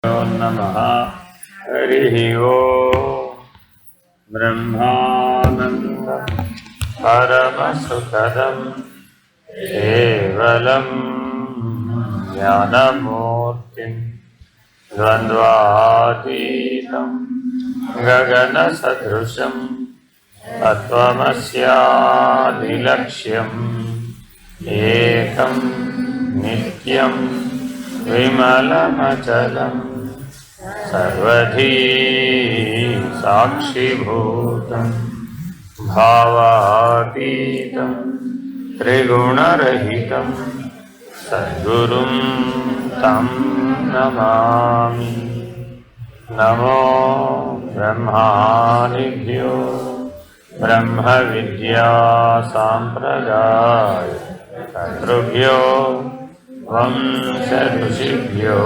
नमः। हरिः ओम्। ब्रह्मानन्दं परमसुखदं केवलं ज्ञानमूर्तिं द्वन्द्वातीतं गगनसदृशं तत्त्वमस्यादिलक्ष्यम् एकं नित्यं विमलमचलं सर्वधी साक्षिभूतं भावातीतं त्रिगुणरहितं सद्गुरुं तं नमामि। नमो ब्रह्मादिभ्यो ब्रह्मविद्या साम्प्रदाय कर्तृभ्यो वंश ऋषिभ्यो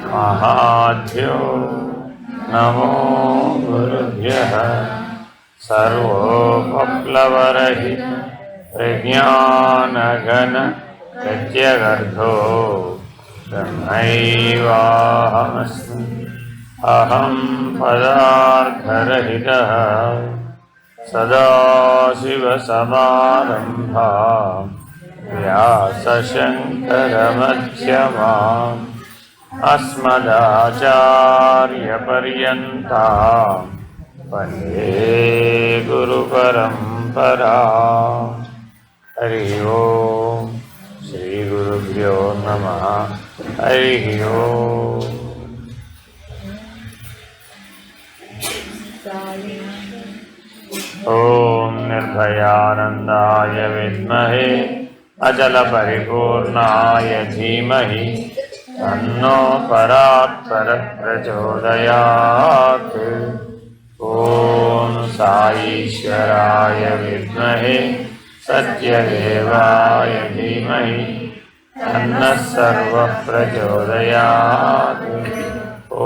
महाभ्यो नमो गुरुभ्यः। सर्वोपप्लवरहित प्रज्ञानघन प्रत्यगर्भो ब्रह्मैवाहमस्मि। अहं पदार्थरहितः सदाशिवसमारम्भाम् व्यासशङ्करमध्यमाम् अस्मदाचार्यपर्यन्तां वन्दे गुरुपरम्पराम्। हरिः ओम्। श्रीगुरुभ्यो नमः। हरिः ओम्। ॐ निर्भयानन्दाय विद्महे अचलपरिपूर्णाय धीमहि तन्नो परात्परः प्रचोदयात्। ॐ साईश्वराय विद्महे सत्यदेवाय धीमहि तन्नः सर्वः प्रचोदयात्। ॐ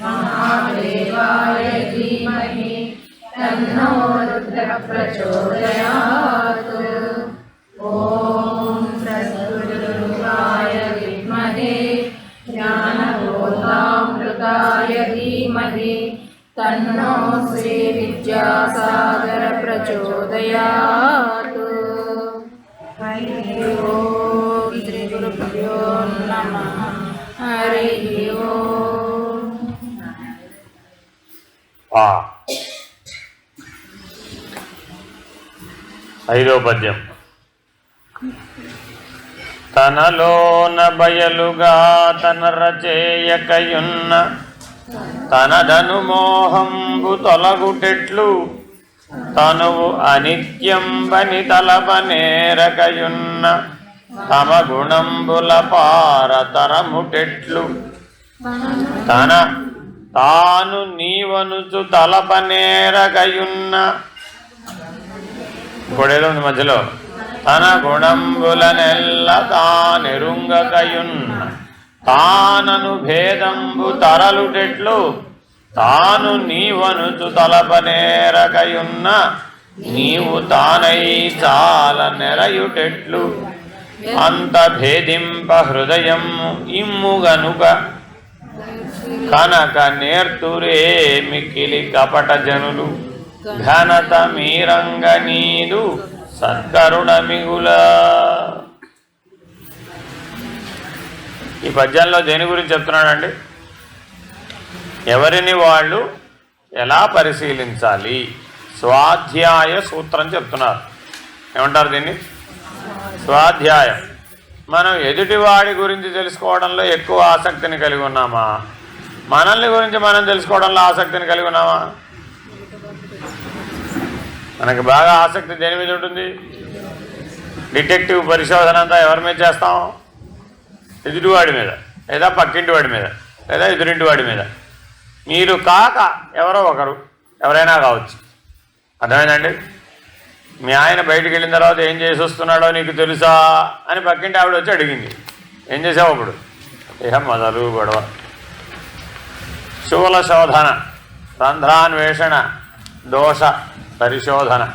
महादेवाय धीमहि तन्नो रुद्रः प्रचोदयात्। ॐ सद्गुरुदेवाय विद्महे ज्ञानबोधामृताय धीमहि तन्नो श्रीविद्यासागरः प्रचोदयात्। हरिः ओम्। श्रीगुरुभ्यो नमः। हरिः ओम्। ఐదో పద్యం. తనలోన బయలుగా తనరచేయకయున్న తనదను మోహంబు తొలగుటెట్లు తనువు అనిత్యంబని తలపనేరకయున్న తమ గుణంబుల పారతరముటెట్లు తన తాను నీవనుచు తలపనేరకయున్న. ఇంకోటేదో ఉంది మధ్యలో. తన గుణంబులనెల్ల తానెరుంగకయున్న తానను భేదంబు తరలుటెట్లు తాను నీవనుచు తలపనేరకయున్న నీవు తానై చాల నెరయుటెట్లు అంత భేదింప హృదయం ఇమ్ముగనుక కనక నేర్తురే మిక్కిలి కపట జనులు ఘనత మీరంగ నీదు సత్కరుణ మిగుల. ఈ పద్యంలో దేని గురించి చెప్తున్నాడండి? ఎవరిని వాళ్ళు ఎలా పరిశీలించాలి, స్వాధ్యాయ సూత్రం చెప్తున్నారు. ఏమంటారు దీన్ని? స్వాధ్యాయం. మనం ఎదుటివాడి గురించి తెలుసుకోవడంలో ఎక్కువ ఆసక్తిని కలిగి ఉన్నామా, మనల్ని గురించి మనం తెలుసుకోవడంలో ఆసక్తిని కలిగి ఉన్నామా? మనకి బాగా ఆసక్తి దేని మీద ఉంటుంది? డిటెక్టివ్ పరిశోధన అంతా ఎవరి మీద చేస్తాం? ఎదుటివాడి మీద, లేదా పక్కింటి వాడి మీద, లేదా ఎదురింటి వాడి మీద. మీరు కాక ఎవరో ఒకరు, ఎవరైనా కావచ్చు. అర్థమైందండి? మీ ఆయన బయటికి వెళ్ళిన తర్వాత ఏం చేసి వస్తున్నాడో నీకు తెలుసా అని పక్కింటి ఆవిడ వచ్చి అడిగింది. ఏం చేసావు అప్పుడు? ఇహ మొదలు గొడవ, శూల శోధన, రంధ్రాన్వేషణ, దోష పరిశోధన.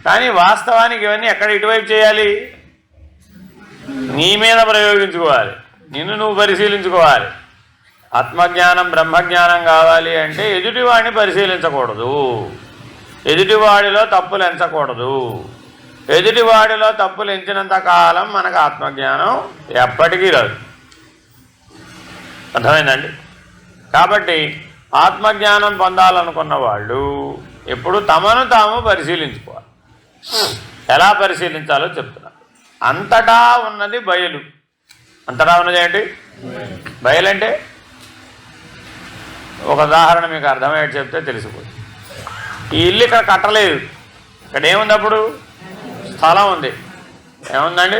కానీ వాస్తవానికి ఇవన్నీ ఎక్కడ ఇటువైపు చేయాలి? నీ మీద ప్రయోగించుకోవాలి, నిన్ను నువ్వు పరిశీలించుకోవాలి. ఆత్మజ్ఞానం బ్రహ్మజ్ఞానం కావాలి అంటే ఎదుటివాడిని పరిశీలించకూడదు, ఎదుటివాడిలో తప్పులు ఎంచకూడదు. ఎదుటివాడిలో తప్పులు ఎంచినంత కాలం మనకు ఆత్మజ్ఞానం ఎప్పటికీ రాదు. అర్థమైందండి? కాబట్టి ఆత్మజ్ఞానం పొందాలనుకున్న వాళ్ళు ఎప్పుడు తమను తాము పరిశీలించుకోవాలి. ఎలా పరిశీలించాలో చెప్తున్నారు. అంతటా ఉన్నది బయలు. అంతటా ఉన్నది ఏంటి? బయలంటే ఒక ఉదాహరణ మీకు అర్థమయ్యేది చెప్తే తెలిసిపోతుంది. ఈ ఇల్లు ఇక్కడ కట్టలేదు, ఇక్కడ ఏముంది? అప్పుడు స్థలం ఉంది. ఏముందండి?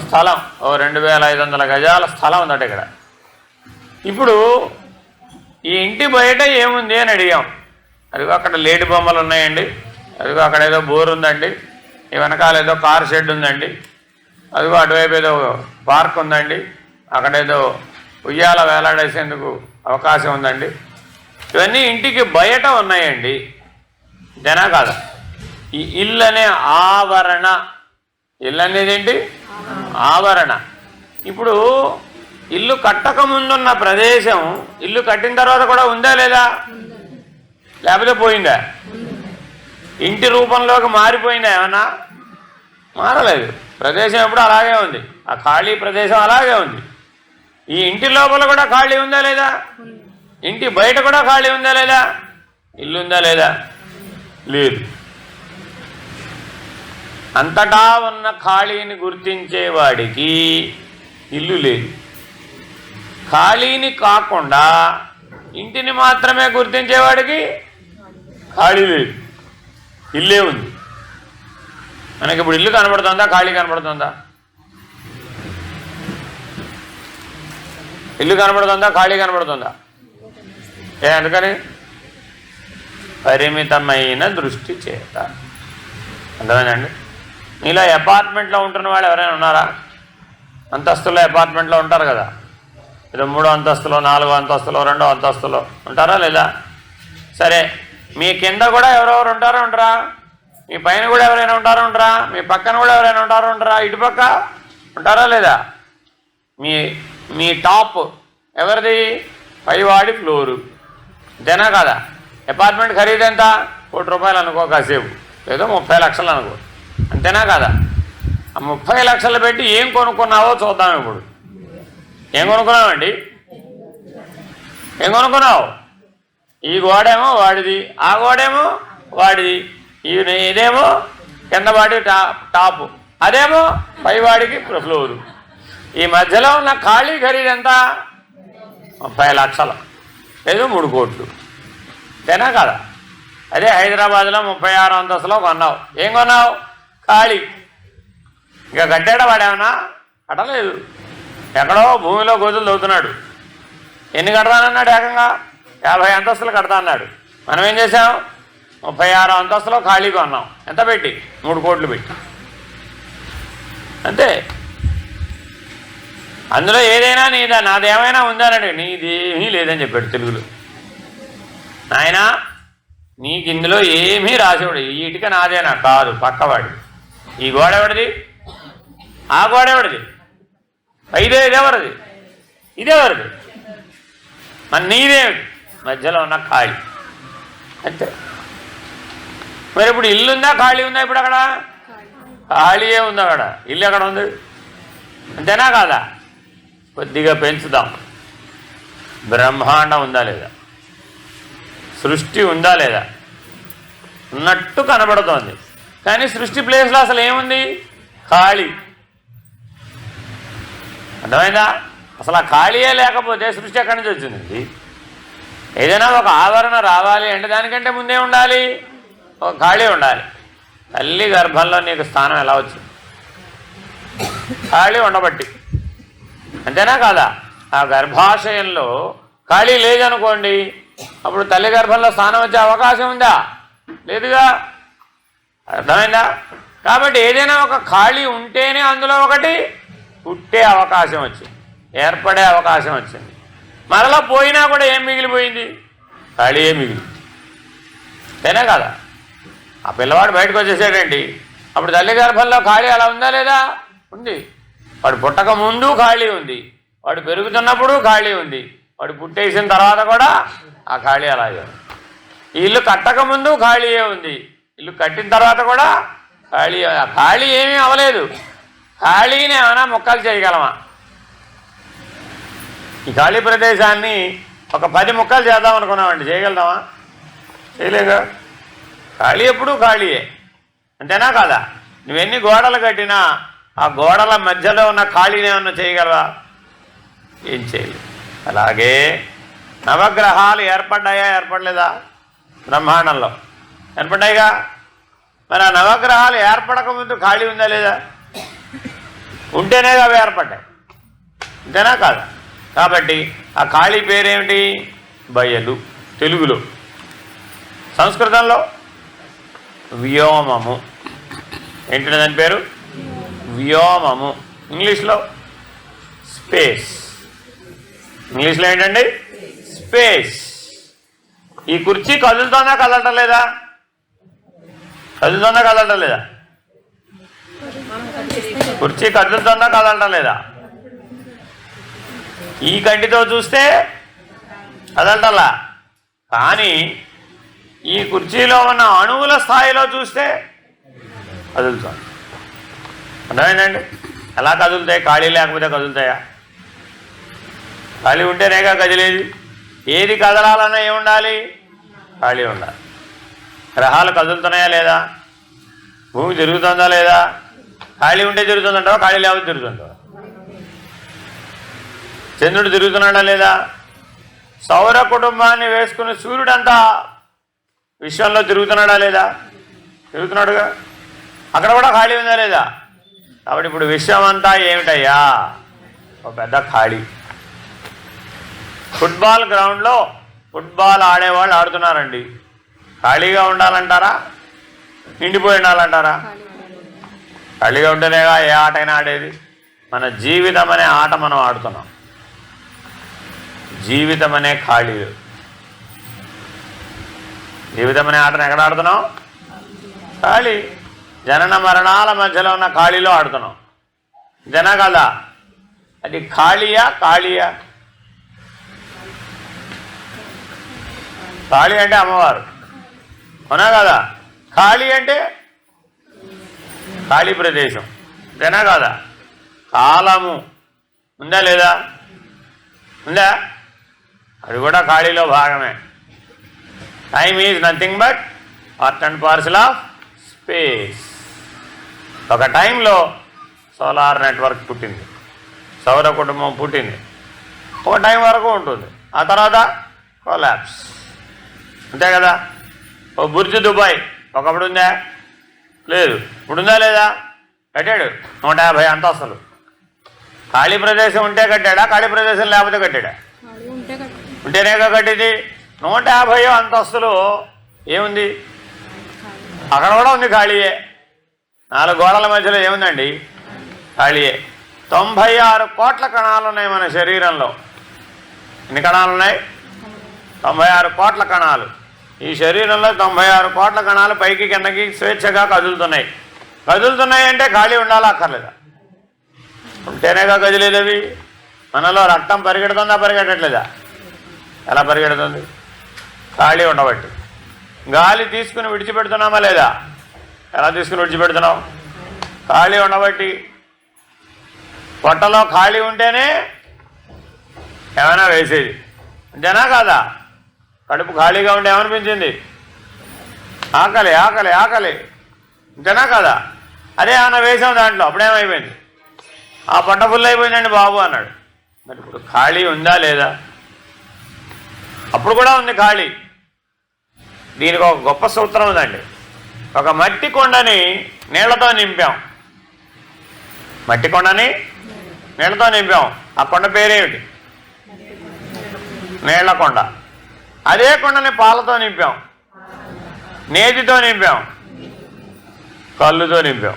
స్థలం. ఓ 2500 గజాల స్థలం ఉందట ఇక్కడ. ఇప్పుడు ఈ ఇంటి బయట ఏముంది అని అడిగాం. అదిగో అక్కడ లేడి బొమ్మలు ఉన్నాయండి, అదిగో అక్కడ ఏదో బోర్ ఉందండి, ఈ వెనకాల ఏదో కార్ షెడ్ ఉందండి, అదిగో అటువైపు ఏదో పార్క్ ఉందండి, అక్కడేదో ఉయ్యాల వేలాడేసేందుకు అవకాశం ఉందండి. ఇవన్నీ ఇంటికి బయట ఉన్నాయండి. ఇదేనా కాదా? ఈ ఇల్లు అనే ఆవరణ. ఇల్లు అనేది ఏంటి? ఆవరణ. ఇప్పుడు ఇల్లు కట్టక ముందున్న ప్రదేశం ఇల్లు కట్టిన తర్వాత కూడా ఉందా లేదా? లేకపోతే పోయిందా? ఇంటి రూపంలోకి మారిపోయిందా? ఏమన్నా? మారలేదు. ప్రదేశం ఎప్పుడు అలాగే ఉంది. ఆ ఖాళీ ప్రదేశం అలాగే ఉంది. ఈ ఇంటి లోపల కూడా ఖాళీ ఉందా లేదా? ఇంటి బయట కూడా ఖాళీ ఉందా లేదా? ఇల్లు ఉందా లేదా? లేదు. అంతటా ఉన్న ఖాళీని గుర్తించేవాడికి ఇల్లు లేదు. ఖాళీని కాకుండా ఇంటిని మాత్రమే గుర్తించేవాడికి ఖాళీ లేదు, ఇల్లే ఉంది. మనకి ఇప్పుడు ఇల్లు కనబడుతుందా? ఖాళీ కనబడుతుందా? ఇల్లు కనబడుతుందా? ఖాళీ కనబడుతుందా? ఎందుకని? పరిమితమైన దృష్టి చేత. అర్థమైందండి? మీలో అపార్ట్మెంట్లో ఉంటున్న వాళ్ళు ఎవరైనా ఉన్నారా? అంతస్తులో అపార్ట్మెంట్లో ఉంటారు కదా, ఏదో 3వ అంతస్తులో 4వ అంతస్తులో 2వ అంతస్తులో ఉంటారా లేదా? సరే, మీ కింద కూడా ఎవరెవరు ఉంటారో ఉంటారా? మీ పైన కూడా ఎవరైనా ఉంటారో ఉంటారా? మీ పక్కన కూడా ఎవరైనా ఉంటారో ఉంటారా? ఇటుపక్క ఉంటారా లేదా? మీ టాప్ ఎవరిది? పైవాడి ఫ్లోరు. అంతేనా కాదా? అపార్ట్మెంట్ ఖరీదు ఎంత? 1 కోటి రూపాయలు అనుకో, కాసేపు ఏదో 30 లక్షలు అనుకో. అంతేనా కాదా? ఆ 30 లక్షలు పెట్టి ఏం కొనుక్కున్నావో చూద్దాం. ఇప్పుడు ఏం కొనుక్కున్నావండి? ఏం కొనుక్కున్నావు? ఈ గోడేమో వాడిది, ఆ గోడేమో వాడిది, ఇదేమో కింద వాడి టాపు, అదేమో పైవాడికి ఫ్లోరు. ఈ మధ్యలో ఉన్న ఖాళీ ఖరీదు ఎంత? 30 లక్షలు, లేదు 3 కోట్లు. అంతేనా కదా? అదే హైదరాబాద్లో 36వ అంతస్తులో కొన్నావు. ఏం కొన్నావు? ఖాళీ. ఇక కట్టాడా వాడేమన్నా? కట్టలేదు. ఎక్కడో భూమిలో గోతులు తవ్వుతున్నాడు. ఎన్ని కడతానన్నాడు? ఏకంగా 50 అంతస్తులు కడతా అన్నాడు. మనం ఏం చేసాం? 36వ అంతస్తులో ఖాళీ కొన్నాం. ఎంత పెట్టి? 3 కోట్లు పెట్టి. అంతే. అందులో ఏదైనా నీదా, నాదేమైనా ఉందానండి? నీదేమీ లేదని చెప్పాడు తెలుగులో. నాయనా, నీకు ఇందులో ఏమీ రాసేవాడు. ఈ ఇటుక నాదేనా? కాదు, పక్కవాడి. ఈ గోడ ఎవడిది? ఆ గోడ ఎవడిది? ఇదేవరిది? ఇదేవరిది? మరి నీదేమిటి? మధ్యలో ఉన్న ఖాళీ. అంతే. మరి ఇప్పుడు ఇల్లు ఉందా? ఖాళీ ఉందా? ఇప్పుడు అక్కడ ఖాళీయే ఉంది. అక్కడ ఇల్లు ఎక్కడ ఉంది? అంతేనా కాదా? కొద్దిగా పెంచుదాం. బ్రహ్మాండం ఉందా లేదా? సృష్టి ఉందా లేదా? ఉన్నట్టు కనబడుతోంది. కానీ సృష్టి ప్లేస్లో అసలు ఏముంది? ఖాళీ. అర్థమైందా? అసలు ఆ ఖాళీయే లేకపోతే సృష్టి ఎక్కడి నుంచి వచ్చింది? ఏదైనా ఒక ఆవరణ రావాలి అంటే దానికంటే ముందే ఉండాలి, ఒక ఖాళీ ఉండాలి. తల్లి గర్భంలో నీకు స్థానం ఎలా వచ్చింది? ఖాళీ ఉండబట్టి. అంతేనా కాదా? ఆ గర్భాశయంలో ఖాళీ లేదనుకోండి, అప్పుడు తల్లి గర్భంలో స్థానం వచ్చే అవకాశం ఉందా? లేదుగా. అర్థమైందా? కాబట్టి ఏదైనా ఒక ఖాళీ ఉంటేనే అందులో ఒకటి పుట్టే అవకాశం వచ్చింది, ఏర్పడే అవకాశం వచ్చింది. మరలా పోయినా కూడా ఏం మిగిలిపోయింది? ఖాళీయే మిగిలింది. అంతేనా కదా? ఆ పిల్లవాడు బయటకు వచ్చేసాడండి, అప్పుడు తల్లి గర్భంలో ఖాళీ అలా ఉందా లేదా? ఉంది. వాడు పుట్టక ముందు ఖాళీ ఉంది, వాడు పెరుగుతున్నప్పుడు ఖాళీ ఉంది, వాడు పుట్టేసిన తర్వాత కూడా ఆ ఖాళీ అలాగే ఉంది. ఈ ఇల్లు కట్టక ముందు ఖాళీయే ఉంది, ఇల్లు కట్టిన తర్వాత కూడా ఖాళీ. ఆ ఖాళీ ఏమీ అవ్వలేదు. ఖాళీని ఏమైనా ముక్కలు చేయగలమా? ఈ ఖాళీ ప్రదేశాన్ని ఒక 10 ముక్కలు చేద్దాం అనుకున్నామండి, చేయగలుగుతామా? చేయలేగా. ఖాళీ ఎప్పుడూ ఖాళీయే, అంతేనా కాదా? నువ్వెన్ని గోడలు కట్టినా ఆ గోడల మధ్యలో ఉన్న ఖాళీని ఏమన్నా చేయగలవా? ఏం చేయలేదు. అలాగే నవగ్రహాలు ఏర్పడ్డాయా ఏర్పడలేదా? బ్రహ్మాండంలో ఏర్పడ్డాయిగా. మరి ఆ నవగ్రహాలు ఏర్పడకముందు ఖాళీ ఉందా లేదా? ఉంటేనే అవి ఏర్పడ్డాయి, అంతేనా కాదా? కాబట్టి ఆ ఖాళీ పేరేమిటి? బయలు తెలుగులో. సంస్కృతంలో వ్యోమము. ఏంటి దాని పేరు? వ్యోమము. ఇంగ్లీష్లో స్పేస్. ఇంగ్లీష్లో ఏంటండి? స్పేస్. ఈ కుర్చీ కదులుతోందా కదలటం లేదా? కదులుతోందా కదలటం లేదా? కుర్చీ కదులుతోందా కదలటం లేదా? ఈ కంటితో చూస్తే కదలటంలా, కానీ ఈ కుర్చీలో ఉన్న అణువుల స్థాయిలో చూస్తే కదులుతుంది. అర్థమైందండి? ఎలా కదులుతాయి? ఖాళీ లేకపోతే కదులుతాయా? ఖాళీ ఉంటేనేగా కదిలేది. ఏది కదలాలన్నా ఏముండాలి? ఖాళీ ఉండాలి. గ్రహాలు కదులుతున్నాయా లేదా? భూమి తిరుగుతుందా లేదా? ఖాళీ ఉంటే తిరుగుతుందంటావా? ఖాళీ లేకపోతే తిరుగుతుంటావా? చంద్రుడు తిరుగుతున్నాడా లేదా? సౌర కుటుంబాన్ని వేసుకుని సూర్యుడంతా విశ్వంలో తిరుగుతున్నాడా లేదా? తిరుగుతున్నాడుగా. అక్కడ కూడా ఖాళీ ఉందా లేదా? కాబట్టి ఇప్పుడు విశ్వం అంతా ఏమిటయ్యా? ఒక పెద్ద ఖాళీ. ఫుట్బాల్ గ్రౌండ్లో ఫుట్బాల్ ఆడేవాళ్ళు ఆడుతున్నారండి. ఖాళీగా ఉండాలంటారా? నిండిపోయి ఉండాలంటారా? ఖాళీగా ఉంటేనేగా ఏ ఆటైనా ఆడేది. మన జీవితం అనే ఆట మనం ఆడుతున్నాం. జీవితం అనే ఖాళీలు. జీవితం అనే ఆటను ఎక్కడ ఆడుతున్నాం? ఖాళీ. జనన మరణాల మధ్యలో ఉన్న ఖాళీలో ఆడుతున్నాం. జన కదా అది ఖాళీయా? ఖాళీయా? ఖాళీ అంటే అమ్మవారు, అవునా కదా? ఖాళీ అంటే ఖాళీ ప్రదేశం, అంతేనా కదా? కాలము ఉందా లేదా? ఉందా? అది కూడా ఖాళీలో భాగమే. Time is nothing but part and parcel of space. ఒక టైంలో సోలార్ నెట్వర్క్ పుట్టింది, సౌర కుటుంబం పుట్టింది. ఒక టైం వరకు ఉంటుంది, ఆ తర్వాత కొలాప్స్, అంతే కదా? ఓ బుర్జ్ దుబాయ్ ఒకప్పుడు ఉందా? లేదు. ఇప్పుడు ఉందా లేదా? కట్టాడు 150 అంతస్తులు. ఖాళీ ప్రదేశం ఉంటే కట్టాడా? ఖాళీ ప్రదేశం లేకపోతే కట్టాడా? ఉంటేనేగా కట్టేది. 150 అంతస్తులు ఏముంది? అక్కడ కూడా ఉంది ఖాళీయే. 4 గోడల మధ్యలో ఏముందండి? ఖాళీయే. 96 కోట్ల కణాలు ఉన్నాయి మన శరీరంలో. ఎన్ని కణాలు ఉన్నాయి? 96 కోట్ల కణాలు. ఈ శరీరంలో 96 కోట్ల కణాలు పైకి కిందకి స్వేచ్ఛగా కదులుతున్నాయి. కదులుతున్నాయి అంటే ఖాళీ ఉండాలా అక్కర్లేదా? ఉంటేనేగా కదిలేదు. అవి మనలో రక్తం పరిగెడుతుందా పరిగెట్టట్లేదా? ఎలా పరిగెడుతుంది? ఖాళీ ఉండబట్టి. గాలి తీసుకుని విడిచిపెడుతున్నామా లేదా? ఎలా తీసుకుని విడిచిపెడుతున్నాం? ఖాళీ ఉండబట్టి. పొట్టలో ఖాళీ ఉంటేనే ఏమైనా వేసేది, అంతేనా కాదా? కడుపు ఖాళీగా ఉంటే ఏమనిపించింది? ఆకలి ఆకలి ఆకలి, అంతేనా కాదా? అదే ఏమైనా వేసాం దాంట్లో, అప్పుడేమైపోయింది? ఆ పొట్ట ఫుల్ అయిపోయిందండి బాబు అన్నాడు. మరి ఇప్పుడు ఖాళీ ఉందా లేదా? అప్పుడు కూడా ఉంది ఖాళీ. దీనికి ఒక గొప్ప సూత్రం ఉందండి. ఒక మట్టి కొండని నీళ్లతో నింపాం. మట్టి కొండని నీళ్లతో నింపాం. ఆ కొండ పేరేమిటి? నీళ్ల కొండ. అదే కొండని పాలతో నింపాం, నేతితో నింపాం, కళ్ళుతో నింపాం,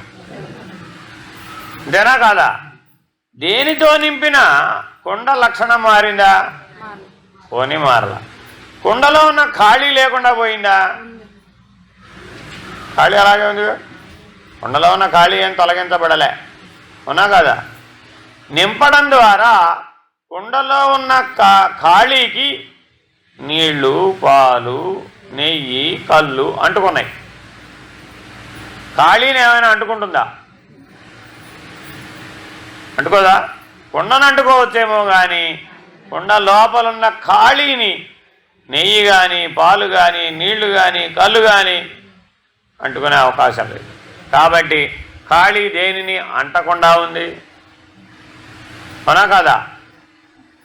అంతేనా కాదా? దేనితో నింపిన కొండ లక్షణం మారిందా? పోనీ మారలా. కుండలో ఉన్న ఖాళీ లేకుండా పోయిందా? ఖాళీ అలాగే ఉంది. కుండలో ఉన్న ఖాళీ ఏం తొలగించబడలే, అవునా కదా? నింపడం ద్వారా కుండలో ఉన్న ఖాళీకి నీళ్లు, పాలు, నెయ్యి, కళ్ళు అంటుకున్నాయి. ఖాళీని ఏమైనా అంటుకుంటుందా? అంటుకోదా? కుండను అంటుకోవచ్చేమో కానీ కుండ లోపలున్న ఖాళీని నెయ్యి కానీ, పాలు కానీ, నీళ్లు కానీ, కళ్ళు కానీ అంటుకునే అవకాశం లేదు. కాబట్టి ఖాళీ దేనిని అంటకుండా ఉంది? అవునా కదా?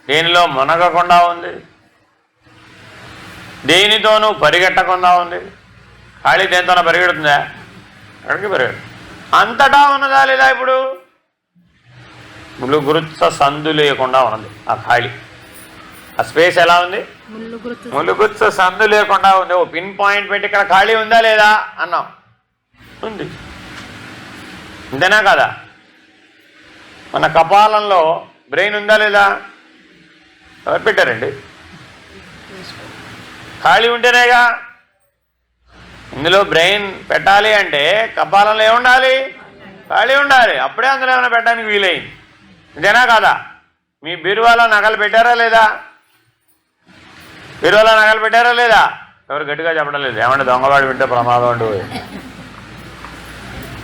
దేనిలో మునగకుండా ఉంది, దేనితోనూ పరిగెట్టకుండా ఉంది. ఖాళీ దేనితోనో పరిగెడుతుందా? అక్కడికి పరిగెడు. అంతటా ఉన్నదా లేదా? ఇప్పుడు ములుగురుత్స సందు లేకుండా ఉన్నది ఆ ఖాళీ. ఆ స్పేస్ ఎలా ఉంది? ములుగుత్స సందు లేకుండా ఉంది. ఓ పిన్ పాయింట్ పెట్టి ఇక్కడ ఖాళీ ఉందా లేదా అన్నాం, ఉంది. అంతేనా కదా? మన కపాలంలో బ్రెయిన్ ఉందా లేదా? ఎవరు పెట్టారండి? ఖాళీ ఉంటేనేగా. ఇందులో బ్రెయిన్ పెట్టాలి అంటే కపాలంలో ఏముండాలి? ఖాళీ ఉండాలి. అప్పుడే అందులో ఏమైనా పెట్టడానికి వీలైంది. అంతేనా కదా? మీ బీరువాలో నగలు పెట్టారా లేదా? బీరువాలో నగలు పెట్టారా లేదా? ఎవరు గట్టిగా చెప్పడం లేదు. ఏమంటే దొంగవాడు వింటే ప్రమాదం అంటూ.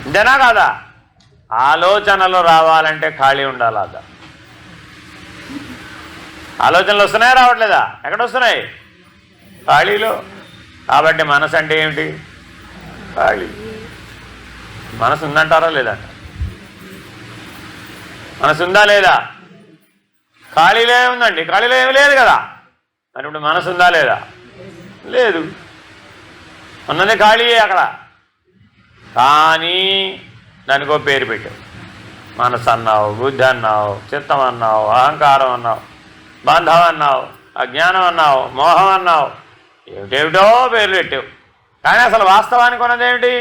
అంతేనా కాదా? ఆలోచనలు రావాలంటే ఖాళీ ఉండాలి. ఆలోచనలు వస్తున్నాయా రావట్లేదా? ఎక్కడ వస్తున్నాయి? ఖాళీలో. కాబట్టి మనసు అంటే ఏమిటి? ఖాళీ. మనసు ఉందంటారా లేదా? మనసు ఉందా లేదా? ఖాళీలో ఉందండి. ఖాళీలో ఏమి లేదు కదా. మరి ఇప్పుడు మనసు ఉందా లేదా? లేదు. ఉన్నది ఖాళీయే అక్కడ. కానీ దానికో పేరు పెట్టావు. మనసు అన్నావు, బుద్ధి అన్నావు, చిత్తం అన్నావు, అహంకారం అన్నావు, బంధం అన్నావు, అజ్ఞానం అన్నావు, మోహం అన్నావు, ఏమిటేమిటో పేర్లు పెట్టావు. కానీ అసలు వాస్తవానికి ఉన్నదేమిటి?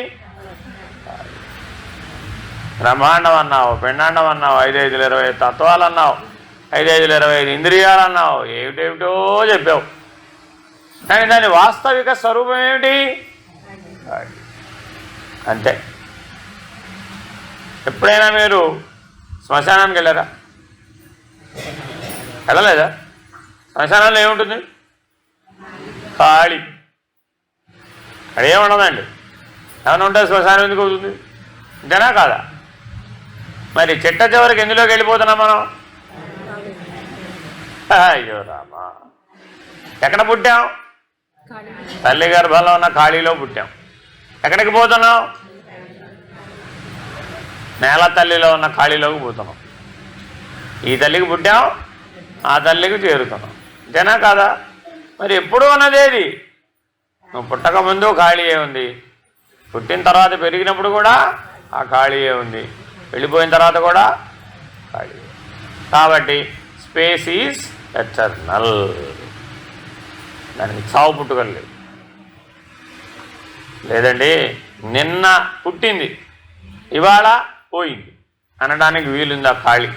బ్రహ్మాండం అన్నావు, పిండాండం అన్నావు, 5,5,20 తత్వాలు అన్నావు, 5,5,25 ఇంద్రియాలు అన్నావు, ఏమిటేమిటో చెప్పావు. కానీ దాని వాస్తవిక స్వరూపం ఏమిటి? అంతే. ఎప్పుడైనా మీరు శ్మశానానికి వెళ్ళారా? వెళ్ళలేదా? శ్మశానంలో ఏముంటుంది? ఖాళీ. అక్కడ ఏముండదండి. ఏమైనా ఉంటే శ్మశానం ఎందుకు అవుతుంది? అంతేనా కాదా? మరి చిట్ట చివరికి ఎందులోకి వెళ్ళిపోతున్నాం మనం? అయ్యో రామా, ఎక్కడ పుట్టాం? తల్లి గర్భంలో ఉన్న ఖాళీలో పుట్టాం. ఎక్కడికి పోతున్నాం? నేల తల్లిలో ఉన్న ఖాళీలోకి పోతున్నాం. ఈ తల్లికి పుట్టాం, ఆ తల్లికి చేరుతున్నాం. అంతేనా కాదా? మరి ఎప్పుడు ఉన్నదేది? నువ్వు పుట్టక ముందు ఖాళీయే ఉంది, పుట్టిన తర్వాత పెరిగినప్పుడు కూడా ఆ ఖాళీయే ఉంది, వెళ్ళిపోయిన తర్వాత కూడా ఖాళీ. కాబట్టి స్పేస్ ఈజ్ ఎటర్నల్. దానికి చావు పుట్టుకలు లేదు. లేదండి నిన్న పుట్టింది ఇవాళ పోయింది అనడానికి వీలుంది ఆ ఖాళీ.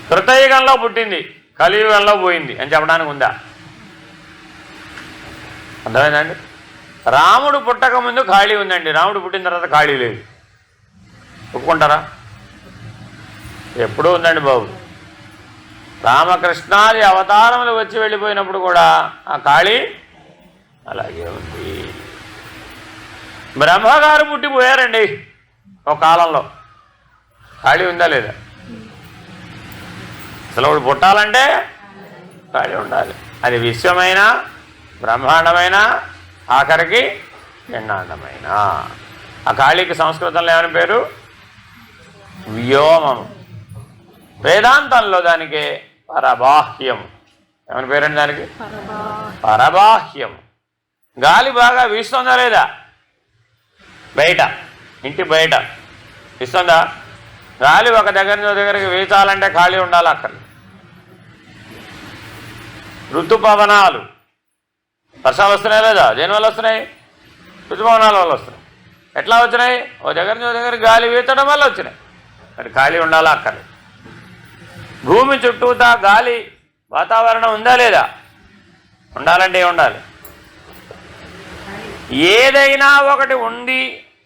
కృతయుగంలో పుట్టింది కలియుగంలో పోయింది అని చెప్పడానికి ఉందా? అర్థమైందండి? రాముడు పుట్టక ముందు ఖాళీ ఉందండి, రాముడు పుట్టిన తర్వాత ఖాళీ లేదు. ఒప్పుకుంటారా? ఎప్పుడూ ఉందండి బాబు. రామకృష్ణాది అవతారములు వచ్చి వెళ్ళిపోయినప్పుడు కూడా ఆ ఖాళీ అలాగే ఉంది. బ్రహ్మగారు పుట్టిపోయారండి ఒక కాలంలో, ఖాళీ ఉందా లేదా? అసలు ఒకడు పుట్టాలంటే ఖాళీ ఉండాలి. అది విశ్వమైన, బ్రహ్మాండమైన, ఆఖరికి పిండాండమైన. ఆ ఖాళీకి సంస్కృతంలో ఏమని పేరు? వ్యోమము. వేదాంతంలో దానికి పరబాహ్యము. ఏమని పేరండి దానికి? పరబాహ్యము. గాలి బాగా వీస్తుందా లేదా? బయట, ఇంటి బయట వీస్తుందా? గాలి ఒక దగ్గర నుంచి దగ్గరికి వీచాలంటే ఖాళీ ఉండాలి అక్కడ. ఋతుపవనాలు, వర్షాలు వస్తున్నాయి లేదా? దేనివల్ల వస్తున్నాయి? ఋతుపవనాల వల్ల వస్తున్నాయి. ఎట్లా వచ్చినాయి? ఓ దగ్గర నుంచి దగ్గరికి గాలి వీచడం వల్ల వచ్చినాయి. మరి ఖాళీ ఉండాలా అక్కడ? భూమి చుట్టూతా గాలి వాతావరణం ఉందా లేదా? ఉండాలంటే ఉండాలి. ఏదైనా ఒకటి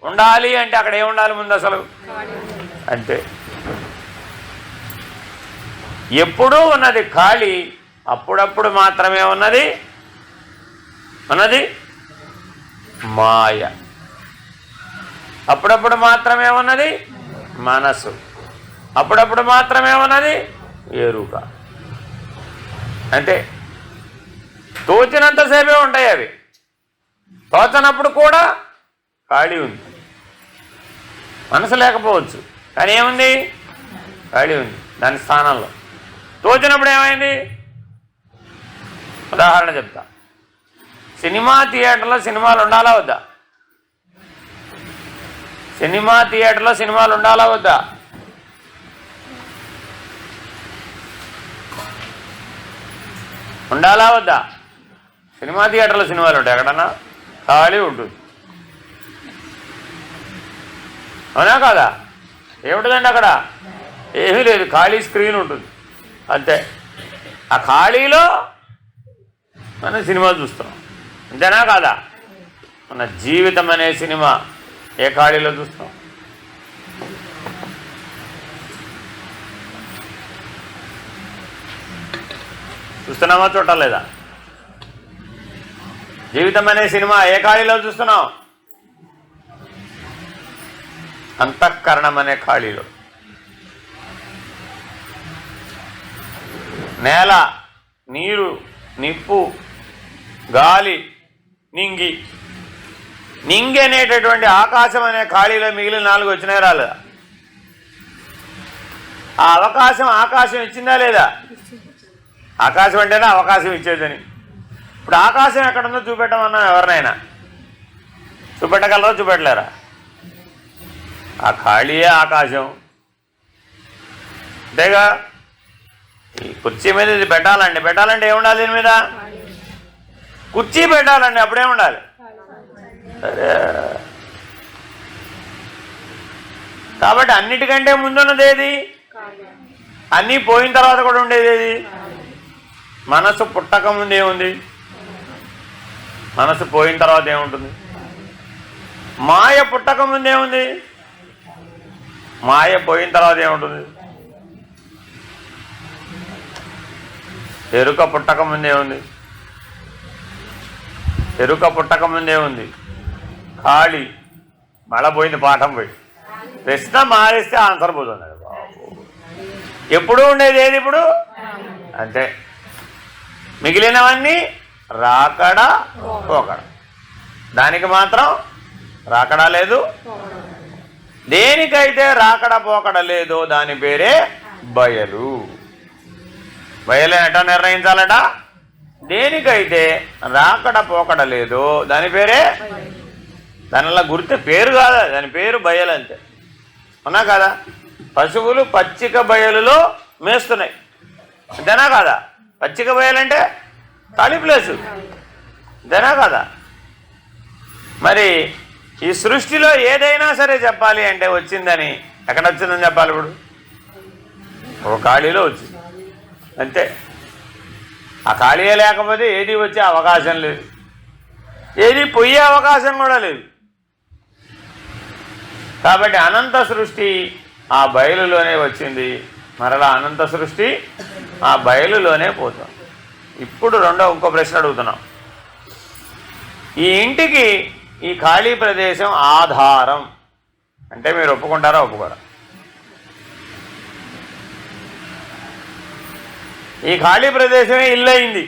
ఉండాలి అంటే అక్కడ ఏముండాలి ముందు అసలు? అంతే. ఎప్పుడూ ఉన్నది ఖాళీ, అప్పుడప్పుడు మాత్రమే ఉన్నది మాయ. అప్పుడప్పుడు మాత్రమే ఉన్నది మనసు, అప్పుడప్పుడు మాత్రమే ఉన్నది ఎరుక. అంతే. తోచినంతసేపే ఉంటాయి అవి, తోచనప్పుడు కూడా ఖాళీ ఉంది. మనసు లేకపోవచ్చు కానీ ఏముంది? ఖాళీ ఉంది దాని స్థానంలో. తోచినప్పుడు ఏమైంది? ఉదాహరణ చెప్తా. సినిమా థియేటర్లో సినిమాలు ఉండాలా వద్దా? సినిమా థియేటర్లో సినిమాలు ఉండాలా వద్దా? ఉండాలా వద్దా? సినిమా థియేటర్లో సినిమాలు ఉంటాయి, ఎక్కడన్నా ఖాళీ ఉంటుంది. అవునా కాదా? ఏముంటుందండి అక్కడ? ఏమీ లేదు, ఖాళీ స్క్రీన్ ఉంటుంది అంతే. ఆ ఖాళీలో మనం సినిమాలు చూస్తున్నాం, అంతేనా కాదా? మన జీవితం అనే సినిమా ఏ ఖాళీలో చూస్తాం? చూస్తున్నామా చూడలేదా? జీవితం అనే సినిమా ఏ ఖాళీలో చూస్తున్నాం? అంతఃకరణం అనే ఖాళీలో. నేల, నీరు, నిప్పు, గాలి, నింగి. నింగి అనేటటువంటి ఆకాశం అనే ఖాళీలో మిగిలిన 4 వచ్చినాయి రాలేదా? ఆ ఆకాశం ఇచ్చిందా లేదా? ఆకాశం అంటేనే అవకాశం ఇచ్చేదని. ఇప్పుడు ఆకాశం ఎక్కడుందో చూపెట్టమన్నా ఎవరినైనా చూపెట్టగలరా? చూపెట్టలేరా? ఆ ఖాళీయే ఆకాశం. అంతేగా. ఈ కుర్చీ మీద ఇది పెట్టాలంటే ఏముండాలి? దీని మీద కుర్చీ పెట్టాలండి, అప్పుడేముండాలి? సరే. కాబట్టి అన్నిటికంటే ముందున్నది ఏది? అన్నీ పోయిన తర్వాత కూడా ఉండేది ఏది? మనసు పుట్టక ముందు ఏముంది? మనసు పోయిన తర్వాత ఏముంటుంది? మాయ పుట్టక ముందు ఏముంది? మాయ పోయిన తర్వాత ఏముంటుంది? ఎరుక పుట్టక ముందే ఉంది. ఎరుక పుట్టక ముందే ఉంది ఖాళీ. మళ్ళా పోయింది పాఠం పోయి. ప్రశ్న మారేస్తే ఆన్సర్ పోతుంది. ఎప్పుడు ఉండేది ఏది? ఇప్పుడు అంతే. మిగిలినవన్నీ రాకడా పోకడా. దానికి మాత్రం రాకడా లేదు. దేనికైతే రాకడా పోకడా లేదో దాని పేరే బయలు. బయలు ఎట నిర్ణయించాలట? దేనికైతే రాకడ పోకడ లేదో దాని పేరే. దానిలో గుర్తు పేరు కాదా, దాని పేరు బయలు అంతే. అవునా కదా? పశువులు పచ్చిక బయలులో మేస్తున్నాయి, అంతేనా కాదా? పచ్చిక బయలంటే ఖాళీ ప్లేసు, అంతేనా కాదా? మరి ఈ సృష్టిలో ఏదైనా సరే చెప్పాలి అంటే వచ్చిందని ఎక్కడ వచ్చిందని చెప్పాలి? ఇప్పుడు ఒక ఖాళీలో వచ్చింది అంతే. ఆ ఖాళీయే లేకపోతే ఏది వచ్చే అవకాశం లేదు, ఏది పోయే అవకాశం కూడా లేదు. కాబట్టి అనంత సృష్టి ఆ బయలులోనే వచ్చింది, మరలా అనంత సృష్టి ఆ బయలులోనే పోతాం. ఇప్పుడు ఇంకో ప్రశ్న అడుగుతున్నాం. ఈ ఇంటికి ఈ ఖాళీ ప్రదేశం ఆధారం అంటే మీరు ఒప్పుకుంటారా ఒప్పుకోరా? ఈ ఖాళీ ప్రదేశమే ఇల్లు అయింది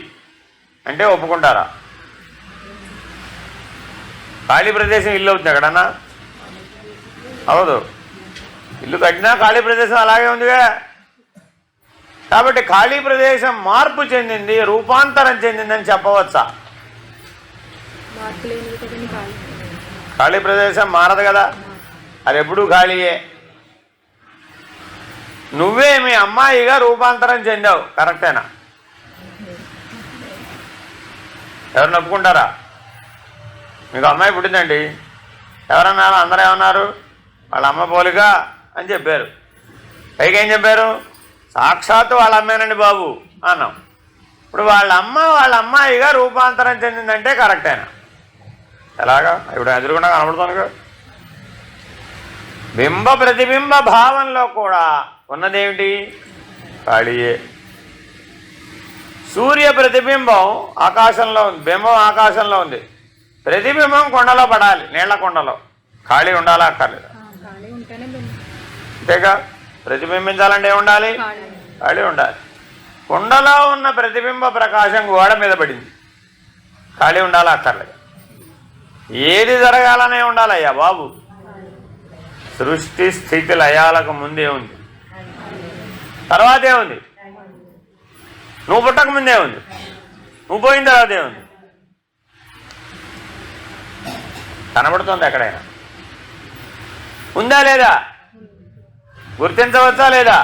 అంటే ఒప్పుకుంటారా? ఖాళీ ప్రదేశం ఇల్లు అవుతుంది ఎక్కడన్నా? అవదు. ఇల్లు కట్టినా ఖాళీ ప్రదేశం అలాగే ఉందిగా. కాబట్టి ఖాళీ ప్రదేశం మార్పు చెందింది, రూపాంతరం చెందిందని చెప్పవచ్చా? ఖాళీ ప్రదేశం మారదు కదా, అది ఎప్పుడూ ఖాళీయే. నువ్వే మీ అమ్మాయిగా రూపాంతరం చెందావు, కరెక్టేనా? ఎవరిని ఒప్పుకుంటారా? మీకు అమ్మాయి పుట్టిందండి, ఎవరన్నారు? అందరూ ఏమన్నారు? వాళ్ళ అమ్మ పోలిక అని చెప్పారు. పైకి ఏం చెప్పారు? సాక్షాత్తు వాళ్ళ అమ్మేనండి బాబు అన్నాం. ఇప్పుడు వాళ్ళ అమ్మాయిగా రూపాంతరం చెందిందంటే కరెక్టేనా? ఎలాగా? ఇప్పుడు ఎదురుకుండా కనబడుతుంది కదా. బింబ ప్రతిబింబ భావంలో కూడా ఉన్నదేమిటి? ఖాళీయే. సూర్య ప్రతిబింబం ఆకాశంలో ఉంది, బింబం ఆకాశంలో ఉంది, ప్రతిబింబం కొండలో పడాలి, నీళ్ల కొండలో. ఖాళీ ఉండాలా అక్కర్లేదు? అంతేగా, ప్రతిబింబించాలంటే ఏముండాలి? ఖాళీ ఉండాలి. కుండలో ఉన్న ప్రతిబింబ ప్రకాశం గోడ మీద పడింది, ఖాళీ ఉండాలా అక్కర్లేదు? ఏది జరగాలనే ఉండాలయ్యా బాబు. సృష్టి స్థితి లయాలకు ముందే ఉంది, తర్వాతే ఉంది. నువ్వు పుట్టక ముందే ఉంది, నువ్వు పోయిన తర్వాతే ఉంది. కనబడుతుంది ఎక్కడైనా? ఉందా లేదా? గుర్తించవచ్చా లేదా?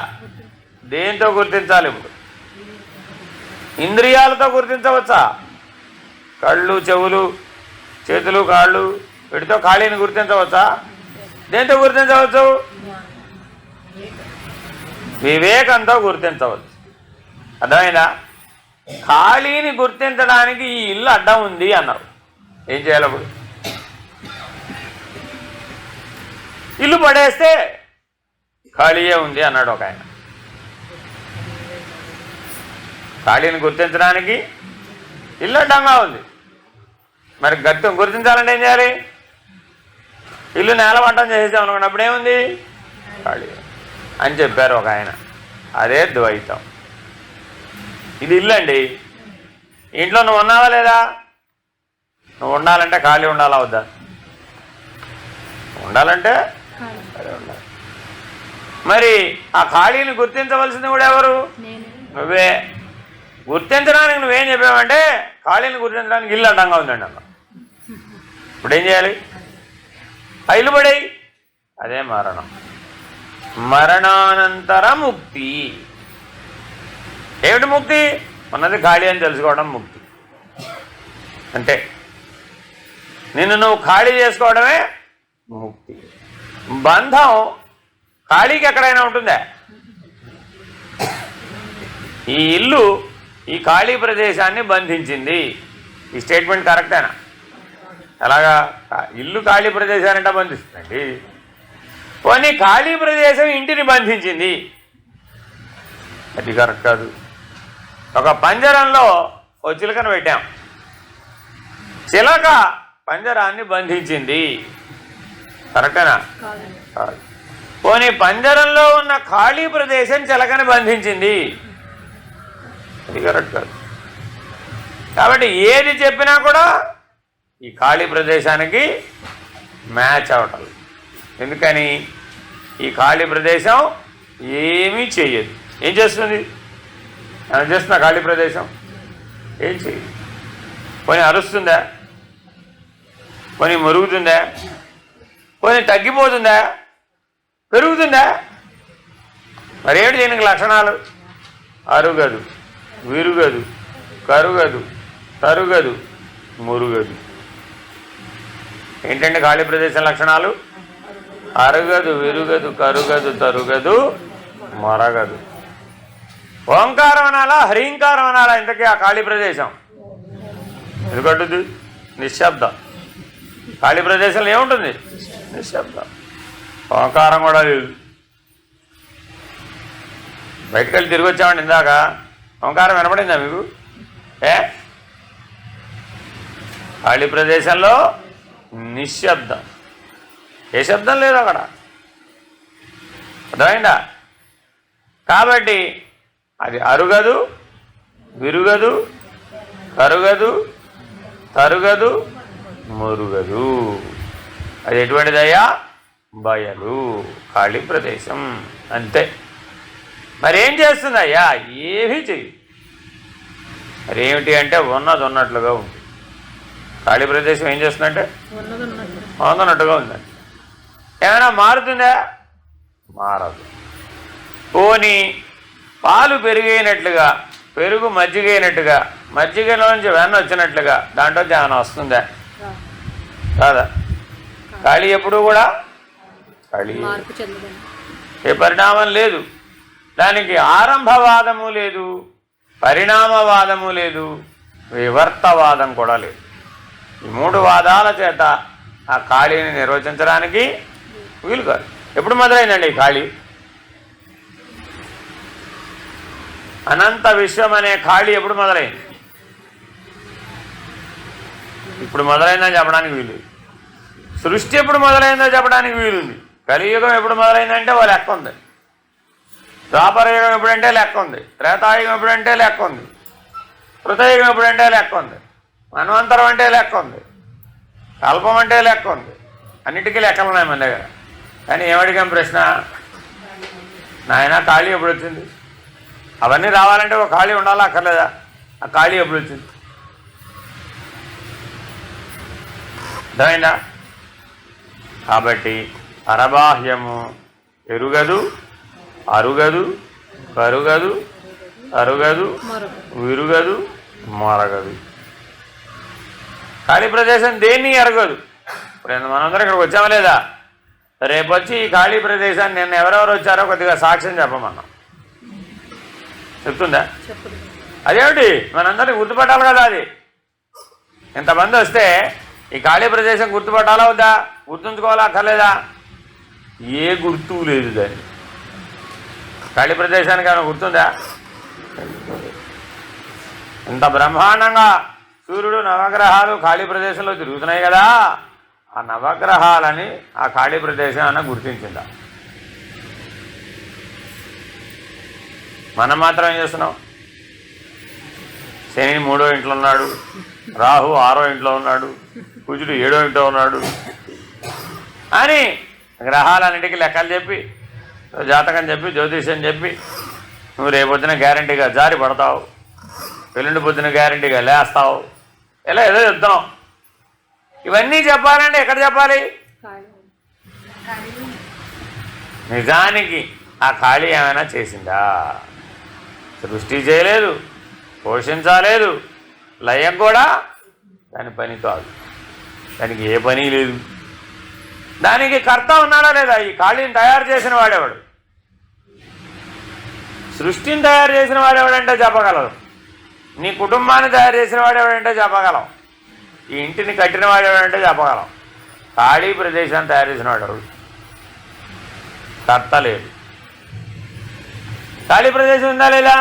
దేంతో గుర్తించాలి? ఇప్పుడు ఇంద్రియాలతో గుర్తించవచ్చా? కళ్ళు, చెవులు, చేతులు, కాళ్ళు, వీటితో ఖాళీని గుర్తించవచ్చా? దేంతో గుర్తించవచ్చు? వివేకంతో గుర్తించవచ్చు. అర్థమైందా? ఖాళీని గుర్తించడానికి ఈ ఇల్లు అడ్డం ఉంది అన్నావు. ఏం చేయాలి అప్పుడు? ఇల్లు పడేస్తే ఖాళీయే ఉంది అన్నాడు ఒక ఆయన. ఖాళీని గుర్తించడానికి ఇల్లు అడ్డంగా ఉంది. మరి గుర్తించాలంటే ఏం చేయాలి? ఇల్లు నేలమట్టం చేసేసాం అనుకున్నప్పుడు ఏముంది? ఖాళీ అని చెప్పారు ఒక ఆయన. అదే ద్వైతం. ఇది ఇల్లు అండి. ఇంట్లో నువ్వు ఉన్నావా లేదా? నువ్వు ఉండాలంటే ఖాళీ ఉండాలా వద్దా? ఉండాలంటే ఖాళీ ఉండాలి. మరి ఆ ఖాళీని గుర్తించవలసింది కూడా ఎవరు? నువ్వే. గుర్తించడానికి నువ్వేం చెప్పావంటే ఖాళీని గుర్తించడానికి ఇల్లు అడ్డంగా ఉందండి అన్న. ఇప్పుడు ఏం చేయాలి? ఆ ఇల్లు పడేయి. అదే మరణం. మరణానంతర ముక్తి. ఏమిటి ముక్తి? ఉన్నది ఖాళీ అని తెలుసుకోవడం ముక్తి. అంటే నిన్ను నువ్వు ఖాళీ చేసుకోవడమే ముక్తి. బంధం ఖాళీకి ఎక్కడైనా ఉంటుందా? ఈ ఇల్లు ఈ ఖాళీ ప్రదేశాన్ని బంధించింది. ఈ స్టేట్మెంట్ కరెక్టేనా? అలాగా ఇల్లు ఖాళీ ప్రదేశాన్ని బంధిస్తుందండి. పోనీ ఖాళీ ప్రదేశం ఇంటిని బంధించింది, అది కరెక్ట్ కాదు. ఒక పంజరంలో ఓ చిలకను పెట్టాం, చిలక పంజరాన్ని బంధించింది, కరెక్టేనా? కాదు. పోనీ పంజరంలో ఉన్న ఖాళీ ప్రదేశం చిలకని బంధించింది, అది కరెక్ట్ కాదు. కాబట్టి ఏది చెప్పినా కూడా ఈ ఖాళీ ప్రదేశానికి మ్యాచ్ అవటం. ఎందుకని? ఈ ఖాళీ ప్రదేశం ఏమీ చేయదు. ఏం చేస్తుంది? ఏమైనా చేస్తున్నా ఖాళీ ప్రదేశం? ఏం చేయదు. పోనీ అరుస్తుందా? పోనీ మురుగుతుందా? పోనీ తగ్గిపోతుందా? పెరుగుతుందా? మరేమిటి దీనికి లక్షణాలు? అరుగదు, విరుగదు, కరుగదు, తరుగదు, మురుగదు. ఏంటంటే ఖాళీ ప్రదేశం లక్షణాలు? అరుగదు, విరుగదు, కరుగదు, తరుగదు, మరగదు. ఓంకారం అనాలా, హ్రీంకారం అనాలా? ఇంతకీ ఆ ఖాళీ ప్రదేశం ఎందుకంటుంది? నిశ్శబ్దం. ఖాళీ ప్రదేశంలో ఏముంటుంది? నిశ్శబ్దం. ఓంకారం కూడా లేదు. బయటకు వెళ్ళి తిరిగి వచ్చామండి ఇందాక, ఓంకారం వినపడిందా మీకు? ఖాళీ ప్రదేశంలో నిశ్శబ్దం, ఏ శబ్దం లేదు అక్కడ. అర్థమైందా? కాబట్టి అది అరుగదు, విరుగదు, కరుగదు, తరుగదు, మురుగదు. అది ఎటువంటిదయ్యా? బయలు, ఖాళీ ప్రదేశం, అంతే. మరేం చేస్తుందయ్యా? ఏమీ చెయ్యి. మరేమిటి అంటే ఉన్నది ఉన్నట్లుగా ఉంది. ఖాళీ ప్రదేశం ఏం చేస్తుందంటే ఉన్నట్టుగా ఉందండి. ఏమైనా మారుతుందా? మారదు. పోనీ పాలు పెరిగైనట్లుగా, పెరుగు మజ్జిగైనట్టుగా, మజ్జిగలోంచి వెన్న వచ్చినట్లుగా దాంట్లో ఏమైనా వస్తుందా? కాదా? ఖాళీ ఎప్పుడు కూడా ఖాళీ, ఏ పరిణామం లేదు. దానికి ఆరంభవాదము లేదు, పరిణామవాదము లేదు, వివర్తవాదం కూడా లేదు. ఈ మూడు వాదాల చేత ఆ ఖాళీని నిర్వచించడానికి వీలు కాదు. ఎప్పుడు మొదలైందండి ఈ ఖాళీ? అనంత విశ్వం అనే ఖాళీ ఎప్పుడు మొదలైంది? ఇప్పుడు మొదలైందని చెప్పడానికి వీలు. సృష్టి ఎప్పుడు మొదలైందో చెప్పడానికి వీలుంది. కలియుగం ఎప్పుడు మొదలైందంటే ఓ లెక్క ఉంది. ద్వాపరయుగం ఎప్పుడంటే లెక్క ఉంది. త్రేతాయుగం ఎప్పుడంటే లెక్క ఉంది. కృతయుగం ఎప్పుడంటే లెక్క ఉంది. మన్వంతరం అంటే లెక్క ఉంది. కల్పం అంటే లెక్క ఉంది. అన్నిటికీ లెక్కలు ఉన్నాయి మన దగ్గర. కానీ ఏమడిగాం ప్రశ్న? నాయన ఖాళీ ఎప్పుడు వచ్చింది? అవన్నీ రావాలంటే ఒక ఖాళీ ఉండాలా అక్కర్లేదా? ఆ ఖాళీ ఎప్పుడు వచ్చింది? అర్థమైందా? కాబట్టి పరబాహ్యము ఎరుగదు, అరుగదు, కరుగదు, అరుగదు, విరుగదు, మరగదు. ఖాళీ ప్రదేశం దేన్ని ఎరగదు. ఇప్పుడు మనందరం ఇక్కడికి వచ్చామా లేదా? రేపు వచ్చి ఈ ఖాళీ ప్రదేశాన్ని నిన్న ఎవరెవరు వచ్చారో కొద్దిగా సాక్ష్యం చెప్పమన్నాం. చెప్తుందా? అదేమిటి మనందరినీ గుర్తుపట్టాలి కదా. అది ఇంతమంది వస్తే ఈ ఖాళీ ప్రదేశం గుర్తుపట్టాలా వద్దా? గుర్తుంచుకోవాలా అక్కర్లేదా? ఏ గుర్తు లేదు దాన్ని. ఖాళీ ప్రదేశానికి ఏమైనా గుర్తుందా? ఇంత బ్రహ్మాండంగా సూర్యుడు నవగ్రహాలు ఖాళీ ప్రదేశంలో తిరుగుతున్నాయి కదా. ఆ నవగ్రహాలని ఆ ఖాళీ ప్రదేశం అన్న గుర్తించిందా? మనం మాత్రం ఏం చేస్తున్నాం? శని 3వ ఇంట్లో ఉన్నాడు, రాహు 6వ ఇంట్లో ఉన్నాడు, కుజుడు 7వ ఇంట్లో ఉన్నాడు అని గ్రహాలన్నిటికీ లెక్కలు చెప్పి, జాతకం చెప్పి, జ్యోతిష్యం చెప్పి నువ్వు రేపొద్దున గ్యారంటీగా జారి పడతావు, ఎల్లుండి పొద్దున గ్యారంటీగా లేస్తావు, ఇలా ఏదో చెప్తాం. ఇవన్నీ చెప్పాలంటే ఎక్కడ చెప్పాలి? నిజానికి ఆ ఖాళీ ఏమైనా చేసిందా? సృష్టి చేయలేదు, పోషించలేదు, లయం కూడా దాని పని కాదు. దానికి ఏ పని లేదు. దానికి కర్త ఉన్నాడా లేదా? ఈ ఖాళీని తయారు చేసిన వాడేవాడు, సృష్టిని తయారు చేసిన వాడేవాడంటే చెప్పగలరు. నీ కుటుంబాన్ని తయారు చేసిన వాడేవాడంటే చెప్పగలం. ఈ ఇంటిని కట్టిన వాడేవాడంటే చెప్పగలం. ఖాళీ ప్రదేశాన్ని తయారు చేసిన వాడు కర్త లేదు. ఖాళీ ప్రదేశం ఉందా లేదా?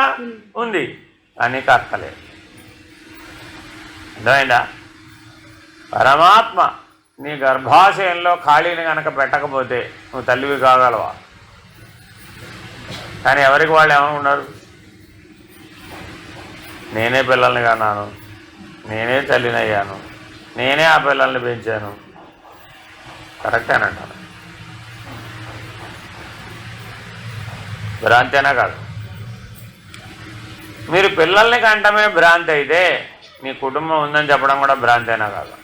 ఉంది, కానీ కర్త లేదు. అర్థమైందా? పరమాత్మ నీ గర్భాశయంలో ఖాళీని కనుక పెట్టకపోతే నువ్వు తల్లివి కాగలవా? కానీ ఎవరికి వాళ్ళు ఏమనుకున్నారు? నేనే పిల్లల్ని కన్నాను, నేనే తల్లినయ్యాను, నేనే ఆ పిల్లల్ని పెంచాను. కరెక్టేనంటాను. భ్రాంతేనా కాదు? మీరు పిల్లల్ని కంటమే భ్రాంతి అయితే మీ కుటుంబం ఉందని చెప్పడం కూడా భ్రాంతేనా కాదు?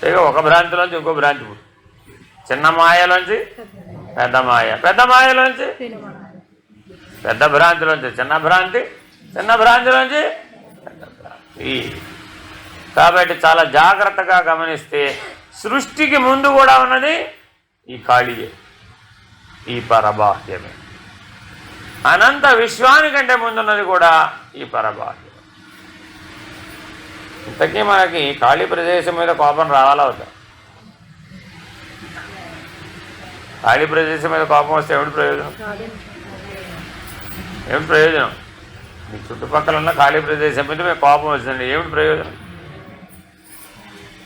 ఇక ఒక భ్రాంతిలోంచి ఇంకో భ్రాంతి పుట్టు. చిన్న మాయలోంచి పెద్ద మాయ, పెద్ద మాయలోంచి పెద్ద భ్రాంతిలోంచి చిన్న భ్రాంతి, చిన్న భ్రాంతిలోంచి పెద్ద భ్రాంతి. కాబట్టి చాలా జాగ్రత్తగా గమనిస్తే సృష్టికి ముందు కూడా ఉన్నది ఈ ఖాళీయే, ఈ పరబాహ్యమే. అనంత విశ్వానికంటే ముందున్నది కూడా ఈ పరబాహ్యం. ఇంతకీ మనకి ఖాళీ ప్రదేశం మీద కోపం రావాలా వద్దా? ఖాళీ ప్రదేశం మీద కోపం వస్తే ఏమిటి ప్రయోజనం? ఏమిటి ప్రయోజనం? మీ చుట్టుపక్కల ఉన్న ఖాళీ ప్రదేశం మీద మీకు కోపం వచ్చిందండి, ఏమిటి ప్రయోజనం?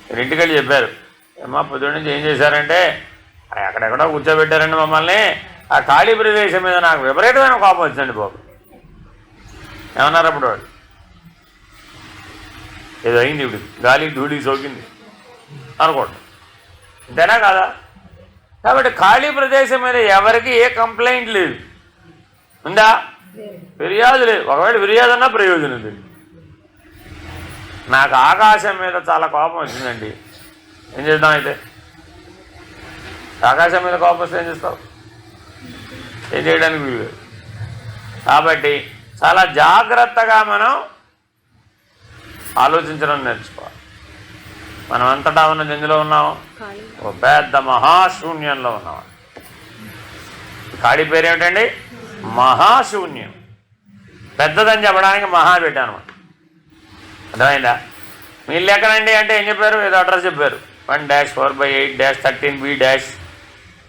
మీరు ఇంటికి వెళ్ళి చెప్పారు, ఏమా పొద్దున్న నుంచి ఏం చేశారంటే ఎక్కడెక్కడో కూర్చోబెట్టారండి మమ్మల్ని, ఆ ఖాళీ ప్రదేశం మీద నాకు విపరీతమైన కోపం వచ్చిందండి బాబు. ఏమన్నారు అప్పుడు వాడు? ఏదో అయింది, ఇప్పుడు గాలి ధూళి సోకింది అనుకోండి, అంతేనా కాదా? కాబట్టి ఖాళీ ప్రదేశం మీద ఎవరికి ఏ కంప్లైంట్ లేదు. ఉందా? ఫిర్యాదు లేదు. ఒకవేళ ఫిర్యాదు అన్నా ప్రయోజనం లేదు. నాకు ఆకాశం మీద చాలా కోపం వచ్చిందండి, ఏం చేద్దాం? అయితే ఆకాశం మీద కోపం వస్తే ఏం చేస్తావు? ఏం చేయడానికి వీలు. కాబట్టి చాలా జాగ్రత్తగా మనం ఆలోచించడం నేర్చుకోవాలి. మనం అంతటా ఉన్నది ఎందులో ఉన్నాం? ఓ పెద్ద మహాశూన్యంలో ఉన్నాం. ఖాళీ పేరు ఏమిటండి? మహాశూన్యం. పెద్దదని చెప్పడానికి మహా పెట్టాను. అర్థమైందా? మీరు ఎక్కడండి అంటే ఏం చెప్పారు? ఏదో అడ్రస్ చెప్పారు, 1-4/8-13B డాష్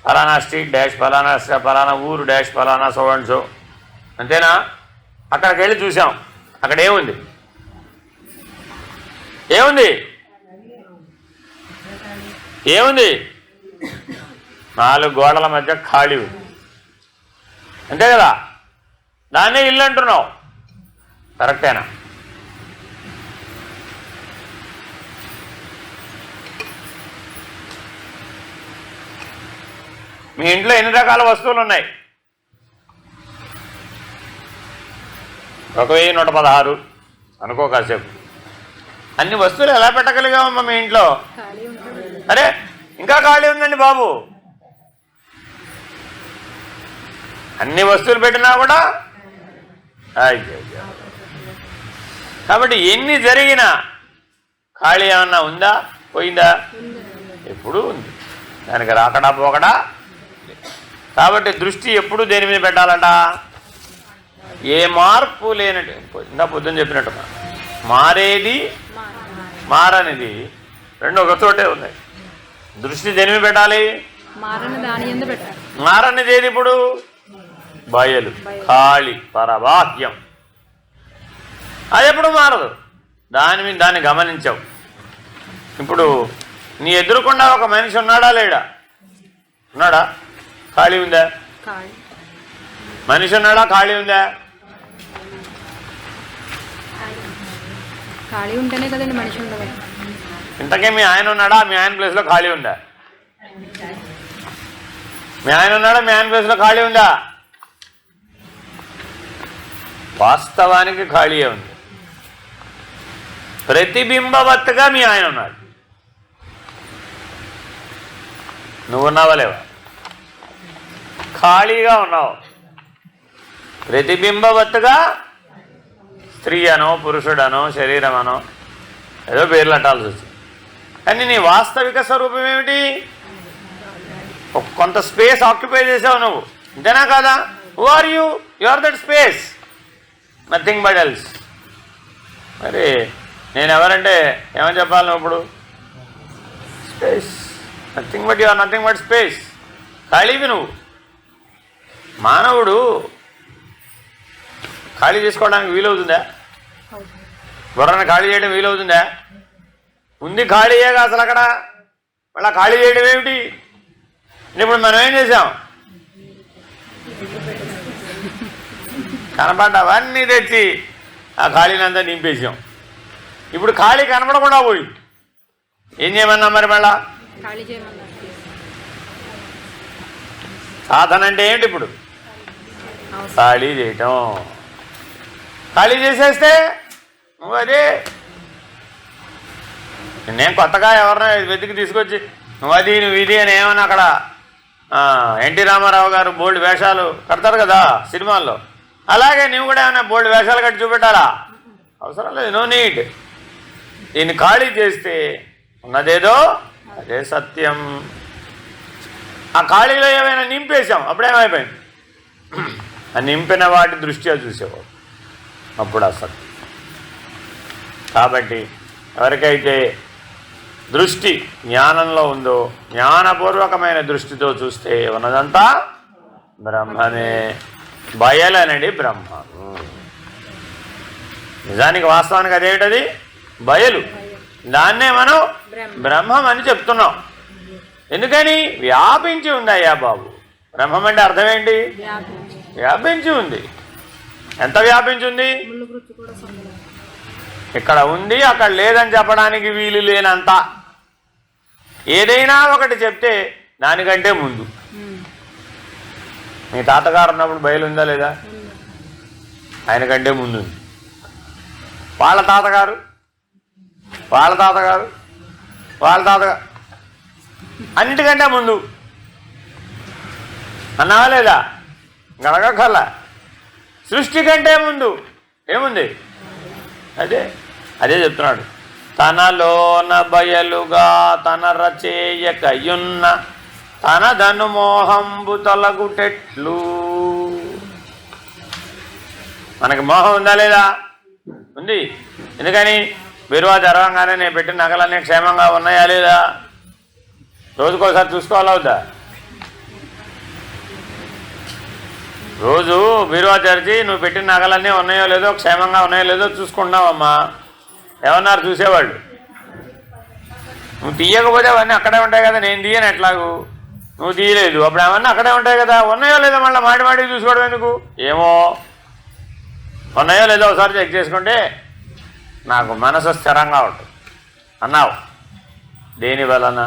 ఫలానా స్ట్రీట్ డాష్ ఫలానా ఊరు డాష్ ఫలానా సో అండ్ సో. అంతేనా? అక్కడికి వెళ్ళి చూసాం. అక్కడ ఏముంది? 4 గోడల మధ్య ఖాళీ ఉంది. అంతే కదా? దాన్నే ఇల్లు అంటున్నావు. కరెక్టేనా? మీ ఇంట్లో ఎన్ని రకాల వస్తువులు ఉన్నాయి? 1116 అనుకో కాసేపు. అన్ని వస్తువులు ఎలా పెట్టగలిగామమ్మా మీ ఇంట్లో? అరే ఇంకా ఖాళీ ఉందండి బాబు. అన్ని వస్తువులు పెట్టినా కూడా కాబట్టి ఎన్ని జరిగినా ఖాళీ ఏమన్నా ఉందా? పోయిందా? ఎప్పుడూ ఉంది. దానికి రాకడా పోకడా. కాబట్టి దృష్టి ఎప్పుడు దేని మీద పెట్టాలంట? ఏ మార్పు లేనట్టు. ఇందా పొద్దున్న చెప్పినట్టు మారేది మారనిది రెండు ఒక చోటే ఉన్నాయి. దృష్టి దేని మీద పెట్టాలి? మారనిది ఏది? ఇప్పుడు బయలు, ఖాళీ, పరబాహ్యం. అది ఎప్పుడు మారదు. దాన్ని గమనించావు. ఇప్పుడు నీ ఎదురుకుండా ఒక మనిషి ఉన్నాడా లేడా? ఉన్నాడా? ఖాళీ ఉందా? మనిషి ఉన్నాడా? ఖాళీ ఉందా? ఖాళీ ఉంటేనే కదండి మనిషి ఉండదు. ఇంతకే మీ ఆయన ఉన్నాడా? మీ ఆయన ప్లేస్లో ఖాళీ ఉందా? మీ ఆయన ఉన్నాడా? మీ ఆయన ప్లేస్లో ఖాళీ ఉందా? వాస్తవానికి ఖాళీయే ఉంది. ప్రతిబింబవత్తుగా మీ ఆయన ఉన్నాడు. నువ్వు ఉన్నావా లేవా? ఖాళీగా ఉన్నావు. ప్రతిబింబవత్తుగా స్త్రీ అనో పురుషుడనో శరీరం అనో ఏదో పేర్లు అంటాల్సి వచ్చింది. కానీ నీ వాస్తవిక స్వరూపం ఏమిటి? కొంత స్పేస్ ఆక్యుపై చేసావు నువ్వు. అంతేనా కాదా? Who are you? You are that space, nothing but else. మరి నేను ఎవరంటే ఏమని చెప్పాలి నువ్వు ఇప్పుడు? Space. Nothing but you are nothing but space. ఖాళీవి నువ్వు. మానవుడు ఖాళీ చేసుకోవడానికి వీలవుతుందా? బుర్రని ఖాళీ చేయడం వీలవుతుందా? ఉంది ఖాళీయేగా అసలు. అక్కడ మళ్ళీ ఖాళీ చేయడం ఏమిటి? ఇప్పుడు మనం ఏం చేసాం? కనపడ్డవన్నీ తెచ్చి ఆ ఖాళీనంతా నింపేసాం. ఇప్పుడు ఖాళీ కనపడకుండా పోయి ఏం చేయమన్నా మరి? మళ్ళా సాధన అంటే ఏంటి? ఇప్పుడు ఖాళీ చేయటం. ఖాళీ చేసేస్తే నువ్వు అదే. నేను కొత్తగా ఎవరినో వెతికి తీసుకొచ్చి నువ్వు అది నువ్వు ఇది అని ఏమన్నా అక్కడ ఎన్టీ రామారావు గారు బోల్డ్ వేషాలు కడతారు కదా సినిమాల్లో, అలాగే నువ్వు కూడా ఏమైనా బోల్డ్ వేషాలు కట్టి చూపెట్టాలా? అవసరం లేదు. No need. దీన్ని ఖాళీ చేస్తే ఉన్నదేదో అదే సత్యం. ఆ ఖాళీలో ఏమైనా నింపేశాం, అప్పుడేమైపోయింది? ఆ నింపిన వాటి దృష్ట్యా చూసేవాడు, అప్పుడు అసత్యం. కాబట్టి ఎవరికైతే దృష్టి జ్ఞానంలో ఉందో, జ్ఞానపూర్వకమైన దృష్టితో చూస్తే ఉన్నదంతా బ్రహ్మమే. బయలనడి బ్రహ్మము. నిజానికి వాస్తవానికి అదేమిటది? బయలు. దాన్నే మనం బ్రహ్మం అని చెప్తున్నాం. ఎందుకని? వ్యాపించి ఉంది అయ్యా బాబు. బ్రహ్మం అంటే అర్థం ఏంటి? వ్యాపించి ఉంది. ఎంత వ్యాపించి ఉంది? ఇక్కడ ఉంది, అక్కడ లేదని చెప్పడానికి వీలు లేనంత. ఏదైనా ఒకటి చెప్తే దానికంటే ముందు. మీ తాతగారు ఉన్నప్పుడు బయలు ఉందా లేదా? ఆయనకంటే ముందు ఉంది. వాళ్ళ తాతగారు అన్నిటికంటే ముందు అన్నావా లేదా? గడగక్కర్లా. సృష్టి కంటే ముందు ఏముంది? అదే చెప్తున్నాడు. తనలోన బయలుగా తన రచేయకయున్న తనదను మోహంబు తొలగుటెట్లు. మనకి మోహం ఉందా లేదా? ఉంది. ఎందుకని? బీరువా తెరవంగానే నేను పెట్టిన నగలన్నీ క్షేమంగా ఉన్నాయా లేదా? రోజుకోసారి చూసుకోవాలా వద్దా? రోజు బీరువా తెరిచి నువ్వు పెట్టిన నగలన్నీ ఉన్నాయో లేదో, క్షేమంగా ఉన్నాయో లేదో చూసుకుంటున్నావమ్మా. ఏమన్నారు చూసేవాళ్ళు? నువ్వు తీయకపోతే అవన్నీ అక్కడే ఉంటాయి కదా, నేను తీయను ఎట్లాగూ, నువ్వు తీయలేదు, అప్పుడు అవన్నీ అక్కడే ఉంటాయి కదా, ఉన్నాయో లేదో మళ్ళీ మాటికి చూసుకోవడం ఎందుకు? ఏమో ఉన్నాయో లేదో ఒకసారి చెక్ చేసుకుంటే నాకు మనసు స్థిరంగా ఉంటుంది అన్నావు. దేని వలన?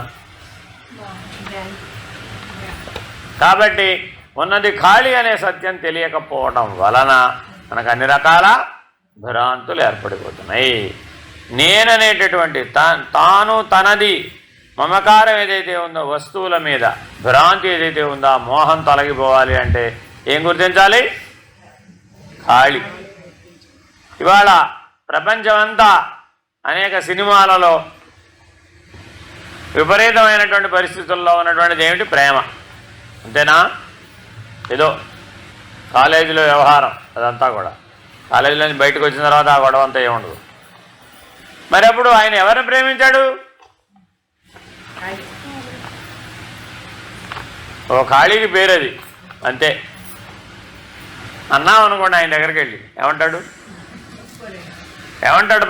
కాబట్టి ఉన్నది ఖాళీ అనే సత్యం తెలియకపోవడం వలన మనకు అన్ని రకాల భ్రాంతులు ఏర్పడిపోతున్నాయి. నేననేటటువంటి తాను తనది మమకారం ఏదైతే ఉందో వస్తువుల మీద భ్రాంతి ఏదైతే ఉందో ఆ మోహం తొలగిపోవాలి అంటే ఏం గుర్తించాలి? ఖాళీ. ఇవాళ ప్రపంచమంతా అనేక సినిమాలలో విపరీతమైనటువంటి పరిస్థితుల్లో ఉన్నటువంటిది ఏమిటి? ప్రేమ. అంతేనా? ఏదో కాలేజీలో వ్యవహారం అదంతా కూడా, కాలేజీలోంచి బయటకు వచ్చిన తర్వాత ఆ గొడవ అంతా ఏముండదు. మరి అప్పుడు ఆయన ఎవరిని ప్రేమించాడు? ఓ ఖాళీకి పేరు అది, అంతే. అన్నాం అనుకోండి ఆయన దగ్గరికి వెళ్ళి ఏమంటాడు?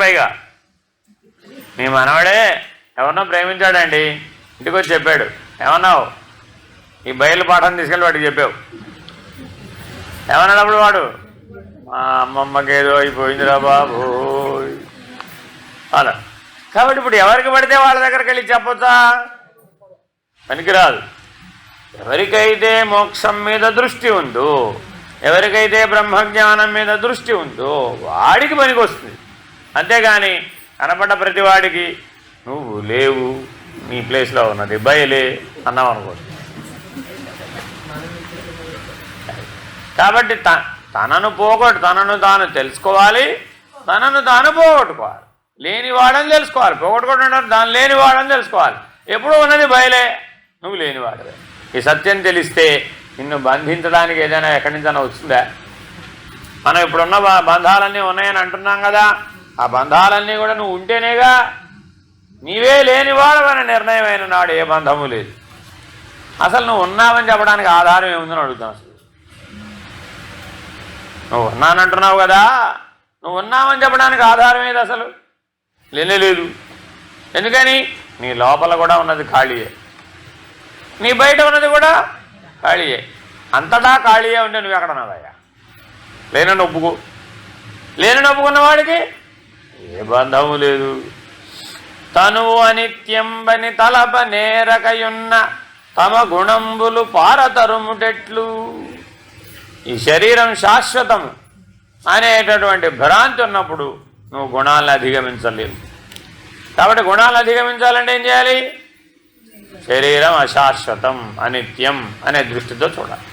పైగా మీ మనవడే ఎవరినో ప్రేమించాడండి, ఇంటికి వచ్చి చెప్పాడు. ఏమన్నావు? ఈ బయలు పాఠం తీసుకెళ్ళి వాడికి చెప్పావు. ఏమన్నాడు వాడు? మా అమ్మమ్మకి ఏదో అయిపోయిందిరా బాబు అలా. కాబట్టి ఇప్పుడు ఎవరికి పడితే వాళ్ళ దగ్గరికి వెళ్ళి చెప్పొచ్చా? పనికిరాదు. ఎవరికైతే మోక్షం మీద దృష్టి ఉందో, ఎవరికైతే బ్రహ్మజ్ఞానం మీద దృష్టి ఉందో వాడికి పనికి వస్తుంది. అంతేగాని కనపడ్డ ప్రతివాడికి నువ్వు లేవు, నీ ప్లేస్లో ఉన్నది బయలే అన్నావు అనుకోండి. కాబట్టి తనను తాను తెలుసుకోవాలి, తనను తాను పోగొట్టుకోవాలి. లేనివాడని తెలుసుకోవాలి, పోగొట్టుకుంటున్నాడు దాన్ని లేనివాడని తెలుసుకోవాలి. ఎప్పుడూ ఉన్నది బయలే, నువ్వు లేనివాడవే. ఈ సత్యం తెలిస్తే నిన్ను బంధించడానికి ఏదైనా ఎక్కడి నుంచైనా వస్తుందా? మనం ఇప్పుడున్న బంధాలన్నీ ఉన్నాయని అంటున్నాం కదా, ఆ బంధాలన్నీ కూడా నువ్వు ఉంటేనేగా. నీవే లేనివాడవని నిర్ణయం అయిన నాడు ఏ బంధము లేదు. అసలు నువ్వు ఉన్నావని చెప్పడానికి ఆధారం ఏముందని అడుగుతాం. అసలు నువ్వు ఉన్నానంటున్నావు కదా, నువ్వు ఉన్నావని చెప్పడానికి ఆధారం ఏది? అసలు లేదు. ఎందుకని? నీ లోపల కూడా ఉన్నది ఖాళీయే, నీ బయట ఉన్నది కూడా ఖాళీయే. అంతటా ఖాళీయే ఉంటే నువ్వు ఎక్కడున్నావయ్యా? లేనని ఒప్పుకున్న వాడికి ఏ బంధము లేదు. తనువు అనిత్యంబని తలప నేరకయున్న తమ గుణంబులు పారతరుముటెట్లు. ఈ శరీరం శాశ్వతము అనేటటువంటి భ్రాంతి ఉన్నప్పుడు నువ్వు గుణాలను అధిగమించలేవు. కాబట్టి గుణాలను అధిగమించాలంటే ఏం చేయాలి? శరీరం అశాశ్వతం, అనిత్యం అనే దృష్టితో చూడాలి.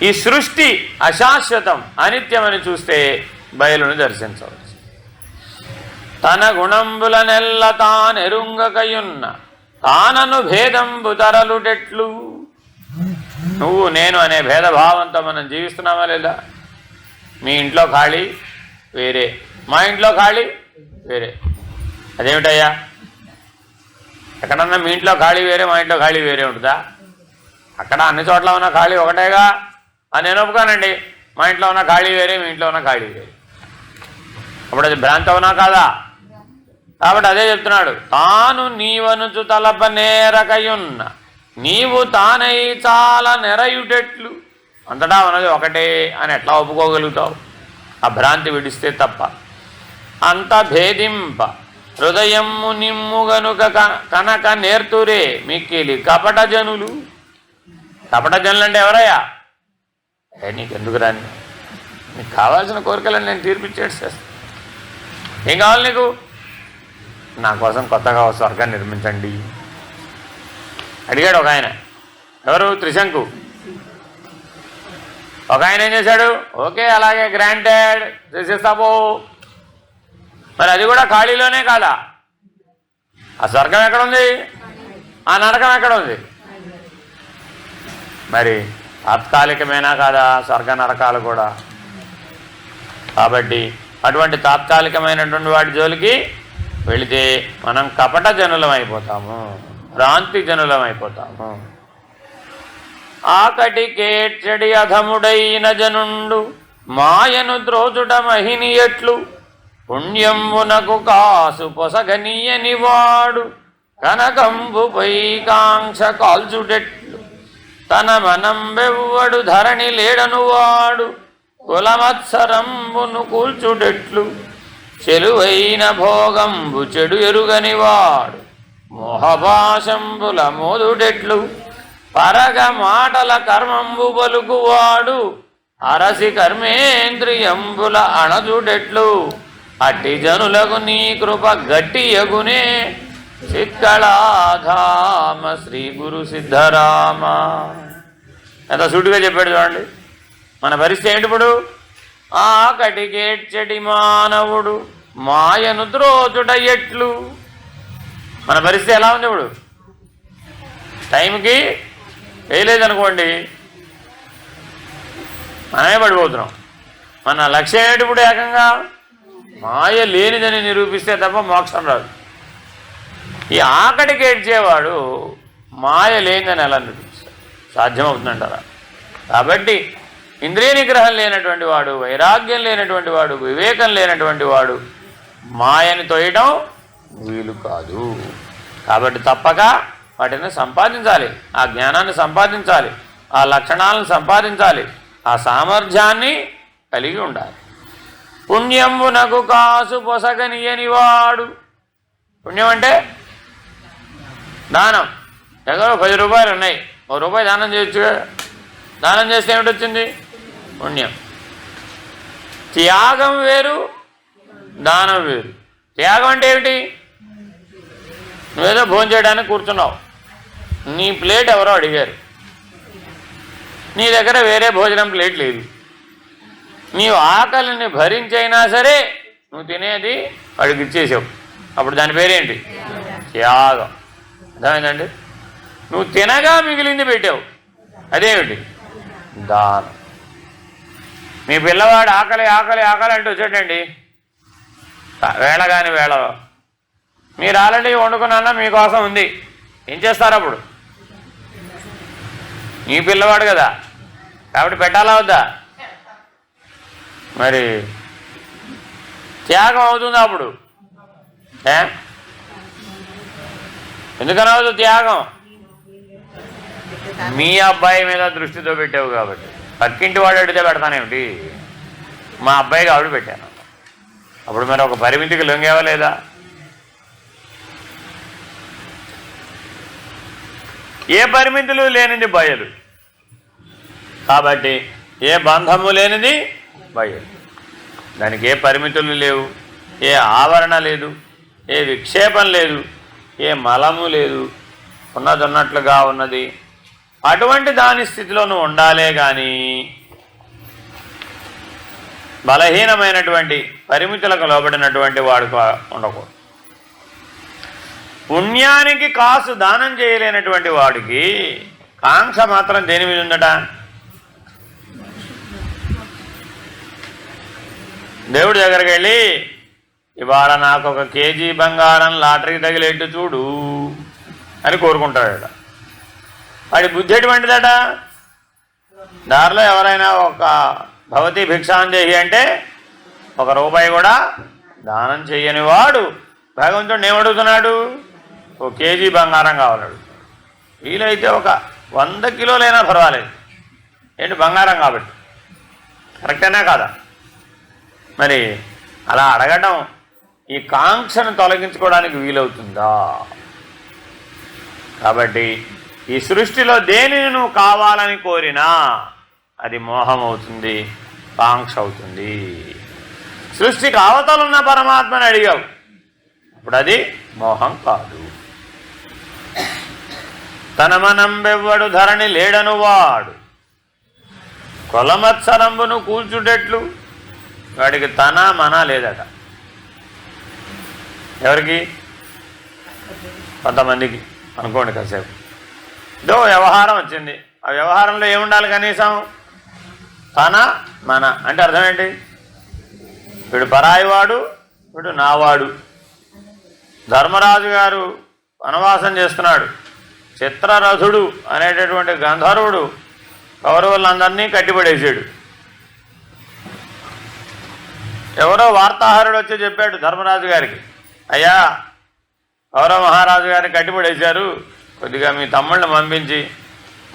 ఈ సృష్టి అశాశ్వతం, అనిత్యం అని చూస్తే బయలును దర్శించవచ్చు. తన గుణంబులనెల్ల తానెరుంగకయున్న తానను భేదంబు తరలుటెట్లు. నువ్వు నేను అనే భేదభావంతో మనం జీవిస్తున్నామా లేదా? మీ ఇంట్లో ఖాళీ వేరే, మా ఇంట్లో ఖాళీ వేరే. అదేమిటయ్యా? ఎక్కడన్నా మీ ఇంట్లో ఖాళీ వేరే, మా ఇంట్లో ఖాళీ వేరే ఉంటుందా? అక్కడ అన్ని చోట్ల ఉన్న ఖాళీ ఒకటేగా. నేను ఒప్పుకోనండి, మా ఇంట్లో ఉన్న ఖాళీ వేరే, మీ ఇంట్లో ఉన్న ఖాళీ వేరే. అప్పుడు అది భ్రాంతి అవునా కాదా? కాబట్టి అదే చెప్తున్నాడు. తాను నీవనుచు తలప నేరకయున్న నీవు తానై చాలా నెరయుటెట్లు. అంతటా ఉన్నది ఒకటే అని ఎట్లా ఒప్పుకోగలుగుతావు? ఆ భ్రాంతి విడిస్తే తప్ప. అంత భేదింప హృదయము నిమ్ముగనుక కనక నేర్తురే మిక్కిలి కపట జనులు. కపట జనులు అంటే ఎవరయ్యా? నీకెందుకు రాని, నీకు కావాల్సిన కోరికలను నేను తీర్పిచ్చేస్తాను. ఏం కావాలి నీకు? నా కోసం కొత్తగా స్వర్గం నిర్మించండి అడిగాడు ఒక ఆయన. ఎవరు? త్రిశంకు. ఒక ఆయన ఏం చేశాడు? ఓకే అలాగే గ్రాంటెడ్ చేసేస్తాపో. మరి అది కూడా ఖాళీలోనే కాదా? ఆ స్వర్గం ఎక్కడుంది? ఆ నరకం ఎక్కడుంది? మరి తాత్కాలికమేనా కాదా స్వర్గ నరకాలు కూడా? కాబట్టి అటువంటి తాత్కాలికమైనటువంటి వాటి జోలికి వెళితే మనం కపట జనులం అయిపోతాము. భ్రాంతి జనులమైపోతాము. ఆకటి కేడ్చడి అధముడైన జనుండు మాయను ద్రోచుట మహిని ఎట్లు పుణ్యంబునకు కాసు పొసగనీయని వాడు కనకంబుపై కాంక్ష కాల్చుటెట్లు తన మనంబెవ్వడు ధరణి లేడను వాడు కులమత్సరంబును కూల్చుటెట్లు చెలువైన భోగంబు చెడు ఎరుగని వాడు మోహపాశంబుల మోదుడెట్లు పరగ మాటల కర్మంబు పలుకువాడు అరసి కర్మేంద్రియంబుల అణజుడెట్లు అట్టి జనులకు నీ కృప గట్టి యగునే చిక్కళాధామ శ్రీ గురు సిద్ధరామ. ఎంత సూటిగా చెప్పాడు చూడండి. మన పరిస్థితి ఏంటి ఇప్పుడు? ఆకటికేడ్చడి మానవుడు మాయను ద్రోచుట ఎట్లు. మన పరిస్థితి ఎలా ఉంది ఇప్పుడు? టైంకి వేయలేదనుకోండి మనమే పడిపోతున్నాం. మన లక్ష్యం ఏంటి ఇప్పుడు? ఏకంగా మాయ లేనిదని నిరూపిస్తే తప్ప మోక్షం రాదు. ఈ ఆకటికి ఏడ్చేవాడు మాయ లేనిదని ఎలా నిరూపిస్తాడు? సాధ్యమవుతుందంటారా? కాబట్టి ఇంద్రియ నిగ్రహం లేనటువంటి వాడు, వైరాగ్యం లేనటువంటి వాడు, వివేకం లేనటువంటి వాడు మాయని తోయడం వీలు కాదు. కాబట్టి తప్పక వాటిని సంపాదించాలి, ఆ జ్ఞానాన్ని సంపాదించాలి, ఆ లక్షణాలను సంపాదించాలి, ఆ సామర్థ్యాన్ని కలిగి ఉండాలి. పుణ్యంబునకు కాసు పొసగనియని వాడు. పుణ్యం అంటే దానం. దగ్గర 10 రూపాయలు ఉన్నాయి, 1 రూపాయి దానం చేయొచ్చుగా. దానం చేస్తే ఏమిటొచ్చింది? పుణ్యం. త్యాగం వేరు, దానం వేరు. త్యాగం అంటే ఏమిటి? నువ్వేదో భోజనం చేయడానికి కూర్చున్నావు, నీ ప్లేట్ ఎవరో అడిగారు, నీ దగ్గర వేరే భోజనం ప్లేట్ లేదు, నీవు ఆకలిని భరించైనా సరే నువ్వు తినేది వాడికి ఇచ్చేసావు. అప్పుడు దాని పేరేంటి? త్యాగం. అర్థమైందండి? నువ్వు తినగా మిగిలింది పెట్టావు, అదేమిటి? దానం. మీ పిల్లవాడు ఆకలి ఆకలి ఆకలి అంటూ వచ్చాడండి, వేళ కాని వేళ మీరు ఆల్రెడీ వండుకున్నా మీకోసం ఉంది, ఏం చేస్తారు అప్పుడు? మీ పిల్లవాడు కదా కాబట్టి పెట్టాలా వద్దా? మరి త్యాగం అవుతుంది అప్పుడు. ఎందుకని అవుతుంది త్యాగం? మీ అబ్బాయి మీద దృష్టితో పెట్టావు కాబట్టి. పక్కింటి వాడు అడిగితే పెడతానేమిటి? మా అబ్బాయికి ఆవిడ పెట్టాను. అప్పుడు మరి ఒక పరిమితికి లొంగేవా లేదా? ఏ పరిమితులు లేనిది బయలు. కాబట్టి ఏ బంధము లేనిది బయలు. దానికి ఏ పరిమితులు లేవు, ఏ ఆవరణ లేదు, ఏ విక్షేపం లేదు, ఏ మలము లేదు, ఉన్నదన్నట్లుగా ఉన్నది. అటువంటి దాని స్థితిలో నువ్వు ఉండాలే కానీ బలహీనమైనటువంటి పరిమితులకు లోబడినటువంటి వాడుకు ఉండకూడదు. పుణ్యానికి కాసు దానం చేయలేనటువంటి వాడికి కాంక్ష మాత్రం దేని మీద ఉందట? దేవుడి దగ్గరికి వెళ్ళి ఇవాళ నాకు 1 కేజీ బంగారం లాటరీ తగిలేట్టు చూడు అని కోరుకుంటాడట. వాడి బుద్ధి ఎటువంటిదట? దారిలో ఎవరైనా ఒక భవతి భిక్షాందేహి అంటే 1 రూపాయి కూడా దానం చెయ్యని వాడు భగవంతుడు ఏమడుగుతున్నాడు? 1 కేజీ బంగారం కావాలడు. వీలైతే 100 కిలోలైనా పర్వాలేదు, ఏంటి బంగారం కాబట్టి. కరెక్టేనా కాదా? మరి అలా అడగడం ఈ కాంక్షను తొలగించుకోవడానికి వీలవుతుందా? కాబట్టి ఈ సృష్టిలో దేనిని నువ్వు కావాలని కోరినా అది మోహం అవుతుంది, కాంక్ష అవుతుంది. సృష్టికి అవతలున్న పరమాత్మని అడిగావు, ఇప్పుడు అది మోహం కాదు. తన మనంబెవ్వడు ధరణి లేడను వాడు కొలమత్సరంబును కూల్చుటెట్లు. వాడికి తన మన లేదట. ఎవరికి? కొంతమందికి అనుకోండి. కాసేపు ఏదో వ్యవహారం వచ్చింది, ఆ వ్యవహారంలో ఏముండాలి? కనీసం తన మన అంటే అర్థం ఏంటి? వీడు పరాయివాడు, వీడు నావాడు. ధర్మరాజు గారు వనవాసం చేస్తున్నాడు, చిత్రరథుడు అనేటటువంటి గంధర్వుడు కౌరవులందరినీ కట్టిపడేసాడు. ఎవరో వార్తాహరుడు వచ్చి చెప్పాడు ధర్మరాజు గారికి, అయ్యా కౌరవ మహారాజు గారిని కట్టిపడేశారు, కొద్దిగా మీ తమ్ముళ్ళని పంపించి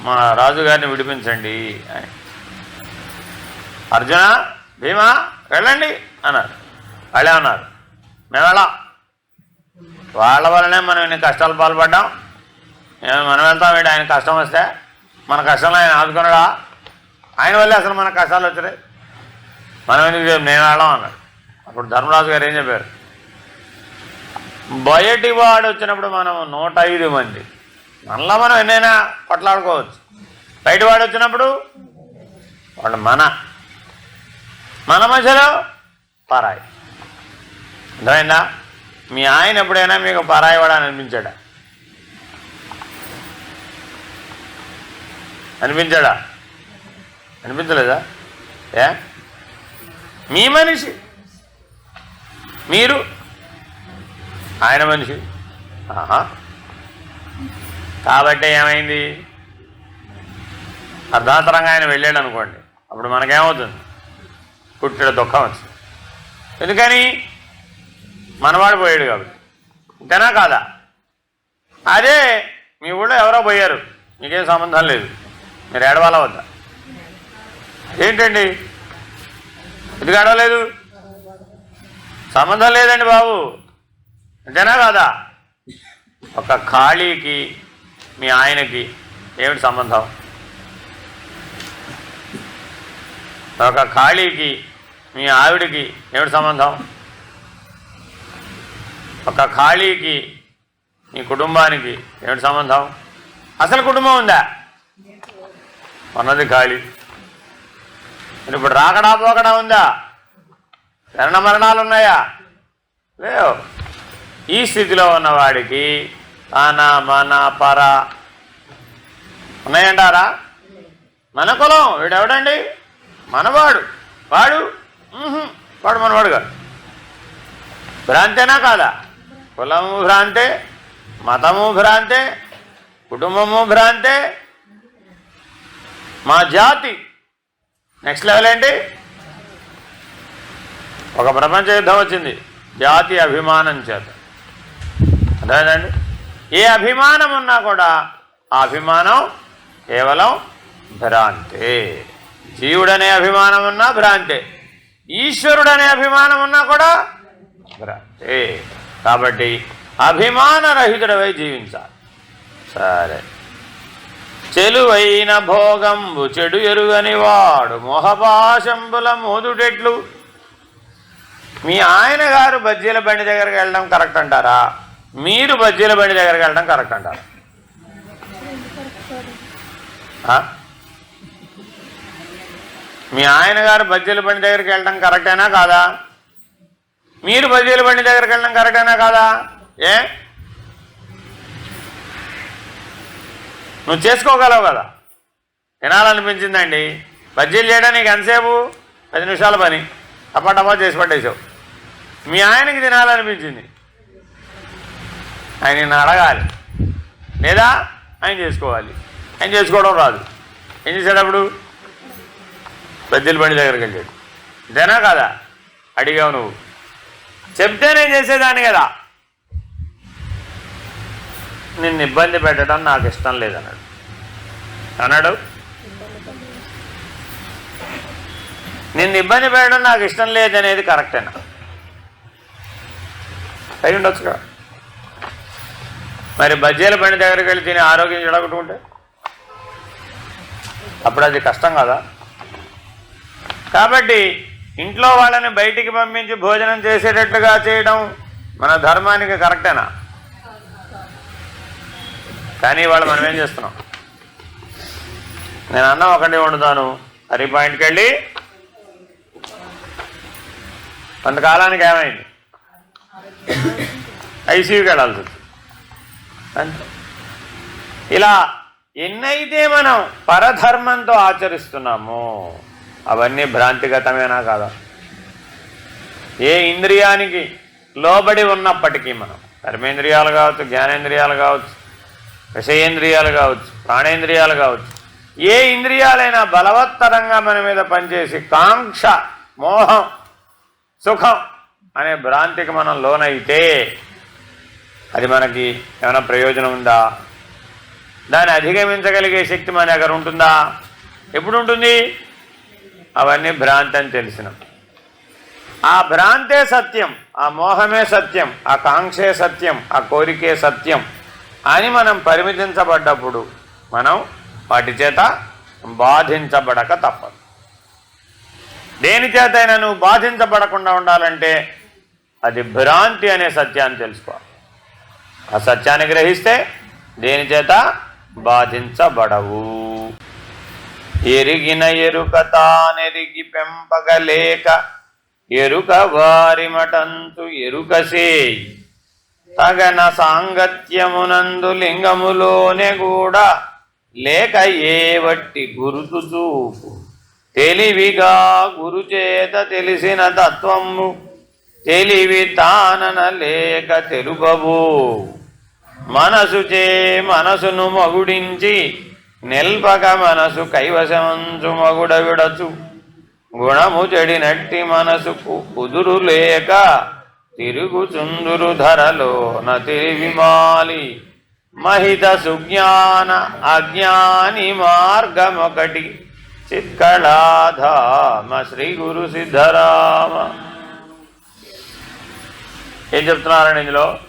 మా రాజుగారిని విడిపించండి అని. అర్జున, భీమా వెళ్ళండి అన్నారు. వాళ్ళే అన్నారు, మేము వెళ్ళాం, వాళ్ళ వల్లనే మనం ఇన్ని కష్టాలు పాల్పడ్డాం, మనం వెళ్తాం ఏంటి, ఆయన కష్టం వస్తే మన కష్టంలో ఆయన ఆదుకున్నాడా, ఆయన వల్లే అసలు మన కష్టాలు వచ్చినాయి, మనం ఎందుకు నేను వెళ్ళాం అన్నాడు. అప్పుడు ధర్మరాజు గారు ఏం చెప్పారు, బయటి వాడు వచ్చినప్పుడు మనం 105 మంది, మనలో మనం ఎన్నైనా కొట్లాడుకోవచ్చు, బయటి వాడు వచ్చినప్పుడు వాళ్ళు మన మధ్యలో పరాయి. అర్థమైందా? మీ ఆయన ఎప్పుడైనా మీకు పరాయి వాడు అని అనిపించాడా? అనిపించలేదా? మీ మనిషి, మీరు ఆయన మనిషి. కాబట్టి ఏమైంది, అర్ధాంతరంగా ఆయన వెళ్ళాడు అనుకోండి, అప్పుడు మనకేమవుతుంది, పుట్టిన దుఃఖం వచ్చింది. ఎందుకని? మనవాడు పోయాడు కాబట్టి. ఇంతేనా కాదా? అదే మీ ఊళ్ళో ఎవరో పోయారు, మీకేం సంబంధం లేదు, మీరు ఏడవాల వద్దా? ఏంటండి ఎందుకు ఏడవలేదు? సంబంధం లేదండి బాబు, అంతేనా కాదా? ఒక ఖాళీకి మీ ఆయనకి ఏమిటి సంబంధం? ఒక ఖాళీకి మీ ఆవిడికి ఏమిటి సంబంధం? ఒక ఖాళీకి మీ కుటుంబానికి ఏమిటి సంబంధం? అసలు కుటుంబం ఉందా? ఉన్నది ఖాళీ. ఇప్పుడు రాకడా పోకడా ఉందా? జనన మరణాలు ఉన్నాయా? లేవు. ఈ స్థితిలో ఉన్నవాడికి తన మన పర ఉన్నాయంటారా? మన కులం వీడెవడండి? మనవాడు, వాడు మనవాడు కాదు. భ్రాంతేనా కాదా? కులము భ్రాంతే, మతము భ్రాంతే, కుటుంబము భ్రాంతే, మా జాతి. నెక్స్ట్ లెవెల్ ఏంటి? ఒక ప్రపంచ యుద్ధం వచ్చింది జాతి అభిమానం చేత. అదేనండి, ఏ అభిమానం ఉన్నా కూడా ఆ అభిమానం కేవలం భ్రాంతే. జీవుడనే అభిమానం ఉన్నా భ్రాంతే, ఈశ్వరుడనే అభిమానం ఉన్నా కూడా భ్రాంతే. కాబట్టి అభిమానరహితుడవై జీవించాలి. సరే, చెలువైన భోగంబు చెడు ఎరుగని వాడు మోహపాశంబుల మోదుటెట్లు. మీ ఆయన గారు బజ్జీల బండి దగ్గరికి వెళ్ళడం కరెక్ట్ అంటారా? మీరు బజ్జీల బండి దగ్గరికి వెళ్ళడం కరెక్ట్ అంటారా? మీ ఆయన గారు బజ్జీల బండి దగ్గరికి వెళ్ళడం కరెక్టేనా కాదా? మీరు బజ్జీల బండి దగ్గరికి వెళ్ళడం కరెక్టేనా కాదా? ఏ నువ్వు చేసుకోగలవు కదా. తినాలనిపించిందండి, బజ్జీలు చేయడానికి ఎంతసేపు? 10 నిమిషాల పని, టపా చేసి పట్టేసావు. మీ ఆయనకి తినాలనిపించింది, ఆయన నిన్ను అడగాలి, లేదా ఆయన చేసుకోవాలి. ఆయన చేసుకోవడం రాదు, ఏం చేశాడు? అప్పుడు బజ్జీల బండి దగ్గరికి వెళ్ళాడు. ఇదేనా కాదా? అడిగావు నువ్వు, చెప్తే నేను చేసేదాన్ని కదా. నిన్ను ఇబ్బంది పెట్టడం నాకు ఇష్టం లేదన్నాడు. అన్నాడు, నిన్ను ఇబ్బంది పెట్టడం నాకు ఇష్టం లేదనేది కరెక్టేనా? అయి ఉండొచ్చు కదా. మరి బజ్జీల బండి దగ్గరికి వెళ్ళి తిని ఆరోగ్యం చెడగొట్టుకుంటే అప్పుడు అది కష్టం కదా. కాబట్టి ఇంట్లో వాళ్ళని బయటికి పంపించి భోజనం చేసేటట్లుగా చేయడం మన ధర్మానికి కరెక్టేనా? కానీ వాళ్ళు మనం ఏం చేస్తున్నాం? నేను అన్నం ఒకటి వండుతాను, హరి పాయింట్కి వెళ్ళి కొంతకాలానికి ఏమైంది, ఐసీయూకి వెళ్ళాల్సి వచ్చింది. అంతే. ఇలా ఎన్నైతే మనం పరధర్మంతో ఆచరిస్తున్నామో అవన్నీ భ్రాంతిగతమేనా కాదా? ఏ ఇంద్రియానికి లోబడి ఉన్నప్పటికీ మనం, కర్మేంద్రియాలు కావచ్చు, జ్ఞానేంద్రియాలు కావచ్చు, విషయేంద్రియాలు కావచ్చు, ప్రాణేంద్రియాలు కావచ్చు, ఏ ఇంద్రియాలైనా బలవత్తరంగా మన మీద పనిచేసి కాంక్ష, మోహం, సుఖం అనే భ్రాంతికి మనం లోనైతే అది మనకి ఏమైనా ప్రయోజనం ఉందా? దాన్ని అధిగమించగలిగే శక్తి మన దగ్గర ఉంటుందా? ఎప్పుడు ఉంటుంది? అవన్నీ భ్రాంతి అని తెలిసినాం. ఆ భ్రాంతే సత్యం, ఆ మోహమే సత్యం, ఆ కాంక్షే సత్యం, ఆ కోరికే సత్యం అని మనం పరిమితించబడ్డప్పుడు మనం వాటి చేత బాధించబడక తప్పదు. దేని చేతైనా నువ్వు బాధించబడకుండా ఉండాలంటే అది భ్రాంతి అనే సత్యాన్ని తెలుసుకోవాలి. ఆ సత్యాన్ని గ్రహిస్తే దేని చేత బాధించబడవు. ఎరిగిన ఎరుక తానెరిగి పెంపగలేక ఎరుక వారి మటంతు ఎరుకసేయి తగన సాంగత్యమునందు లింగములోనే కూడా లేక ఏ వట్టి గురుతు చూపు తెలివిగా గురుచేత తెలిసిన తత్వము తెలివి తానన లేక తెలుపబో మనసుచే మనసును మగుడించి నిల్పక మనసు కైవశమంచు మగుడ విడచు గుణము చెడినట్టి మనసుకు కుదురు లేక తిరుగుచుందురు ధరలోన తిరివిమాలి మహిత సుజ్ఞాన అజ్ఞాని మార్గమొకటి చిత్కళాధామ శ్రీ గురు సిద్ధరామ. ఏం చెప్తున్నారండి ఇందులో?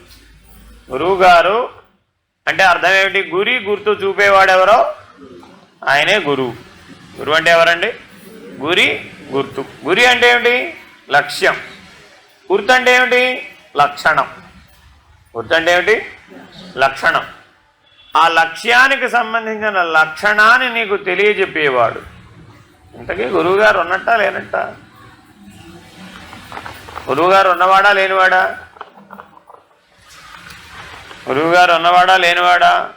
గురువుగారు అంటే అర్థం ఏమిటి? గురి గుర్తు చూపేవాడెవరో ఆయనే గురువు. గురువు అంటే ఎవరండి? గురి గుర్తు. గురి అంటే ఏమిటి? లక్ష్యం. గుర్తు అంటే ఏమిటి? లక్షణం. గుర్తు అంటే ఏమిటి? లక్షణం. ఆ లక్ష్యానికి సంబంధించిన లక్షణాన్ని నీకు తెలియజెప్పేవాడు. ఇంతకీ గురువుగారు ఉన్నట్టా లేనట్టా? గురువుగారు ఉన్నవాడా లేనివాడా? గురువుగారు ఉన్నవాడా లేనివాడా?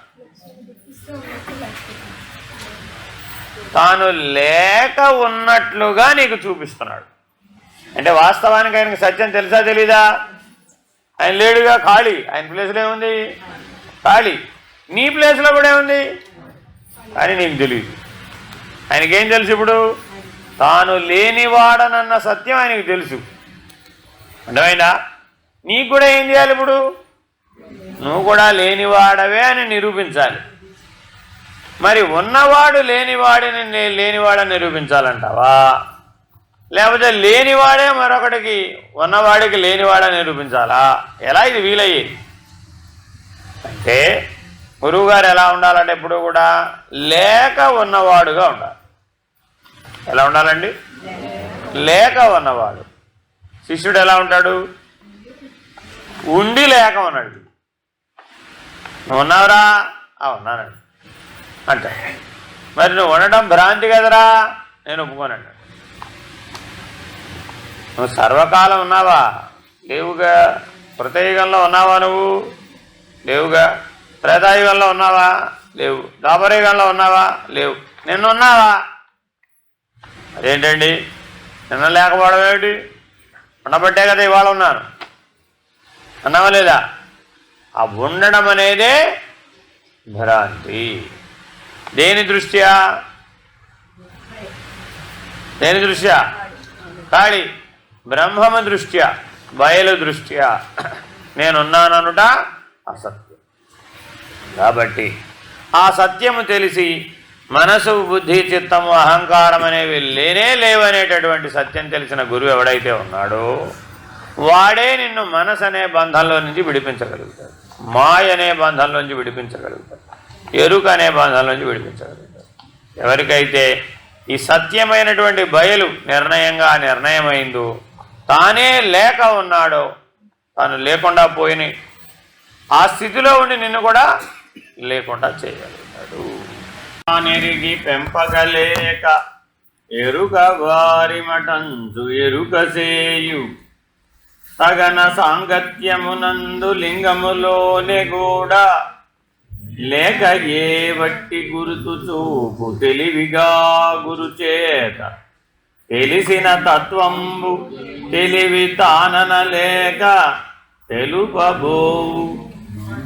తాను లేక ఉన్నట్లుగా నీకు చూపిస్తున్నాడు. అంటే వాస్తవానికి ఆయనకు సత్యం తెలుసా తెలీదా? ఆయన లేడుగా, ఖాళీ. ఆయన ప్లేస్లో ఏముంది? ఖాళీ. నీ ప్లేస్లో కూడా ఏముంది? అని నీకు తెలియదు. ఆయనకేం తెలుసు? ఇప్పుడు తాను లేనివాడనన్న సత్యం ఆయనకు తెలుసు. అర్థమైందా? నీకు కూడా ఏం చేయాలి? ఇప్పుడు నువ్వు కూడా లేనివాడవే అని నిరూపించాలి. మరి ఉన్నవాడు లేనివాడని నిరూపించాలంటావా? లేకపోతే లేనివాడే మరొకటికి ఉన్నవాడికి లేనివాడని నిరూపించాలా? ఎలా ఇది వీలయ్యేది? అంటే గురువుగారు ఎలా ఉండాలంటే ఎప్పుడు కూడా లేక ఉన్నవాడుగా ఉండాలి. ఎలా ఉండాలండి? లేక ఉన్నవాడు. శిష్యుడు ఎలా ఉంటాడు? ఉండి లేక ఉన్నాడు. నువ్వు ఉన్నావురా? ఉన్నానండి అంటే మరి నువ్వు ఉండటం భ్రాంతి కదరా? నేను ఒప్పుకోనండి. నువ్వు సర్వకాలం ఉన్నావా? లేవుగా. కృతయుగంలో ఉన్నావా? నువ్వు లేవుగా. త్రేతాయుగంలో ఉన్నావా? లేవు. ద్వాపరయుగంలో ఉన్నావా? లేవు. నిన్నున్నావా? అదేంటండి నిన్న లేకపోవడం ఏమిటి? ఉండబట్టే కదా ఇవాళ ఉన్నాను అన్నావా లేదా? ఆ ఉండడం అనేదే భ్రాంతి. దేని దృష్ట్యా? దేని దృష్ట్యా? ఖాళీ. బ్రహ్మము దృష్ట్యా, బయలు దృష్ట్యా నేనున్నాననుట అసత్యం. కాబట్టి ఆ సత్యము తెలిసి మనసు, బుద్ధి, చిత్తము, అహంకారం అనేవి లేనే లేవనేటటువంటి సత్యం తెలిసిన గురువు ఎవడైతే ఉన్నాడో వాడే నిన్ను మనసు అనే బంధంలో నుంచి విడిపించగలుగుతాడు. మాయ అనే బంధంలోంచి విడిపించగలుగుతాడు. ఎరుక అనే బంధంలోంచి విడిపించగలుగుతాడు. ఎవరికైతే ఈ సత్యమైనటువంటి బయలు నిర్ణయమైందో, తానే లేక ఉన్నాడో, తాను లేకుండా పోయిన ఆ స్థితిలో ఉండి నిన్ను కూడా లేకుండా చేయగలుగుతాడు. నెరిగి పెంపగలేక ఎరుక వారి మటంచు ఎరుకసేయు తగన సాంగత్యమునందు లింగములోనే కూడా లేక ఏ వట్టి గురుతు చూపు తెలివిగా గురుచేత తెలిసిన తత్వంబు తెలివి తానన లేక తెలుపబోవు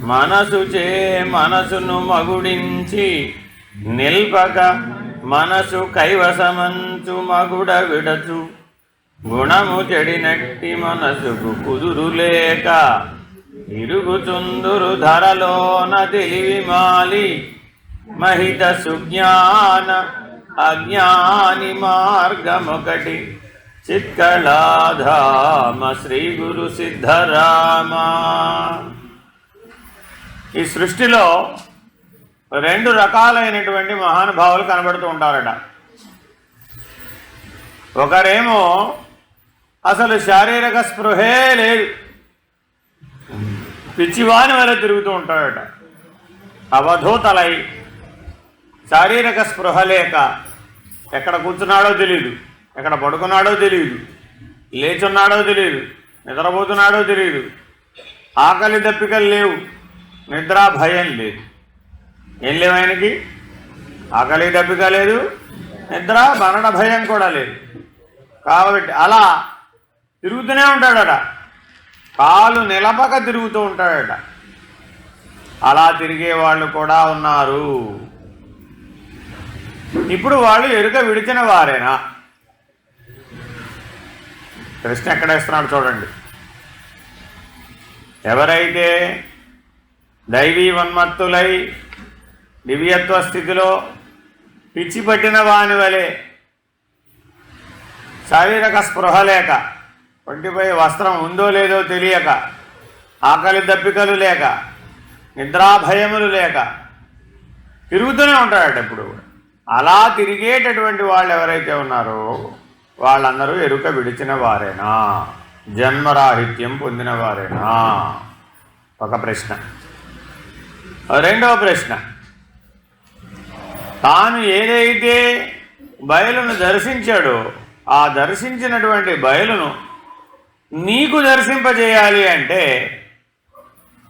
మనసుచే మనసును మగుడించి నిల్పక మనసు కైవసమంచు మగుడ విడచు గుణము చెడినట్టి మనసుకు కుదురులేక ఇరుగుచుందురు ధరలోన తెలివి మాలి మహిత సుజ్ఞాన అజ్ఞాని మార్గమొకటి చిత్కళాధామ శ్రీ గురు సిద్ధరామ. ఈ సృష్టిలో రెండు రకాలైనటువంటి మహానుభావులు కనబడుతూ ఉంటారట. ఒకరేమో అసలు శారీరక స్పృహే లేదు, పిచ్చివాని వల్ల తిరుగుతూ ఉంటాడట. అవధూతలై శారీరక స్పృహ లేక ఎక్కడ కూర్చున్నాడో తెలియదు, ఎక్కడ పడుకున్నాడో తెలియదు, లేచున్నాడో తెలియదు, నిద్రపోతున్నాడో తెలియదు, ఆకలి దప్పికలు లేవు, నిద్రా భయం లేదు. ఏం లేవు ఆయనకి? ఆకలి దప్పిక లేదు, నిద్ర మరణ భయం కూడా లేదు. కాబట్టి అలా తిరుగుతూనే ఉంటాడట, కాలు నిలపక తిరుగుతూ ఉంటాడట. అలా తిరిగే వాళ్ళు కూడా ఉన్నారు. ఇప్పుడు వాళ్ళు ఎరుక విడిచిన వారేనా? ప్రశ్న ఎక్కడేస్తున్నాడు చూడండి. ఎవరైతే దైవీ ఉన్మత్తులై దివ్యత్వ స్థితిలో పిచ్చి పట్టిన వాని వలె శారీరక స్పృహ లేక, ఒంటిపై వస్త్రం ఉందో లేదో తెలియక, ఆకలి దప్పికలు లేక, నిద్రాభయములు లేక తిరుగుతూనే ఉంటాడట ఎప్పుడు. అలా తిరిగేటటువంటి వాళ్ళు ఎవరైతే ఉన్నారో వాళ్ళందరూ ఎరుక విడిచిన వారేనా? జన్మరాహిత్యం పొందిన వారేనా? ఒక ప్రశ్న. రెండవ ప్రశ్న, తాను ఏదైతే బయలును దర్శించాడో ఆ దర్శించినటువంటి బయలును నీకు దర్శింపజేయాలి అంటే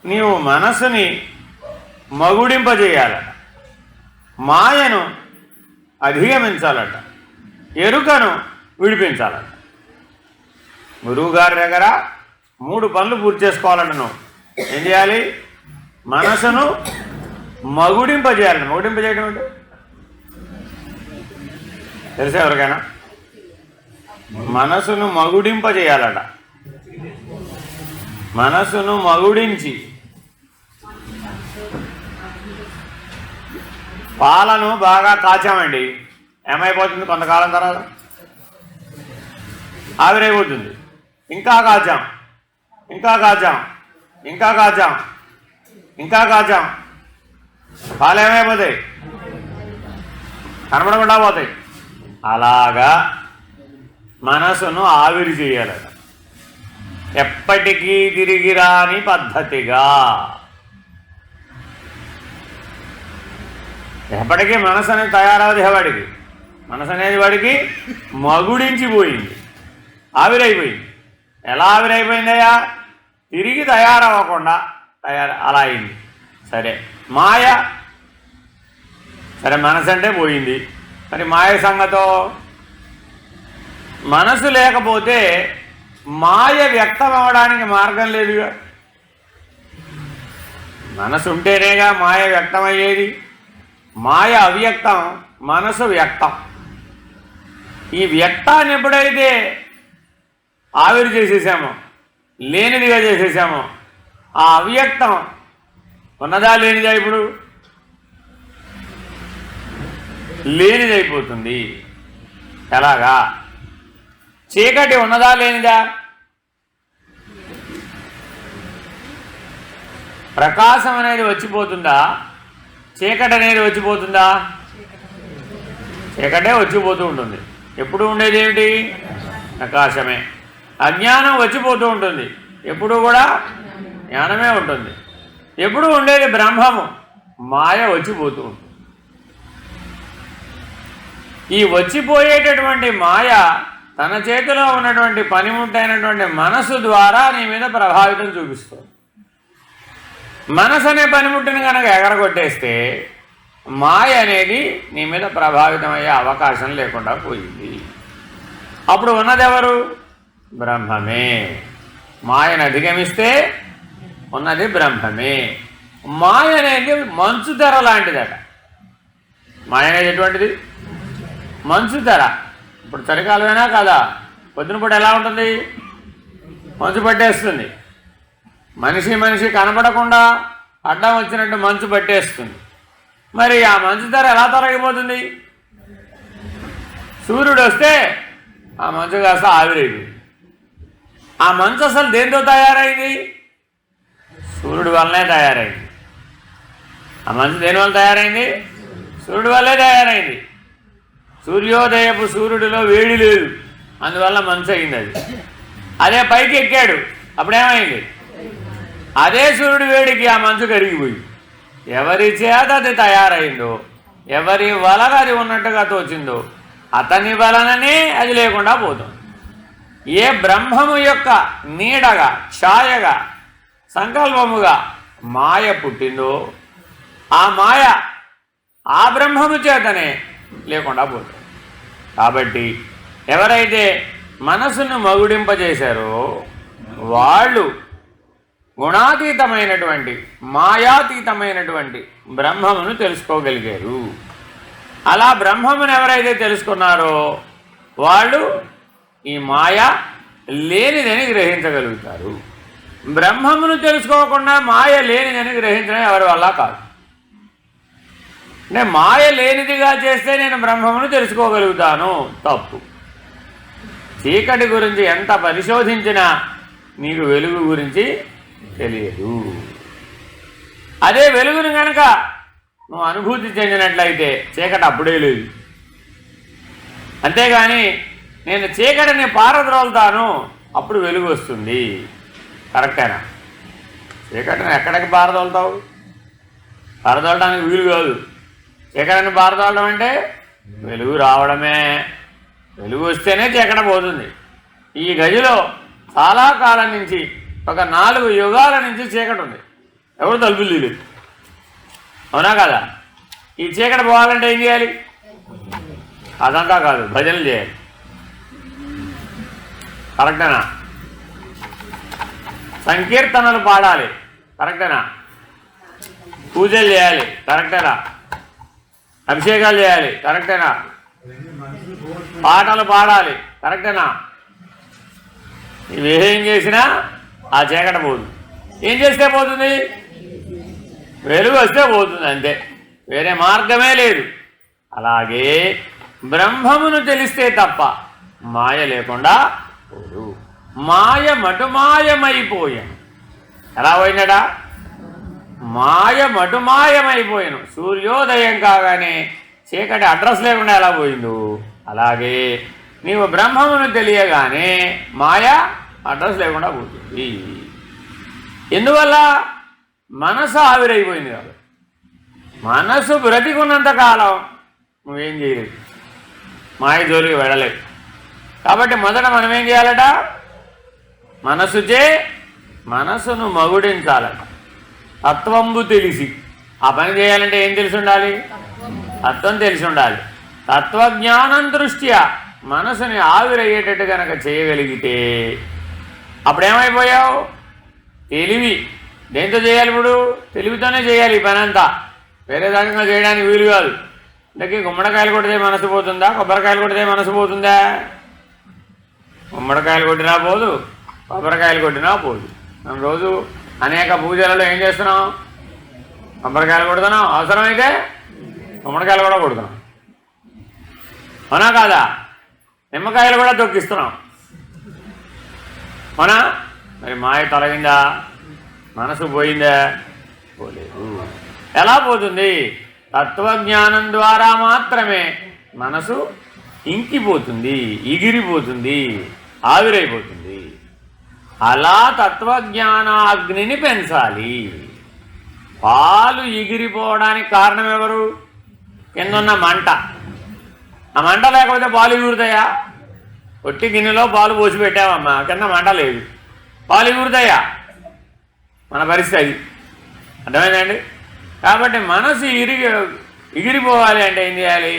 నీవు మనసుని మగుడింపజేయాలట, మాయను అధిగమించాలట, ఎరుకను విడిపించాలట. గురువుగారి దగ్గర 3 పనులు పూర్తి చేసుకోవాలంట. నువ్వు ఏం చేయాలి? మనసును మగుడింపజేయాలంట. మగుడింపజేయడం అంటే తెలుసా ఎవరికైనా? మనసును మగుడింపజేయాలట. మనసును మగుడించి పాలను బాగా కాచామండి, ఏమైపోతుంది? కొంతకాలం తర్వాత ఆవిరైపోతుంది. ఇంకా కాచాం, ఇంకా కాచాం, ఇంకా కాచాం, ఇంకా కాచాం, పాలు ఏమైపోతాయి? కనబడకుండా పోతాయి. అలాగా మనసును ఆవిరి చేయాలట, ఎప్పటికీ తిరిగి రాని పద్ధతిగా. ఎప్పటికీ మనసు అనేది తయారవదు. వాడికి మనసు అనేది వాడికి మగుడించిపోయింది, ఆవిరైపోయింది. ఎలా ఆవిరైపోయిందయ్యా? తిరిగి తయారవ్వకుండా అలా అయింది. సరే, మాయ. సరే, మనసు అంటే పోయింది. మరి మాయ సంగతో? మనసు లేకపోతే మాయ వ్యక్తం అవ్వడానికి మార్గం లేదుగా. మనసు ఉంటేనేగా మాయ వ్యక్తమయ్యేది. మాయ అవ్యక్తం, మనసు వ్యక్తం. ఈ వ్యక్తాన్ని ఎప్పుడైతే ఆవిరి చేసేసామో, లేనిదిగా చేసేసామో, ఆ అవ్యక్తం ఉన్నదా లేనిదా? ఇప్పుడు లేనిదైపోతుంది. ఎలాగా? చీకటి ఉన్నదా లేనిదా? ప్రకాశం అనేది వచ్చిపోతుందా? చీకటి అనేది వచ్చిపోతుందా? చీకటే వచ్చిపోతూ ఉంటుంది. ఎప్పుడు ఉండేది ఏమిటి? ప్రకాశమే. అజ్ఞానం వచ్చిపోతూ ఉంటుంది. ఎప్పుడు కూడా జ్ఞానమే ఉంటుంది. ఎప్పుడు ఉండేది బ్రహ్మము, మాయ వచ్చిపోతూ ఉంటుంది. ఈ వచ్చిపోయేటటువంటి మాయ తన చేతిలో ఉన్నటువంటి పనిముట్టైనటువంటి మనసు ద్వారా నీ మీద ప్రభావితం చూపిస్తుంది. మనసు అనే పనిముట్టుని కనుక ఎగరగొట్టేస్తే మాయ అనేది నీ మీద ప్రభావితం అయ్యే అవకాశం లేకుండా పోయింది. అప్పుడు ఉన్నదెవరు? బ్రహ్మమే. మాయను అధిగమిస్తే ఉన్నది బ్రహ్మమే. మాయ అనేది మంచు తెర లాంటిదట. మాయ అనేది ఎటువంటిది? మంచు తెర. ఇప్పుడు చలికాలమైనా కదా, పొద్దున పూట ఎలా ఉంటుంది? మంచు పట్టేస్తుంది. మనిషి కనపడకుండా అడ్డం వచ్చినట్టు మంచు పట్టేస్తుంది. మరి ఆ మంచు తెర ఎలా తొలగిపోతుంది? సూర్యుడు వస్తే ఆ మంచు కాస్త ఆవిరైంది. ఆ మంచు అసలు దేంతో తయారైంది? సూర్యుడి వల్లనే తయారైంది. ఆ మంచు దేనివల్ల తయారైంది? సూర్యుడి వల్లే తయారైంది. సూర్యోదయపు సూర్యుడిలో వేడి లేదు, అందువల్ల మంచు అయింది. అదే పైకి ఎక్కాడు, అప్పుడేమైంది? అదే సూర్యుడి వేడికి ఆ మంచు కరిగిపోయింది. ఎవరి చేత అది తయారైందో, ఎవరి వలన అది ఉన్నట్టుగా తోచిందో అతని వలననే అది లేకుండా పోతుంది. ఏ బ్రహ్మము యొక్క నీడగా, ఛాయగా, సంకల్పముగా మాయ పుట్టిందో ఆ మాయ ఆ బ్రహ్మము చేతనే లేకుండా పోతుంది. కాబట్టి ఎవరైతే మనసును మగుడింపజేశారో వాళ్ళు గుణాతీతమైనటువంటి, మాయాతీతమైనటువంటి బ్రహ్మమును తెలుసుకోగలిగారు. అలా బ్రహ్మమును ఎవరైతే తెలుసుకున్నారో వాళ్ళు ఈ మాయ లేనిదని గ్రహించగలుగుతారు. బ్రహ్మమును తెలుసుకోకుండా మాయ లేనిదని గ్రహించడం ఎవరి వల్ల కాదు. నేను మాయ లేనిదిగా చేస్తే నేను బ్రహ్మమును తెలుసుకోగలుగుతాను, తప్పు. చీకటి గురించి ఎంత పరిశోధించినా నీకు వెలుగు గురించి తెలియదు. అదే వెలుగును కనుక నువ్వు అనుభూతి చెందినట్లయితే చీకటి అప్పుడే లేదు. అంతేగాని నేను చీకటిని పారద్రోలుతాను అప్పుడు వెలుగు వస్తుంది, కరెక్టేనా? చీకటిని ఎక్కడికి పారదోలుతావు? పారదోలడానికి వీలు కాదు. చీకటిని పారదోలడం అంటే వెలుగు రావడమే. వెలుగు వస్తేనే చీకటి పోతుంది. ఈ గదిలో చాలా కాలం నుంచి, ఒక 4 యుగాల నుంచి చీకటి ఉంది, ఎవరు తలుపులు తీయలేదు, అవునా కదా? ఈ చీకటి పోవాలంటే ఏం చేయాలి? అదంతా కాదు, భజనలు చేయాలి, కరెక్టేనా? సంకీర్తనలు పాడాలి, కరెక్టేనా? పూజలు చేయాలి, కరెక్టేనా? అభిషేకాలు చేయాలి, కరెక్టేనా? పాటలు పాడాలి, కరెక్టేనా? ఇవేం చేసినా ఆ చీకటి పోతుంది. ఏం చేస్తే పోతుంది? వెలుగు వస్తే పోతుంది, అంతే, వేరే మార్గమే లేదు. అలాగే బ్రహ్మమును తెలిస్తే తప్ప మాయ లేకుండా పోదు. మాయ మటుమాయమైపోయాను. ఎలా పోయినాడా? మాయ మటుమాయమైపోయాను. సూర్యోదయం కాగానే చీకటి అడ్రస్ లేకుండా ఎలా పోయిందో అలాగే నీవు బ్రహ్మమును తెలియగానే మాయ అడ్రస్ లేకుండా పోతుంది. ఎందువల్ల? మనసు ఆవిరైపోయింది కాబట్టి. మనసు బ్రతికున్నంత కాలం నువ్వేం చేయలేదు, మాయ జోలికి వెళ్ళలేదు. కాబట్టి మొదట మనం ఏం చేయాలట? మనసుచే మనసును మగుడించాలట, తత్వంబు తెలిసి. ఆ పని చేయాలంటే ఏం తెలిసి ఉండాలి? తత్వం తెలిసి ఉండాలి. తత్వజ్ఞానం దృష్ట్యా మనసుని ఆవిరయ్యేటట్టు కనుక చేయగలిగితే అప్పుడేమైపోయావు? తెలివి. దేంతో చేయాలి? ఇప్పుడు తెలివితోనే చేయాలి ఈ పని అంతా, వేరే రకంగా చేయడానికి వీలు కాదు. అందుకే గుమ్మడికాయలు కొడితే మనసు పోతుందా? కొబ్బరికాయలు కొడితే మనసు పోతుందా? గుమ్మడికాయలు కొట్టినా పోదు, కొబ్బరికాయలు కొట్టినా పోదు. మనం రోజు అనేక పూజలలో ఏం చేస్తున్నాం? కొబ్బరికాయలు కొడుతున్నాం, అవసరమైతే గుమ్మడికాయలు కూడా కొడుతున్నాం, అవునా కాదా? నిమ్మకాయలు కూడా తొక్కిస్తున్నాం, అవునా? మరి మాయ తొలగిందా? మనసు పోయిందా? పోలేదు. ఎలా పోతుంది? తత్వజ్ఞానం ద్వారా మాత్రమే మనసు ఇంకిపోతుంది, ఎగిరిపోతుంది, ఆవిరైపోతుంది. అలా తత్వజ్ఞానాగ్నిని పెంచాలి. పాలు ఎగిరిపోవడానికి కారణం ఎవరు? కిందున్న మంట. ఆ మంట లేకపోతే పాలు ఎగురుతాయా? ఒట్టి గిన్నెలో పాలు పోసి పెట్టామమ్మా, కింద మంట లేదు, పాలు ఎగురుతాయా? మన పరిస్థితి అది. అర్థమైందండి? కాబట్టి మనసు ఎగిరిపోవాలి అంటే ఏం చేయాలి?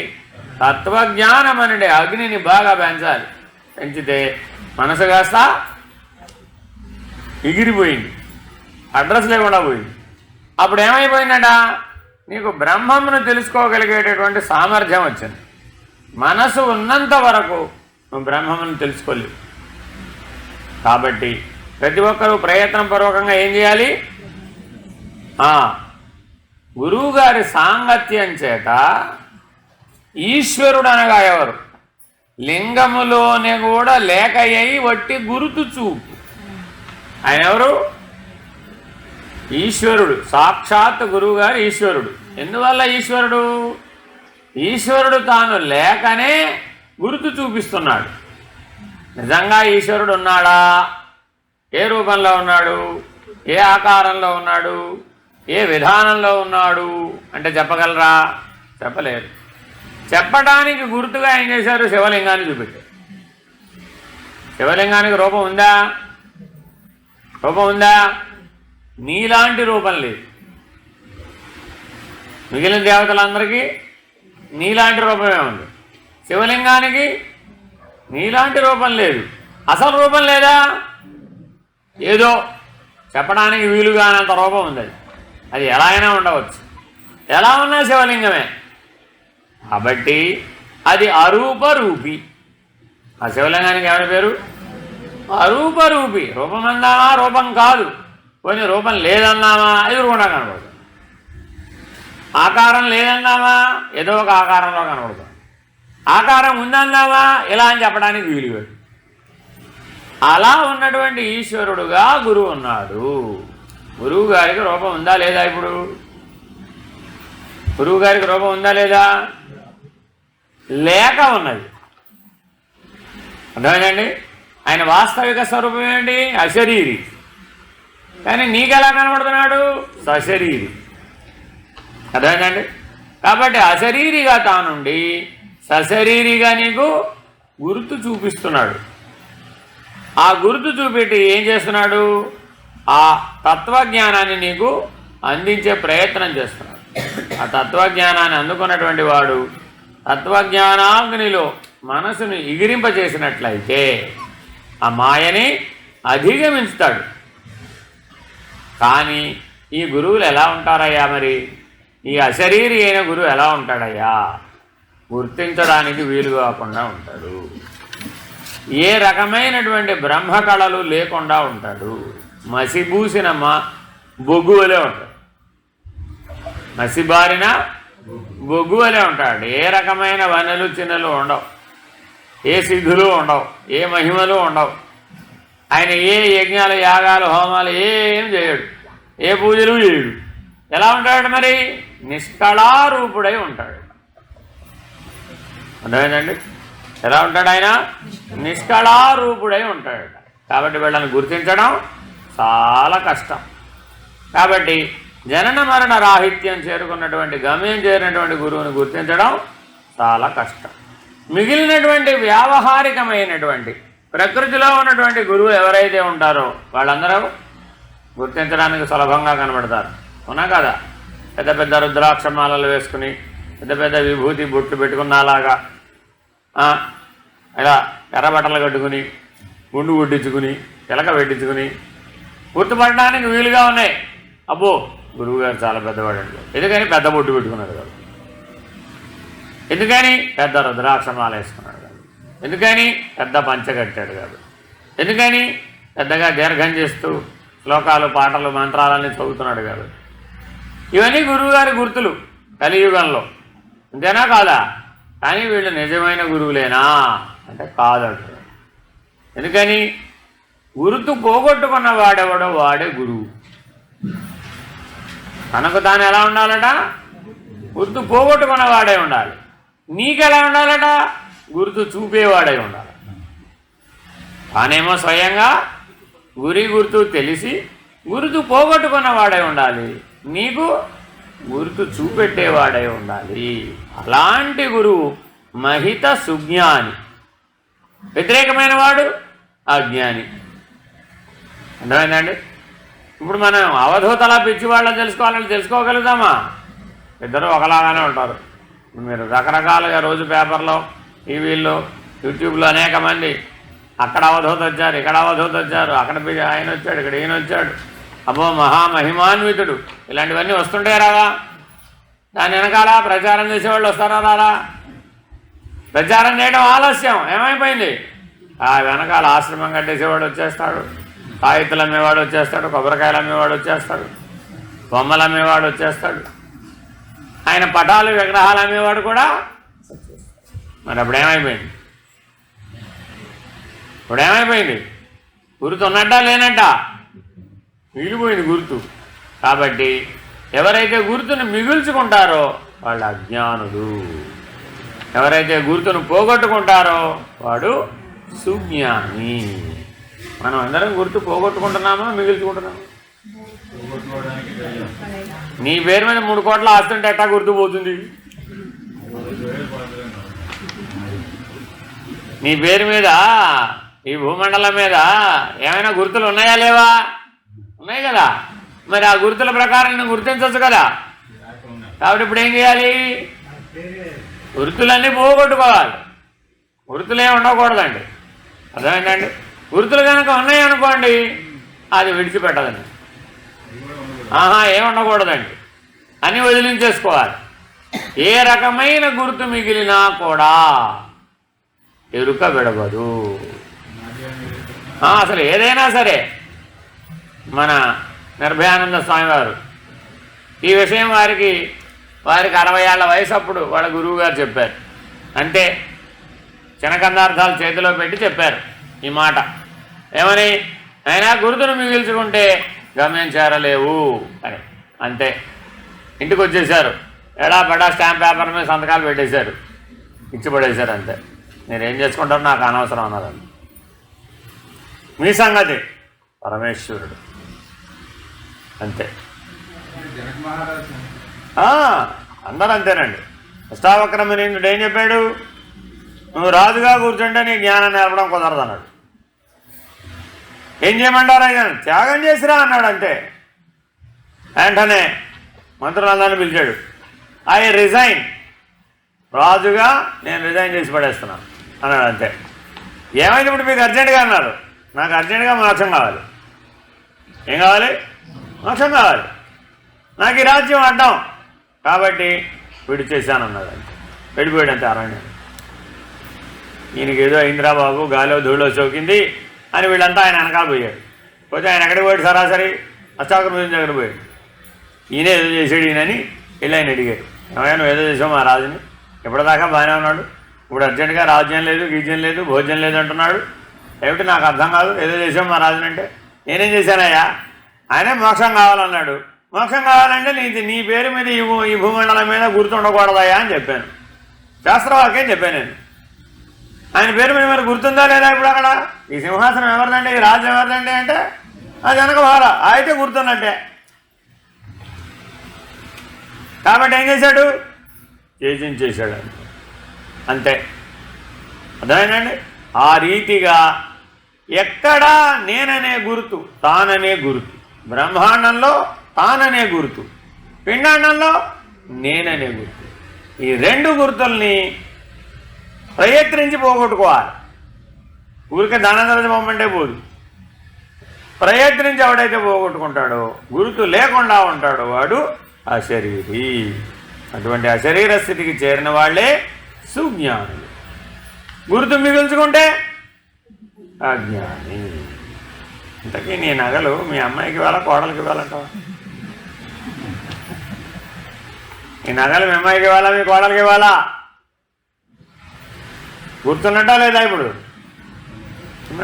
తత్వజ్ఞానం అనే అగ్నిని బాగా పెంచాలి. పెంచితే మనసు కాస్త ఎగిరిపోయింది, అడ్రస్ లేకుండా పోయింది. అప్పుడు ఏమైపోయిందట, నీకు బ్రహ్మమును తెలుసుకోగలిగేటటువంటి సామర్థ్యం వచ్చింది. మనసు ఉన్నంత వరకు నువ్వు బ్రహ్మమును తెలుసుకోలేవు. కాబట్టి ప్రతి ఒక్కరూ ప్రయత్నపూర్వకంగా ఏం చేయాలి, గురువుగారి సాంగత్యం చేత ఈశ్వరుడు అనగా ఎవరు, లింగములోనే కూడా లేకయ్యి వట్టి గురుతు చూపు. ఆయన ఎవరు, ఈశ్వరుడు. సాక్షాత్ గురువుగారు ఈశ్వరుడు. ఎందువల్ల ఈశ్వరుడు, ఈశ్వరుడు తాను లేకనే గుర్తు చూపిస్తున్నాడు. నిజంగా ఈశ్వరుడు ఉన్నాడా, ఏ రూపంలో ఉన్నాడు, ఏ ఆకారంలో ఉన్నాడు, ఏ విధానంలో ఉన్నాడు అంటే చెప్పగలరా? చెప్పలేరు. చెప్పడానికి గుర్తుగా ఏం చేశారు, శివలింగాన్ని చూపెట్టారు. శివలింగానికి రూపం ఉందా, రూపం ఉందా? నీలాంటి రూపం లేదు. మిగిలిన దేవతలందరికీ నీలాంటి రూపమే ఉంది. శివలింగానికి నీలాంటి రూపం లేదు. అసలు రూపం లేదా, ఏదో చెప్పడానికి వీలుగానంత రూపం ఉంది. అది ఎలా అయినా ఉండవచ్చు, ఎలా ఉన్నా శివలింగమే. కాబట్టి అది అరూపరూపి. ఆ శివలింగానికి ఎవరి పేరు, అరూపరూపి. రూపం అందామా, రూపం కాదు. కొన్ని రూపం లేదన్నామా, ఎదురుకుండా కనబడుతుంది. ఆకారం లేదన్నామా, ఏదో ఒక ఆకారంలో కనబడుతుంది. ఆకారం ఉందన్నామా, ఇలా అని చెప్పడానికి వీలు. అలా ఉన్నటువంటి ఈశ్వరుడుగా గురువు ఉన్నాడు. గురువు గారికి రూపం ఉందా లేదా? ఇప్పుడు గురువు గారికి రూపం ఉందా లేదా? లేక ఉన్నది. అర్థమైందండి? ఆయన వాస్తవిక స్వరూపం ఏంటి, అశరీరి. కానీ నీకెలా కనబడుతున్నాడు, సశరీరి. అర్థమైందండి? కాబట్టి అశరీరిగా తానుండి సశరీరిగా నీకు గుర్తు చూపిస్తున్నాడు. ఆ గుర్తు చూపెట్టి ఏం చేస్తున్నాడు, ఆ తత్వజ్ఞానాన్ని నీకు అందించే ప్రయత్నం చేస్తున్నాడు. ఆ తత్వజ్ఞానాన్ని అందుకున్నటువంటి వాడు తత్వజ్ఞానాగ్నిలో మనసును ఎగిరింపజేసినట్లయితే ఆ మాయని అధిగమించుతాడు. కానీ ఈ గురువులు ఎలా ఉంటారయ్యా, మరి ఈ అశరీరి అయిన గురువు ఎలా ఉంటాడయ్యా, గుర్తించడానికి వీలు కాకుండా ఉంటాడు. ఏ రకమైనటువంటి బ్రహ్మకళలు లేకుండా ఉంటాడు. మసిబూసిన బొగ్గువలే ఉంటాడు. మసిబారిన బొగ్గువలే ఉంటాడు. ఏ రకమైన వనలు చిన్నలు ఉండవు, ఏ సిద్ధులు ఉండవు, ఏ మహిమలు ఉండవు. ఆయన ఏ యజ్ఞాలు యాగాలు హోమాలు ఏం చేయడు, ఏ పూజలు చేయడు. ఎలా ఉంటాడు మరి, నిష్కళారూపుడై ఉంటాడు. అర్థమైందండి? ఎలా ఉంటాడు ఆయన, నిష్కళారూపుడై ఉంటాడు. కాబట్టి వీళ్ళని గుర్తించడం చాలా కష్టం. కాబట్టి జనన మరణ రాహిత్యం చేరుకున్నటువంటి గమ్యం చేరినటువంటి గురువుని గుర్తించడం చాలా కష్టం. మిగిలినటువంటి వ్యావహారికమైనటువంటి ప్రకృతిలో ఉన్నటువంటి గురువు ఎవరైతే ఉంటారో వాళ్ళందరూ గుర్తించడానికి సులభంగా కనబడతారు. అవునా కదా? పెద్ద పెద్ద రుద్రాక్షమాలలు వేసుకుని పెద్ద పెద్ద విభూతి బొట్లు పెట్టుకున్నలాగా ఇలా ఎర్రబట్టలు కట్టుకుని గుండు గుడ్డించుకుని చిలక పెట్టించుకుని గుర్తుపడడానికి వీలుగా ఉన్నాయి. అబ్బో గురువుగారు చాలా పెద్దవాడు అండి. ఎందుకని పెద్ద బొట్టు పెట్టుకున్నాడు కదా, ఎందుకని పెద్ద రుద్రాక్షమాల వేసుకున్నాడు కాదు, ఎందుకని పెద్ద పంచ కట్టాడు కాదు, ఎందుకని పెద్దగా దీర్ఘం చేస్తూ శ్లోకాలు పాటలు మంత్రాలన్నీ చదువుతున్నాడు కాదు. ఇవన్నీ గురువుగారి గుర్తులు కలియుగంలో. అంతేనా కాదా? కానీ వీళ్ళు నిజమైన గురువులేనా అంటే కాదంటారు. ఎందుకని గుర్తు పోగొట్టుకున్న వాడెవడో వాడే గురువు. తనకు తాను ఎలా ఉండాలట, గుర్తు పోగొట్టుకున్న వాడే ఉండాలి. నీకెలా ఉండాలట, గుర్తు చూపేవాడై ఉండాలి. తానేమో స్వయంగా గుర్తు తెలిసి గుర్తు పోగొట్టుకున్న వాడై ఉండాలి. నీకు గుర్తు చూపెట్టేవాడై ఉండాలి. అలాంటి గురువు మహిత సుజ్ఞాని. వ్యతిరేకమైన వాడు అజ్ఞాని. అర్థమైందండి? ఇప్పుడు మనం అవధూతలా పిచ్చి వాళ్ళని తెలుసుకోవాలని తెలుసుకోగలుగుతామా? ఇద్దరు ఒకలాగానే ఉంటారు. మీరు రకరకాలుగా రోజు పేపర్లో, టీవీల్లో, యూట్యూబ్లో అనేక మంది అక్కడ అవధూత వచ్చారు, ఇక్కడ అవధూత వచ్చారు, అక్కడ ఆయన వచ్చాడు, ఇక్కడ ఈయన వచ్చాడు, అబ్బో మహామహిమాన్వితుడు, ఇలాంటివన్నీ వస్తుంటాయి రాదా? దాని వెనకాల ప్రచారం చేసేవాళ్ళు వస్తారా రారా? ప్రచారం చేయడం ఆలస్యం, ఏమైపోయింది? ఆ వెనకాల ఆశ్రమం కట్టేసేవాడు వచ్చేస్తాడు, తాయిత్తులు అమ్మేవాడు వచ్చేస్తాడు, కొబ్బరికాయలు అమ్మేవాడు వచ్చేస్తాడు, బొమ్మలు అమ్మేవాడు వచ్చేస్తాడు, ఆయన పటాలు విగ్రహాలు అమ్మేవాడు కూడా. మరి అప్పుడేమైపోయింది? ఇప్పుడేమైపోయింది? గుర్తు ఉన్నట్టా లేనట్ట? మిగిలిపోయింది గుర్తు. కాబట్టి ఎవరైతే గుర్తును మిగుల్చుకుంటారో వాళ్ళు అజ్ఞానులు, ఎవరైతే గుర్తును పోగొట్టుకుంటారో వాడు సుజ్ఞాని. మనం అందరం గుర్తు పోగొట్టుకుంటున్నామా మిగుల్చుకుంటున్నామా? నీ పేరు మీద 3 కోట్ల ఆస్తుంటే ఎట్టా గుర్తు పోతుంది? నీ పేరు మీద ఈ భూమండలం మీద ఏమైనా గుర్తులు ఉన్నాయా లేవా? ఉన్నాయి కదా. మరి ఆ గుర్తుల ప్రకారం నేను గుర్తించవచ్చు కదా. కాబట్టి ఇప్పుడు ఏం చేయాలి? గుర్తులన్నీ పోగొట్టుకోవాలి. గుర్తులే ఉండకూడదండి, అర్థమైందండి? గుర్తులు కనుక ఉన్నాయి అనుకోండి అది విడిచిపెట్టదండి. ఏమి ఉండకూడదండి, అని వదిలించేసుకోవాలి. ఏ రకమైన గుర్తు మిగిలినా కూడా ఎరుక విడవదు. అసలు ఏదైనా సరే మన నిర్భయానంద స్వామి వారు ఈ విషయం వారికి 60 ఏళ్ల వయసు అప్పుడు వాళ్ళ గురువు గారు చెప్పారు. అంటే చినకందార్థాలు చేతిలో పెట్టి చెప్పారు ఈ మాట. ఏమని? అయినా గుర్తును మిగిల్చుకుంటే గమ్యం చేరలేవు అని. అంతే, ఇంటికి వచ్చేసారు, ఎడా బడా స్టాంప్ పేపర్ మీద సంతకాలు పెట్టేశారు, ఇచ్చిపడేశారు. అంతే, మీరేం చేసుకుంటారో నాకు అనవసరం అన్నదండి. మీ సంగతి పరమేశ్వరుడు, అంతే. అందరూ అంతేనండి. అష్టావక్రమణీయుడు ఏం చెప్పాడు? నువ్వు రాజుగా కూర్చుంటే నీ జ్ఞానం నేర్పడం కుదరదు అన్నాడు. ఏం చేయమంటారా? త్యాగం చేసిరా అన్నాడు. అంతే, వెంటనే మంత్రులందరినీ పిలిచాడు. ఐ రిజైన్, రాజుగా నేను రిజైన్ చేసి పడేస్తున్నాను అన్నాడు. అంతే. ఏమైంది ఇప్పుడు మీకు అర్జెంటుగా అన్నారు? నాకు అర్జెంటుగా మోక్షం కావాలి. ఏం కావాలి? మోక్షం కావాలి. నాకు ఈ రాజ్యం అడ్డం, కాబట్టి విడిచేశాను అన్నాడు. అంతే, వెళ్ళిపోయాడు. అంతే, అరణ్యం. ఈయనకి ఏదో అయిందిరా బాబు, గాలిలో ధూళిలో సోకింది అని వీళ్ళంతా ఆయన వెనకాల పోయాడు. పోతే ఆయన ఎక్కడికి పోయాడు? సరాసరి అష్టావక్రమణీయుడి దగ్గర పోయాడు. ఈయన ఏదో చేసాడు ఈయనని వెళ్ళి ఆయన అడిగాడు. ఏమైనా నువ్వు ఏదో చేసావు మా రాజుని, ఎప్పటిదాకా బాగానే ఉన్నాడు, ఇప్పుడు అర్జెంటుగా రాజ్యం లేదు, గీజ్యం లేదు, భోజ్యం లేదు అంటున్నాడు. ఏమిటి నాకు అర్థం కాదు, ఏదో చేసావు మా రాజుని అంటే. నేనేం చేశానయ్యా? ఆయనే మోక్షం కావాలన్నాడు. మోక్షం కావాలంటే నీ పేరు మీద ఈ భూమండలం మీద గుర్తుండకూడదయ్యా అని చెప్పాను. శాస్త్రవాక్యం చెప్పాను నేను. ఆయన పేరు మీద మరి గుర్తుందా లేదా? ఇప్పుడు అక్కడ ఈ సింహాసనం ఎవరిదండి, ఈ రాజ్యం ఎవరిదండి అంటే అది వెనక భార అయితే గుర్తున్నట్టే. కాబట్టి ఏం చేశాడు? చేశాడు. అంతే, అర్థమైందండి? ఆ రీతిగా ఎక్కడా నేననే గుర్తు, తాననే గుర్తు, బ్రహ్మాండంలో తాననే గుర్తు, పిండాండంలో నేననే గుర్తు, ఈ 2 గుర్తుల్ని ప్రయత్నించి పోగొట్టుకోవాలి. ఊరికే దానందరది బొమ్మంటే పోదు. ప్రయత్నించి ఎవడైతే పోగొట్టుకుంటాడో, గుర్తు లేకుండా ఉంటాడో వాడు అశరీరి. అటువంటి అశరీర స్థితికి చేరిన వాళ్ళే సుజ్ఞానులు. గుర్తు మిగుల్చుకుంటే అజ్ఞాని. ఇంతకీ నీ నగలు మీ అమ్మాయికి ఇవ్వాలా, కోడలికి ఇవ్వాలంటావా? ఈ నగలు మీ అమ్మాయికి ఇవ్వాలా, మీ కోడలికి ఇవ్వాలా? గుర్తున్నట్టా లేదా? ఇప్పుడు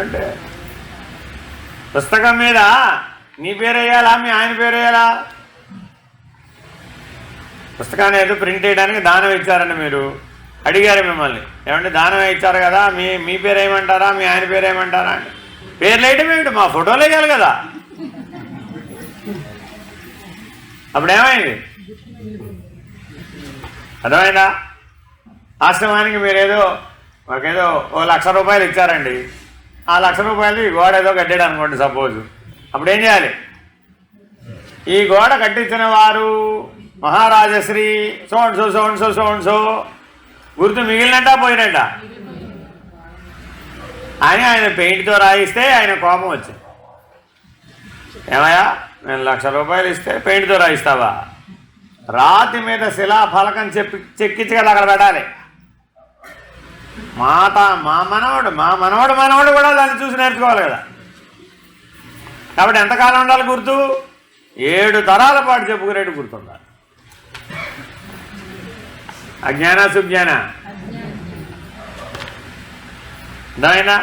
అంటే పుస్తకం మీద నీ పేరు వేయాలా, మీ ఆయన పేరు వేయాలా? పుస్తకాన్ని ఏదో ప్రింట్ చేయడానికి దానం ఇచ్చారండి. మీరు అడిగారు మిమ్మల్ని, ఏమంటే దానం ఇచ్చారు కదా, మీ పేరు ఏమంటారా, మీ ఆయన పేరు ఏమంటారా అంటే పేర్లు వేయటం ఏమిటి? మా ఫోటోలు వేయాలి కదా. అప్పుడేమైంది? అర్థమైందా? ఆశ్రమానికి మీరేదో మాకేదో 1,00,000 రూపాయలు ఇచ్చారండి. ఆ 1,00,000 రూపాయలు ఈ గోడ ఏదో కట్టాడు అనుకోండి సపోజ్. అప్పుడు ఏం చేయాలి? ఈ గోడ కట్టించిన వారు మహారాజశ్రీ సో గుర్తు మిగిలినట్టా పోయినట్ట అని ఆయన పెయింట్తో రాయిస్తే ఆయన కోపం వచ్చింది. ఏమయ్యా నేను 1,00,000 రూపాయలు ఇస్తే పెయింట్తో రాయిస్తావా? రాతి మీద శిలా ఫలకం చెక్కించి కదా అక్కడ పెట్టాలి. మా మనవడు కూడా దాన్ని చూసి నేర్చుకోవాలి కదా. కాబట్టి ఎంతకాలం ఉండాలి గుర్తు? 7 తరాల పాటు చెప్పుకునేట్టు గుర్తుండాలి. అజ్ఞాన సుజ్ఞాన దానినా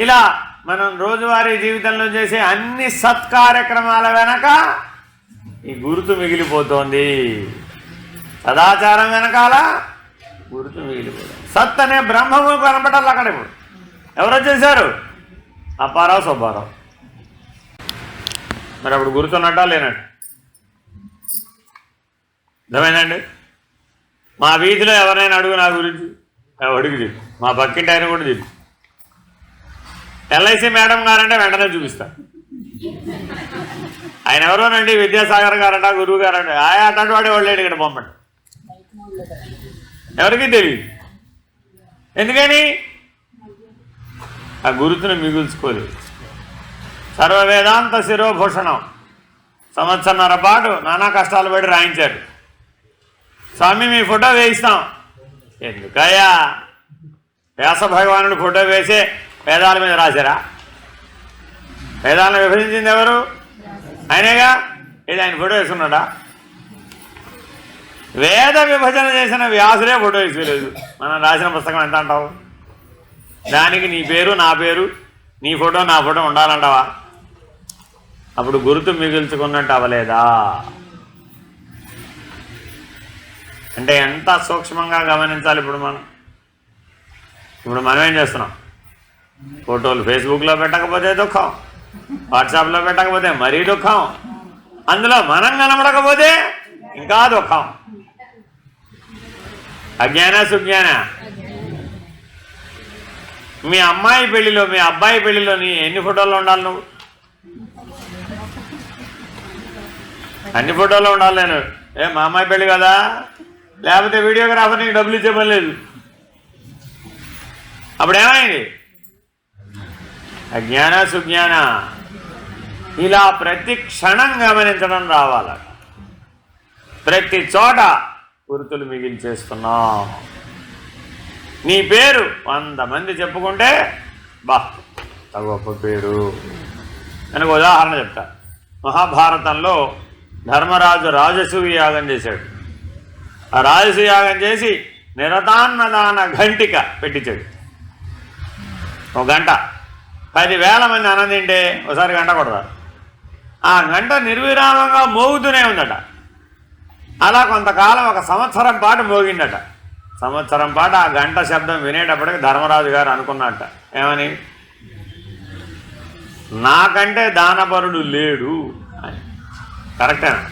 ఇలా మనం రోజువారీ జీవితంలో చేసే అన్ని సత్కార్యక్రమాల వెనక ఈ గుర్తు మిగిలిపోతోంది. సదాచారం వెనకాల గుర్తు మిగిలిపోతుంది. సత్ అనే బ్రహ్మము కనపడాలి అక్కడ. ఇప్పుడు ఎవరు చేశారు? అప్పారావు, సుబ్బారావు. మరి అప్పుడు గుర్తున్నట్టా లేనట్టు? అర్థమైందండి? మా వీధిలో ఎవరైనా అడుగు నా గురించి, అడుగు చెప్పు. మా పక్కింటి ఆయన కూడా చెప్పు. LIC మేడం గారంటే వెంటనే చూపిస్తాను. ఆయన ఎవరోనండి, విద్యాసాగర్ గారంట, గురువు గారంట. అటువంటి వాడే వాళ్ళేడు ఇక్కడ పంపండి. ఎవరికి తెలియదు. ఎందుకని? ఆ గురుతును మిగుల్చుకోలేదు. సర్వవేదాంత శిరోభూషణం సంవత్సరన్నర పాటు నానా కష్టాలు పడి రాయించారు. స్వామి మీ ఫోటో వేయిస్తాం. ఎందుకయ్యా? వ్యాస భగవానుడు ఫోటో వేసే వేదాల మీద రాశారా? వేదాలను విభజించింది ఎవరు? ఆయనేగా. ఇది ఆయన ఫోటో వేసుకున్నాడా? వేద విభజన చేసిన వ్యాసులే ఫోటో వేసుకోలేదు. మనం రాసిన పుస్తకం ఎంత అంటావు? దానికి నీ పేరు, నా పేరు, నీ ఫోటో, నా ఫోటో ఉండాలంటావా? అప్పుడు గుర్తు మిగుల్చుకున్నట్టు అవ్వలేదా? అంటే ఎంత సూక్ష్మంగా గమనించాలి. ఇప్పుడు మనం ఏం చేస్తున్నాం? ఫోటోలు ఫేస్బుక్లో పెట్టకపోతే దుఃఖం, వాట్సాప్లో పెట్టకపోతే మరీ దుఃఖం, అందులో మనం కనబడకపోతే ఇంకా దుఃఖం. అజ్ఞాన సుజ్ఞాన. మీ అమ్మాయి పెళ్లిలో, మీ అబ్బాయి పెళ్లిలో నీ ఎన్ని ఫోటోల్లో ఉండాలి? నువ్వు అన్ని ఫోటోల్లో ఉండాలి. నేను మా అమ్మాయి పెళ్లి కదా, లేకపోతే వీడియోగ్రాఫర్ నీకు డబ్బులు ఇచ్చే పని లేదు. అప్పుడేమైంది? అజ్ఞాన సుజ్ఞాన. ఇలా ప్రతి క్షణం గమనించడం రావాలి. ప్రతి చోట గుర్తులు మిగిల్చేస్తున్నాం. నీ పేరు 100 మంది చెప్పుకుంటే బా గొప్ప పేరు. నేను ఉదాహరణ చెప్తా. మహాభారతంలో ధర్మరాజు రాజసూయ యాగం చేశాడు. ఆ రాజసూయ యాగం చేసి నిరతాన్నదాన ఘంటిక పెట్టించాడు. ఒక గంట 10,000 మంది అన్నం తింటే ఒకసారి గంట కొడతారు. ఆ గంట నిర్విరామంగా మోగుతూనే ఉందట. అలా కొంతకాలం 1 సంవత్సరం పాటు మోగిందట. సంవత్సరం పాటు ఆ గంట శబ్దం వినేటప్పటికి ధర్మరాజు గారు అనుకున్నట్ట, ఏమని? నాకంటే దానపరుడు లేడు అని. కరెక్టేనా?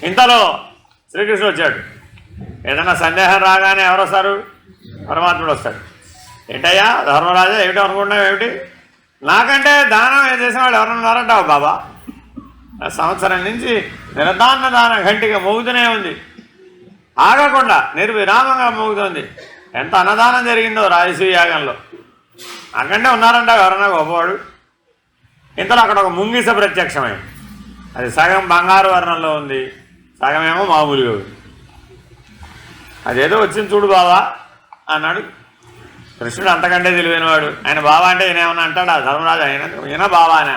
ఇంతలో శ్రీకృష్ణుడు వచ్చాడు. ఏదైనా సందేహం రాగానే ఎవరు వస్తారు? పరమాత్ముడు వస్తాడు. ఏంటయ్యా ధర్మరాజా, ఏమిటి అనుకుంటున్నావు? ఏమిటి? నాకంటే దానం చేసిన వాళ్ళు ఎవరన్నారంటావు బాబా? సంవత్సరం నుంచి నిరతాన్నదాన ఘంటిక మోగుతూనే ఉంది, ఆగకుండా నిర్విరామంగా మోగుతుంది. ఎంత అన్నదానం జరిగిందో రాజసూయ యాగంలో. అక్కడే ఉన్నారంటావు ఎవరన్నా గొప్పవాడు? ఇంతలో అక్కడ ఒక ముంగిస ప్రత్యక్షమైంది. అది సగం బంగారు వర్ణంలో ఉంది, సగమేమో మామూలుగా ఉంది. అదేదో వచ్చింది చూడు బావా అన్నాడు. కృష్ణుడు అంతకంటే తెలివైనవాడు. ఆయన బావా అంటే ఈయనేమన్నా అంటాడా? ధర్మరాజు ఈయన బావా అని.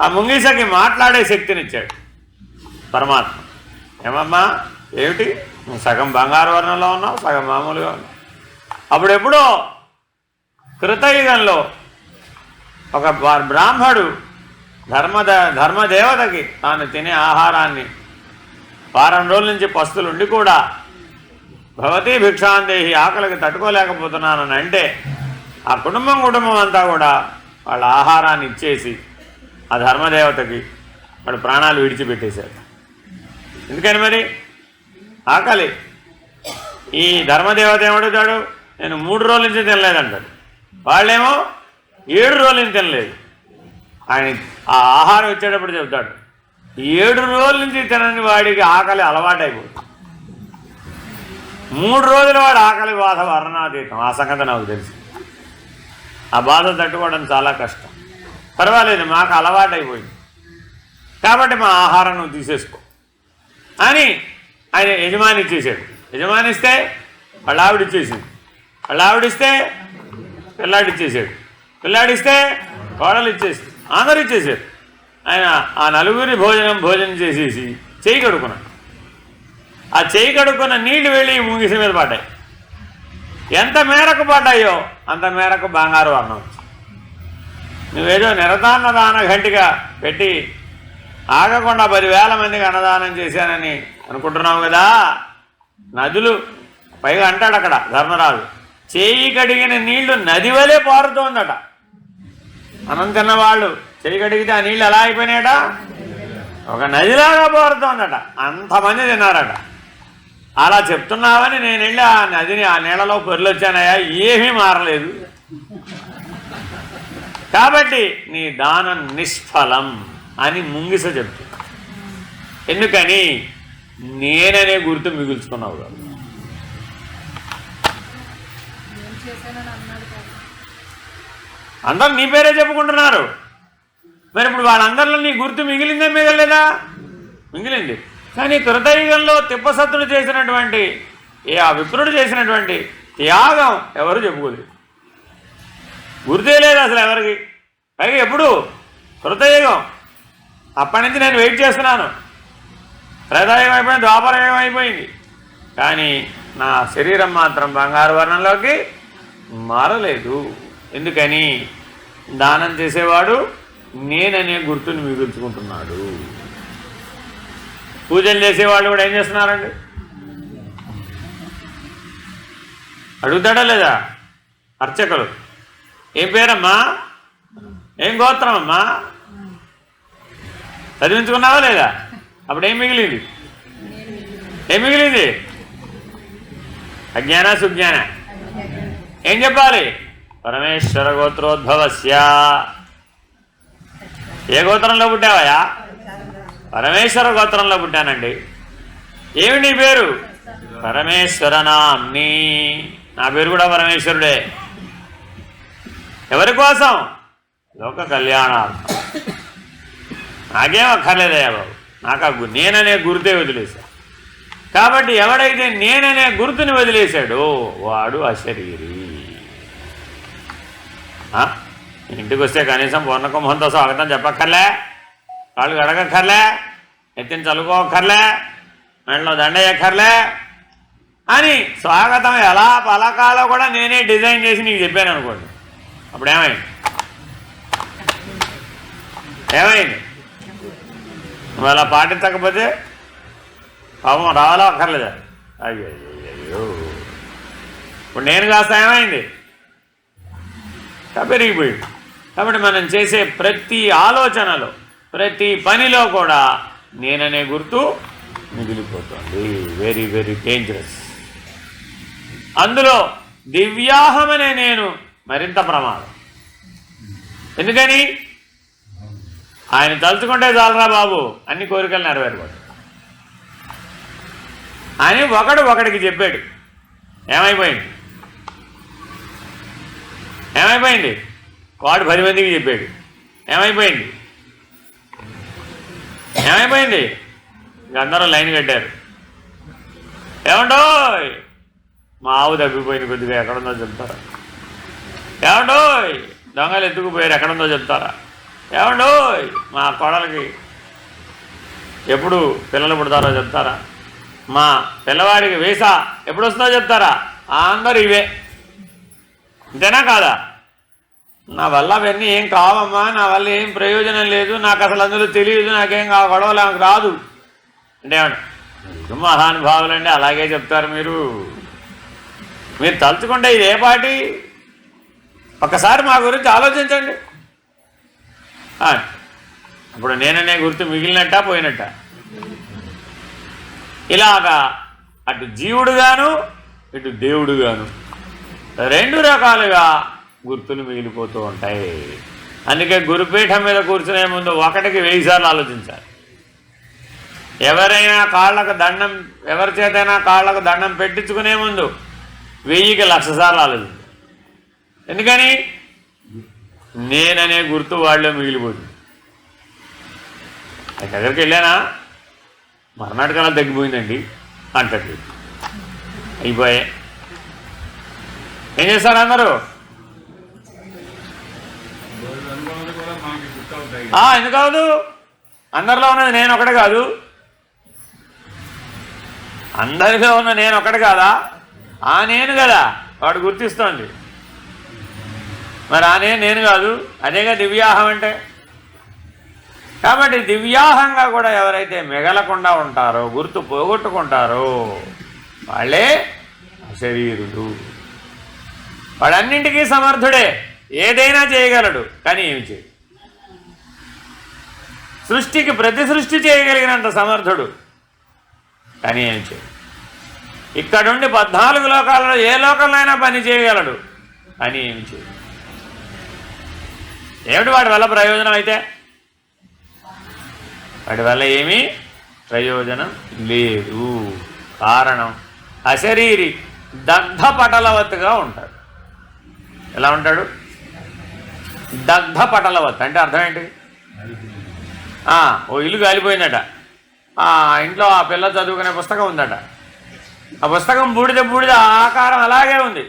ఆ ముంగిసకి మాట్లాడే శక్తినిచ్చాడు పరమాత్మ. ఏమమ్మా ఏమిటి, నువ్వు సగం బంగారు వర్ణంలో ఉన్నావు, సగం మామూలుగా ఉన్నావు. అప్పుడెప్పుడో కృతయుగంలో ఒక బ్రాహ్మడు ధర్మదేవతకి తాను తినే ఆహారాన్ని వారం రోజుల నుంచి పస్తులుండి కూడా భవతీ భిక్షాందేహి, ఆకలికి తట్టుకోలేకపోతున్నానని అంటే ఆ కుటుంబం అంతా కూడా వాళ్ళ ఆహారాన్ని ఇచ్చేసి ఆ ధర్మదేవతకి వాడు ప్రాణాలు విడిచిపెట్టేశారు. ఎందుకని మరి? ఆకలి. ఈ ధర్మదేవత ఏమడుగుతాడు? నేను 3 రోజుల నుంచి తినలేదంటాడు. వాళ్ళేమో 7 రోజుల నుంచి తినలేదు. ఆయన ఆ ఆహారం వచ్చేటప్పుడు చెబుతాడు, 7 రోజుల నుంచి తినని వాడికి ఆకలి అలవాటైపోతుంది. 3 రోజుల వాడు ఆకలి బాధ వర్ణాతీతం. ఆ సంగతి నాకు తెలుసు. ఆ బాధ తట్టుకోవడం చాలా కష్టం. పర్వాలేదు, మాకు అలవాటైపోయింది కాబట్టి మా ఆహారం నువ్వు తీసేసుకో అని ఆయన యజమాని ఇచ్చేసాడు. యజమానిస్తే వాళ్ళ ఆవిడిచ్చేసింది, వాళ్ళ ఆవిడిస్తే పిల్లాడిచ్చేసాడు, పిల్లాడిస్తే కోడలు ఇచ్చేసింది, అందరూ ఇచ్చేసారు. ఆయన ఆ నలుగురి భోజనం చేసేసి చేయి కడుక్కున్నాడు. ఆ చేయి కడుక్కున్న నీళ్లు వెళ్ళి ముంగిసి మీద పడ్డాయి. ఎంత మేరకు పడ్డాయో అంత మేరకు బంగారు వర్ణం వచ్చింది. నువ్వేదో నిరతాన్నదాన ఘంటిగా పెట్టి ఆగకుండా 10,000 మందికి అన్నదానం చేశానని అనుకుంటున్నావు కదా. నదులు పైగా అంటాడు అక్కడ ధర్మరాజు, చేయి కడిగిన నీళ్లు నది వలె పారుతోందట. అన్నం తిన్నవాళ్ళు చేయి కడిగితే ఆ నీళ్ళు ఎలా అయిపోయినాయట, ఒక నదిలాగా పారుతోందట. అంతమంది తిన్నారట. అలా చెప్తున్నావని నేను వెళ్ళి ఆ నదిని ఆ నీళ్ళలో పొర్లొచ్చానయ్యా, ఏమీ మారలేదు. కాబట్టి నీ దానం నిష్ఫలం అని ముంగిస చెప్తుంది. ఎందుకని నేననే గుర్తు మిగుల్చుకున్నావు కదా. అందరూ నీ పేరే చెప్పుకుంటున్నారు. మరి ఇప్పుడు వాళ్ళందరిలో నీ గుర్తు మిగిలిందే మిగలేదా? మిగిలింది. కానీ కృతయుగంలో తిప్పసత్తుడు చేసినటువంటి ఆ విప్రుడు చేసినటువంటి త్యాగం ఎవరు చెప్పుకోలేదు, గుర్తే లేదు అసలు ఎవరికి. పైగా ఎప్పుడు కృతయుగం, అప్పటి నుంచి నేను వెయిట్ చేస్తున్నాను. త్రేతాయుగం అయిపోయింది, ద్వాపరయుగం అయిపోయింది, కానీ నా శరీరం మాత్రం బంగారు వర్ణంలోకి మారలేదు. ఎందుకని దానం చేసేవాడు నేననే గుర్తుని మిగుల్చుకుంటున్నాడు. పూజలు చేసేవాళ్ళు కూడా ఏం చేస్తున్నారండి, అడుగుతాడా లేదా? అర్చకులు ఏం పేరమ్మా, ఏం గోత్రం అమ్మా, చదివించుకున్నావా లేదా? అప్పుడు ఏం మిగిలింది, ఏం మిగిలింది? అజ్ఞాన సుజ్ఞాన. ఏం చెప్పాలి? పరమేశ్వర గోత్రోద్భవస్య. ఏ గోత్రంలో పుట్టావయా? పరమేశ్వర గోత్రంలో పుట్టానండి. ఏమి నీ పేరు? పరమేశ్వర నామ్ని. నా పేరు కూడా పరమేశ్వరుడే. ఎవరి కోసం? లోక కళ్యాణార్థం. నాకేం అక్కర్లేదయ్యా బాబు, నాకు నేననే గుర్తే వదిలేశా. కాబట్టి ఎవడైతే నేననే గుర్తుని వదిలేశాడో వాడు అశరీరి. ఇంటికి వస్తే కనీసం పూర్ణకుంభంతో స్వాగతం చెప్పక్కర్లే, కాళ్ళు గడగక్కర్లే, ఎత్తిని చల్లుకోక్కర్లే, మెడలో దండయ్యక్కర్లే అని స్వాగతం ఎలా పలకాలో కూడా నేనే డిజైన్ చేసి నీకు చెప్పాను అనుకోండి. అప్పుడు ఏమైంది? నువ్వు అలా పాటించకపోతే పాపం రావాలో అక్కర్లేదా? అయ్యో ఇప్పుడు నేను కాస్త ఏమైంది? పెరిగిపోయింది. కాబట్టి మనం చేసే ప్రతి ఆలోచనలో ప్రతి పనిలో కూడా నేననే గుర్తు మిగిలిపోతుంది. Very very dangerous. అందులో దివ్యాహమనే నేను మరింత ప్రమాదం. ఎందుకని? ఆయన తలుచుకుంటే చాలరా బాబు అన్ని కోరికలు నెరవేరకూడదు అని ఒకడికి చెప్పాడు. ఏమైపోయింది? వాడు 10 మందికి చెప్పాడు. ఏమైపోయింది? అందరూ లైన్ కట్టారు. ఏమండో మా ఆవు తప్పిపోయింది, కొద్దిగా ఎక్కడుందో చెప్తారా? ఏమండో దొంగలు ఎత్తుకుపోయారు, ఎక్కడుందో చెప్తారా? ఏమండో మా కోడలకి ఎప్పుడు పిల్లలు పుడతారో చెప్తారా? మా పిల్లవాడికి వీసా ఎప్పుడు వస్తుందో చెప్తారా? అందరూ ఇవే. అంతేనా కాదా? నా వల్ల అవన్నీ ఏం కావమ్మా, నా వల్ల ఏం ప్రయోజనం లేదు, నాకు అసలు అందులో తెలియదు, నాకేం గొడవ నాకు రాదు అంటే ఏమంటే మహానుభావులండి అలాగే చెప్తారు. మీరు తలుచుకుంటే ఇది ఏ పాటి? ఒక్కసారి మా గురించి ఆలోచించండి. ఇప్పుడు నేననే గుర్తు మిగిలినట్ట పోయినట్ట? ఇలాగా అటు జీవుడుగాను ఇటు దేవుడుగాను 2 రకాలుగా గుర్తులు మిగిలిపోతూ ఉంటాయి. అందుకే గురుపీఠం మీద కూర్చునే ముందు 1కి 1000 సార్లు ఆలోచించాలి. ఎవరి చేతైనా కాళ్ళకు దండం పెట్టించుకునే ముందు 1000కి 1,00,000 సార్లు ఆలోచించాలి. ఎందుకని? నేననే గుర్తు వాళ్ళలో మిగిలిపోతుంది. దగ్గరికి వెళ్ళానా మర్నాటి కన్నా తగ్గిపోయిందండి అంటది. అయిపోయా. ఏం చేస్తారు అందరూ? ఎందుకు కాదు? అందరిలో ఉన్నది నేను ఒకటి కాదు, అందరిలో ఉన్న నేను ఒకటి కాదా? ఆ నేను కదా వాడు గుర్తిస్తోంది. మరి ఆ నేను కాదు, అదేగా దివ్యాహం అంటే. కాబట్టి దివ్యాహంగా కూడా ఎవరైతే మిగలకుండా ఉంటారో, గుర్తు పోగొట్టుకుంటారో వాళ్ళే అశరీరుడు. వాడన్నింటికీ సమర్థుడే, ఏదైనా చేయగలడు, కానీ ఏమి చేయడు. సృష్టికి ప్రతి సృష్టి చేయగలిగినంత సమర్థుడు, కానీ ఏమి చేయడు. ఇక్కడుండి 14 లోకాలలో ఏ లోకంలో అయినా పని చేయగలడు, కానీ ఏమి చేయడు. ఏమిటి వాడి వల్ల ప్రయోజనం? అయితే వాడి వల్ల ఏమీ ప్రయోజనం లేదు. కారణం అశరీరి, దగ్ధ పటలవత్తుగా ఉంటాడు. ఎలా ఉంటాడు? దగ్ధ పటలవత్ అంటే అర్థం ఏంటి? ఓ ఇల్లు కాలిపోయిందట, ఆ ఇంట్లో ఆ పిల్ల చదువుకునే పుస్తకం ఉందట. ఆ పుస్తకం బూడిద బూడిద ఆకారం అలాగే ఉంది,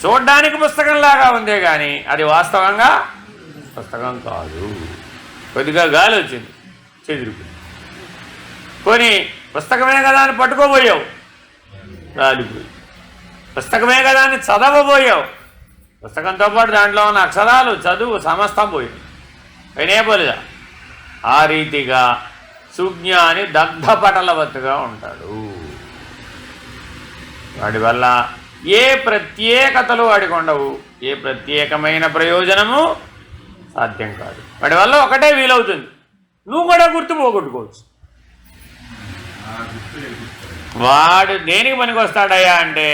చూడ్డానికి పుస్తకంలాగా ఉందే కానీ అది వాస్తవంగా పుస్తకం కాదు. కొద్దిగా గాలి వచ్చింది, చెదిరిపోయింది. కొని పుస్తకమే కదా అని పట్టుకోబోయావు, రాలిపోయి. పుస్తకమే కదా అని చదవబోయావు, పుస్తకంతో పాటు దాంట్లో ఉన్న అక్షరాలు చదువు సమస్తం పోయింది, వినేపోలేదా? ఆ రీతిగా సుజ్ఞాని దగ్ధపటలవత్తుగా ఉంటాడు. వాడి వల్ల ఏ ప్రత్యేకతలు వాడికి ఉండవు, ఏ ప్రత్యేకమైన ప్రయోజనము సాధ్యం కాదు. వాడి వల్ల ఒకటే వీలవుతుంది, నువ్వు కూడా గుర్తు పోగొట్టుకోవచ్చు. వాడు దేనికి పనికొస్తాడయ్యా అంటే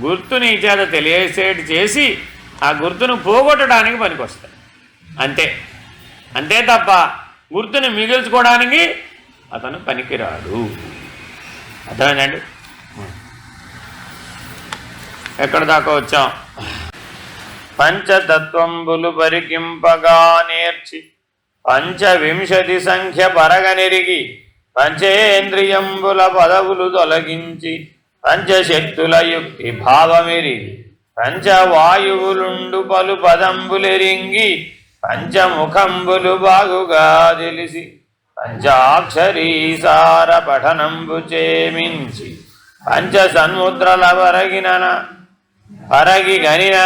గుర్తు నీ చేత తెలియసేటి చేసి ఆ గుర్తును పోగొట్టడానికి పనికొస్తాడు. అంతే, అంతే తప్ప గుర్తుని మిగిల్చుకోవడానికి అతను పనికిరాడు. అర్థమైందండి? ఎక్కడ దాకా వచ్చాం? పంచతత్వంబులు పరికింపగా నేర్చి 25 సంఖ్య పరగనెరిగి పంచేంద్రియంబుల పదవులు తొలగించి పంచశక్తుల యుక్తి భావమెరిగి పంచవాయువులుండు పలు పదంబులెరింగి పంచముఖంబులు బాగుగా తెలిసి పంచాక్షరీసార పఠనంబు చేమించి పంచ సన్ముద్రల పరగి గనిన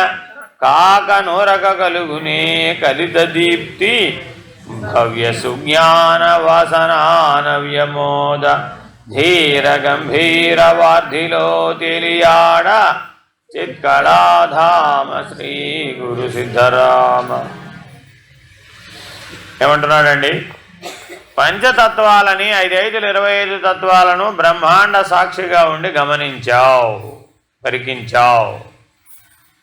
కాక నోరక కలుగునే కలిత దీప్తి భవ్య సుజ్ఞాన వాసనానవ్యమోద ధీర గంభీర వార్ధిలో తెలియాడ చిత్కళాధామ శ్రీ గురు సిద్ధరామ. ఏమంటున్నాడండి? పంచతత్వాలని 5 తత్వాలను బ్రహ్మాండ సాక్షిగా ఉండి గమనించావు, పరికించావు.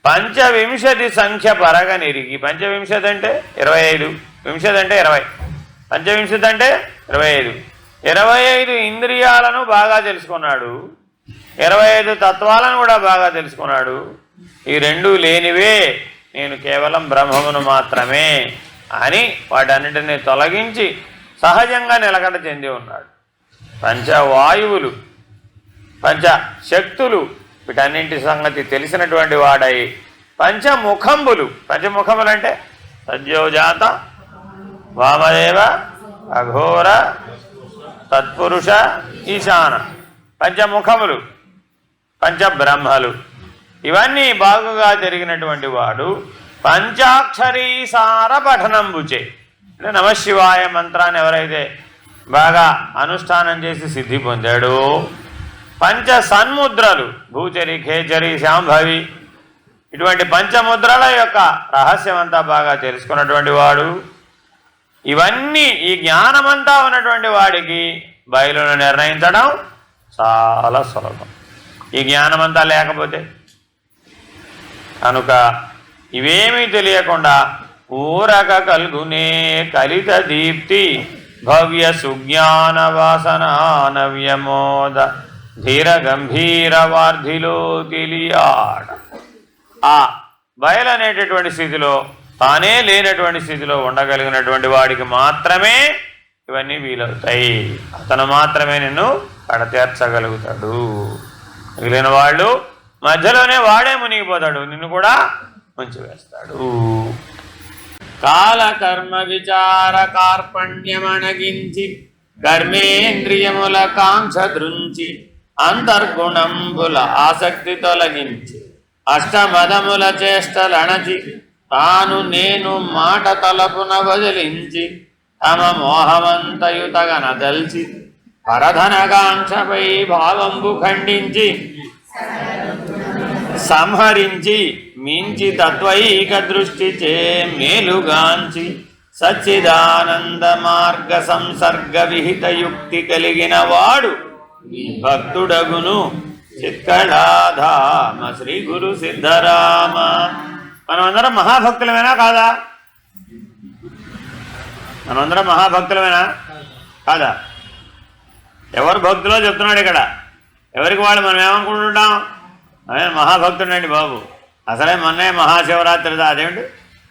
25 సంఖ్య పరగనిరిగి, 25 అంటే 25, 20 అంటే 20, 25 అంటే 25. 25 ఇంద్రియాలను బాగా తెలుసుకున్నాడు, 25 తత్వాలను కూడా బాగా తెలుసుకున్నాడు. ఈ రెండు లేనివే, నేను కేవలం బ్రహ్మమును మాత్రమే అని వాటన్నిటిని తొలగించి సహజంగా నిలకడ చెంది ఉన్నాడు. పంచవాయువులు, పంచశక్తులు, వీటన్నింటి సంగతి తెలిసినటువంటి వాడై పంచముఖంబులు, పంచముఖములు అంటే సద్యోజాత, వామదేవ, అఘోర, తత్పురుష, ఈశాన, పంచముఖములు, పంచబ్రహ్మలు, ఇవన్నీ బాగుగా జరిగినటువంటి వాడు పంచాక్షరీసార పఠనంబుచే అంటే నమశివాయ మంత్రాన్ని ఎవరైతే బాగా అనుష్ఠానం చేసి సిద్ధి పొందాడో, పంచ సన్ముద్రలు భూచరి, ఖేచరి, శాంభవి, ఇటువంటి పంచముద్రల యొక్క రహస్యమంతా బాగా తెలుసుకున్నటువంటి వాడు, ఇవన్నీ ఈ జ్ఞానమంతా ఉన్నటువంటి వాడికి బయలును నిర్ణయించడం చాలా సులభం. ఈ జ్ఞానమంతా లేకపోతే కనుక ఇవేమీ తెలియకుండా ఊరక కల్గునే కలిత దీప్తి భవ్య సుజ్ఞాన వాసనానవ్యమోద ధీర గంభీర వార్ధిలో తెలియాడ. ఆ బయలు అనేటటువంటి స్థితిలో తానే లేనటువంటి స్థితిలో ఉండగలిగినటువంటి వాడికి మాత్రమే ఇవన్నీ వీలవుతాయి. అతను మాత్రమే నిన్ను కడతీర్చగలుగుతాడు. మిగిలిన వాళ్ళు మధ్యలోనే వాడే మునిగిపోతాడు, నిన్ను కూడా ముంచివేస్తాడు. కాలకర్మ విచార కార్పణ్యమణగించి కర్మేంద్రియముల కాంక్ష దృంచి అంతర్గుణంబుల ఆసక్తి తొలగించి అష్టమదముల చేష్టలణచి తాను నేను మాట తలపున బదిలించి తమ మోహమంతయుతగనదల్చి పరధనకాంక్షపై భావంబు ఖండించి సంహరించి మించి తత్వైక దృష్టిచే మేలుగాంచి సచ్చిదానంద మార్గ సంసర్గ విహిత యుక్తి కలిగిన వాడు భక్తుడగును చిత్కళాధామ శ్రీ గురు సిద్ధరామ. మనమందరం మహాభక్తులమేనా కాదా? మనమందరం మహాభక్తులమేనా కాదా? ఎవరు భక్తులో చెప్తున్నాడు ఇక్కడ. ఎవరికి వాళ్ళు మనం ఏమనుకుంటుంటాం? అదే మహాభక్తుడండి బాబు, అసలే మొన్నే మహాశివరాత్రి, అదేమిటి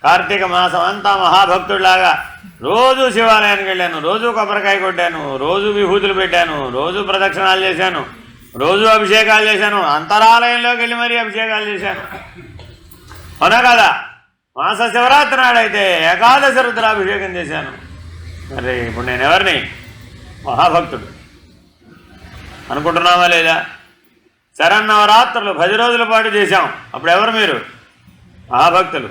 కార్తీక మాసం అంతా మహాభక్తుడిలాగా రోజు శివాలయానికి వెళ్ళాను, రోజు కొబ్బరికాయ కొట్టాను, రోజు విభూతులు పెట్టాను, రోజు ప్రదక్షిణాలు చేశాను, రోజు అభిషేకాలు చేశాను, అంతరాలయంలోకి వెళ్ళి మరీ అభిషేకాలు చేశాను. అవునా కదా? మాస శివరాత్రి నాడైతే ఏకాదశి రుద్రాభిషేకం చేశాను. మరి ఇప్పుడు నేను ఎవరిని? మహాభక్తుడు అనుకుంటున్నావా లేదా? శరన్నవరాత్రులు 10 రోజుల పాటు చేశాం, అప్పుడు ఎవరు మీరు? మహాభక్తులు.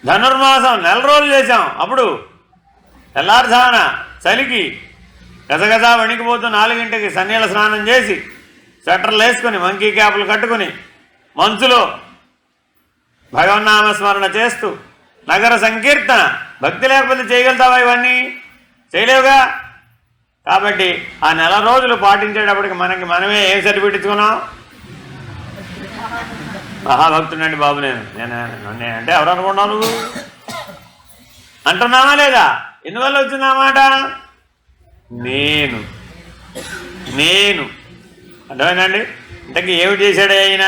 ధనుర్మాసం 1 రోజులు చేశాం, అప్పుడు తెల్లారుజామున చలికి గజగజ వణికిపోతూ 4ంటికి సన్నీళ్ళ స్నానం చేసి స్వెటర్లు వేసుకుని మంకీ క్యాపులు కట్టుకుని మంచులో భగవన్నామస్మరణ చేస్తూ నగర సంకీర్తన. భక్తి లేకపోతే చేయగలుగుతావా? ఇవన్నీ చేయలేవుగా. కాబట్టి ఆ 1 రోజులు పాటించేటప్పటికి మనమే ఏం సర్టిఫికెట్ ఇచ్చుకున్నాం? మహాభక్తుడండి బాబు నేను అంటే ఎవరు అనుకున్నావు నువ్వు? అంటున్నావా లేదా? ఎందువల్ల వచ్చింది ఆ మాట? నేను అర్థమైందండి. ఇంతకీ ఏమి చేశాడు ఆయన?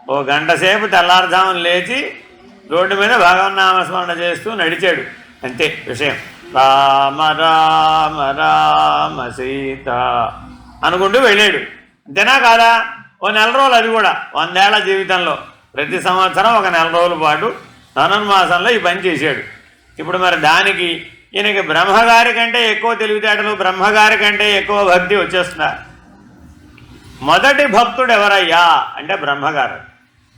ఓ గంట సేపు తెల్లారుజామున లేచి రోడ్డు మీద భగవన్నామస్మరణ చేస్తూ నడిచాడు, అంతే విషయం. రామ రామ రామ సీత అనుకుంటూ వెళ్ళాడు, అంతేనా కాదా? ఓ 1 రోజులు, అది కూడా 100 ఏళ్ల జీవితంలో ప్రతి సంవత్సరం ఒక 1 రోజుల పాటు ధనుర్మాసంలో ఈ పని చేశాడు. ఇప్పుడు మరి దానికి ఈయనకి బ్రహ్మగారి కంటే ఎక్కువ తెలివితేటలు, బ్రహ్మగారి కంటే ఎక్కువ భక్తి వచ్చేస్తున్నా. మొదటి భక్తుడు ఎవరయ్యా అంటే బ్రహ్మగారు.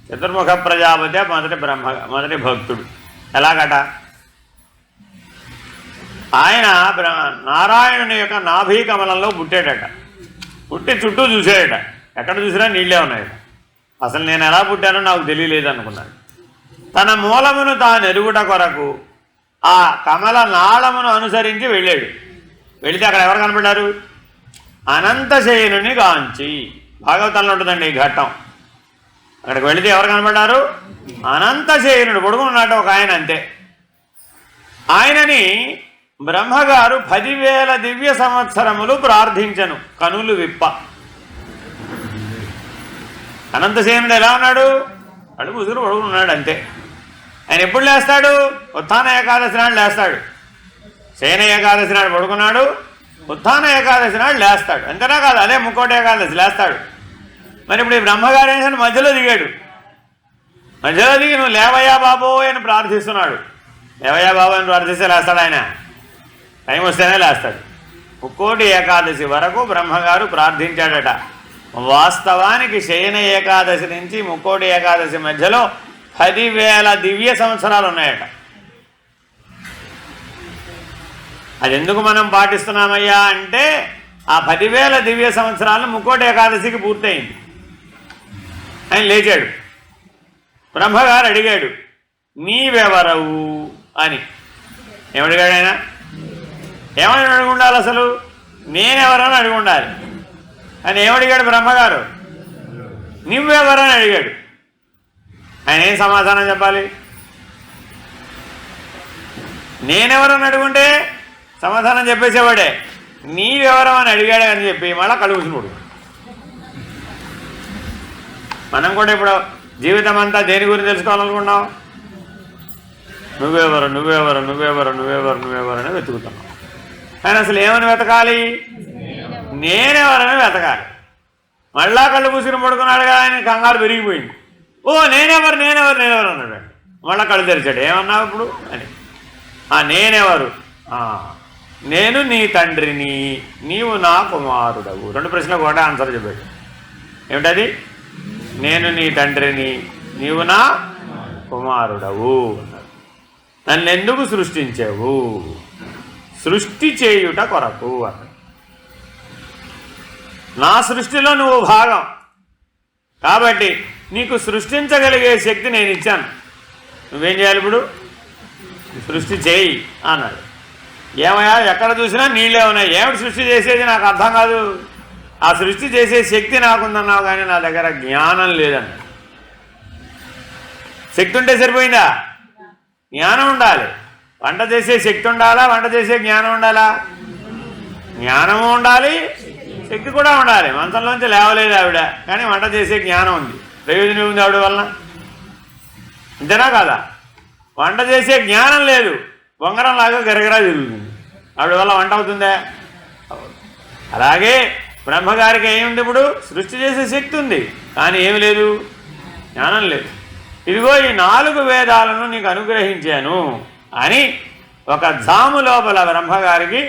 చతుర్ముఖ ప్రజాపతి మొదటి భక్తుడు. ఎలాగట? ఆయన నారాయణుని యొక్క నాభీ కమలంలో పుట్టాడట. పుట్టి చుట్టూ చూసాడట, ఎక్కడ చూసినా నీళ్ళే ఉన్నాయట. అసలు నేను ఎలా పుట్టానో నాకు తెలియలేదు అనుకున్నాడు. తన మూలమును తాను ఎరుగుట కొరకు ఆ కమల నాళమును అనుసరించి వెళ్ళాడు. వెళితే అక్కడ ఎవరు కనపడ్డారు? అనంతశయనుని గాంచి. భాగవతంలో ఉంటుందండి ఈ ఘట్టం. అక్కడికి వెళితే ఎవరు కనపడ్డారు? అనంతశయనుడు పడుకున్నాడు ఒక ఆయన, అంతే. ఆయనని బ్రహ్మగారు 10,000 దివ్య సంవత్సరములు ప్రార్థించను కనులు విప్ప. అనంతశయనుడు ఎలా ఉన్నాడు? అడుగు ముసుగురు పడుకున్నాడు, అంతే. ఆయన ఎప్పుడు లేస్తాడు? ఉత్థాన ఏకాదశి నాడు లేస్తాడు. శయన ఏకాదశి నాడు పడుకున్నాడు, ఉత్థాన ఏకాదశి నాడు లేస్తాడు, అంతేనా కాదు? అదే ముక్కోటి ఏకాదశి లేస్తాడు. మరి ఇప్పుడు ఈ బ్రహ్మగారు ఏం మధ్యలో దిగాడు. మధ్యలో దిగి నువ్వు లేవయ్యా బాబో అని ప్రార్థిస్తున్నాడు. లేవయ్యా బాబు అని ప్రార్థిస్తే లేస్తాడు ఆయన, టైం వస్తేనే లేస్తాడు. ముక్కోటి ఏకాదశి వరకు బ్రహ్మగారు ప్రార్థించాడట. వాస్తవానికి శయన ఏకాదశి నుంచి ముక్కోటి ఏకాదశి మధ్యలో 10,000 దివ్య సంవత్సరాలు ఉన్నాయట. అది ఎందుకు మనం పాటిస్తున్నామయ్యా అంటే ఆ 10,000 దివ్య సంవత్సరాలు ముక్కోటి ఏకాదశికి పూర్తయింది. ఆయన లేచాడు. బ్రహ్మగారు అడిగాడు, నీవెవరవు అని. ఏమడిగాడు ఆయన? ఏమని అడిగి ఉండాలి అసలు? నేనెవరని అడిగి ఉండాలి. ఆయన ఏమడిగాడు బ్రహ్మగారు? నువ్వెవరని అడిగాడు. ఆయన ఏం సమాధానం చెప్పాలి? నేనెవరని అడుగుంటే సమాధానం చెప్పేసేవాడే. నీవెవరమని అడిగాడే అని చెప్పి మళ్ళీ కలుగుతున్నాడు. మనం కూడా ఇప్పుడు జీవితం అంతా దేని గురించి తెలుసుకోవాలనుకున్నావు? నువ్వెవరు నువ్వెవరు నువ్వెవరు నువ్వెవరు నువ్వెవరు అని వెతుకుతున్నావు. కానీ అసలు ఏమని వెతకాలి? నేనెవరని వెతకాలి. మళ్ళా కళ్ళు మూసుకుని పడుకున్నాడు కదా, ఆయన కంగారు పెరిగిపోయింది. ఓ నేనెవరు నేనెవరు నేనెవరు అన్నాడు. మళ్ళా కళ్ళు తెరిచాడు. ఏమన్నావు ఇప్పుడు అని. నేనెవరు? నేను నీ తండ్రిని, నీవు నా కుమారుడవు. 2 ప్రశ్నలకు ఒకటే ఆన్సర్ చెప్పాడు. ఏమిటది? నేను నీ తండ్రిని, నీవు నా కుమారుడవు అన్నాడు. నన్ను ఎందుకు సృష్టించావు? సృష్టి చేయుట కొరకు అన్నాడు. నా సృష్టిలో నువ్వు భాగం కాబట్టి నీకు సృష్టించగలిగే శక్తి నేను ఇచ్చాను. నువ్వేం చేయాలి ఇప్పుడు? సృష్టి చేయి అన్నాడు. ఏమయ్యా ఎక్కడ చూసినా నీళ్ళే ఉన్నాయి, ఏమిటి సృష్టి చేసేది నాకు అర్థం కాదు. ఆ సృష్టి చేసే శక్తి నాకుందన్నావు కానీ నా దగ్గర జ్ఞానం లేదన్నాడు. శక్తి ఉంటే సరిపోయిందా? జ్ఞానం ఉండాలి. వంట చేసే శక్తి ఉండాలా? వంట చేసే జ్ఞానం ఉండాలా? జ్ఞానము ఉండాలి, శక్తి కూడా ఉండాలి. మంచంలోంచి లేవలేదు ఆవిడ, కానీ వంట చేసే జ్ఞానం ఉంది. ప్రయోజనం ఉంది ఆవిడ వలన. అంతేనా కాదా? వంట చేసే జ్ఞానం లేదు, బొంగరంలాగా గరగరా తిరుగుతుంది. ఆవిడ వల్ల వంట అవుతుందా? అలాగే బ్రహ్మగారికి ఏముంది? ఇప్పుడు సృష్టి చేసే శక్తి ఉంది, కానీ ఏమి లేదు, జ్ఞానం లేదు. ఇదిగో ఈ 4 వేదాలను నీకు అనుగ్రహించాను అని ఒక జాము లోపల బ్రహ్మగారికి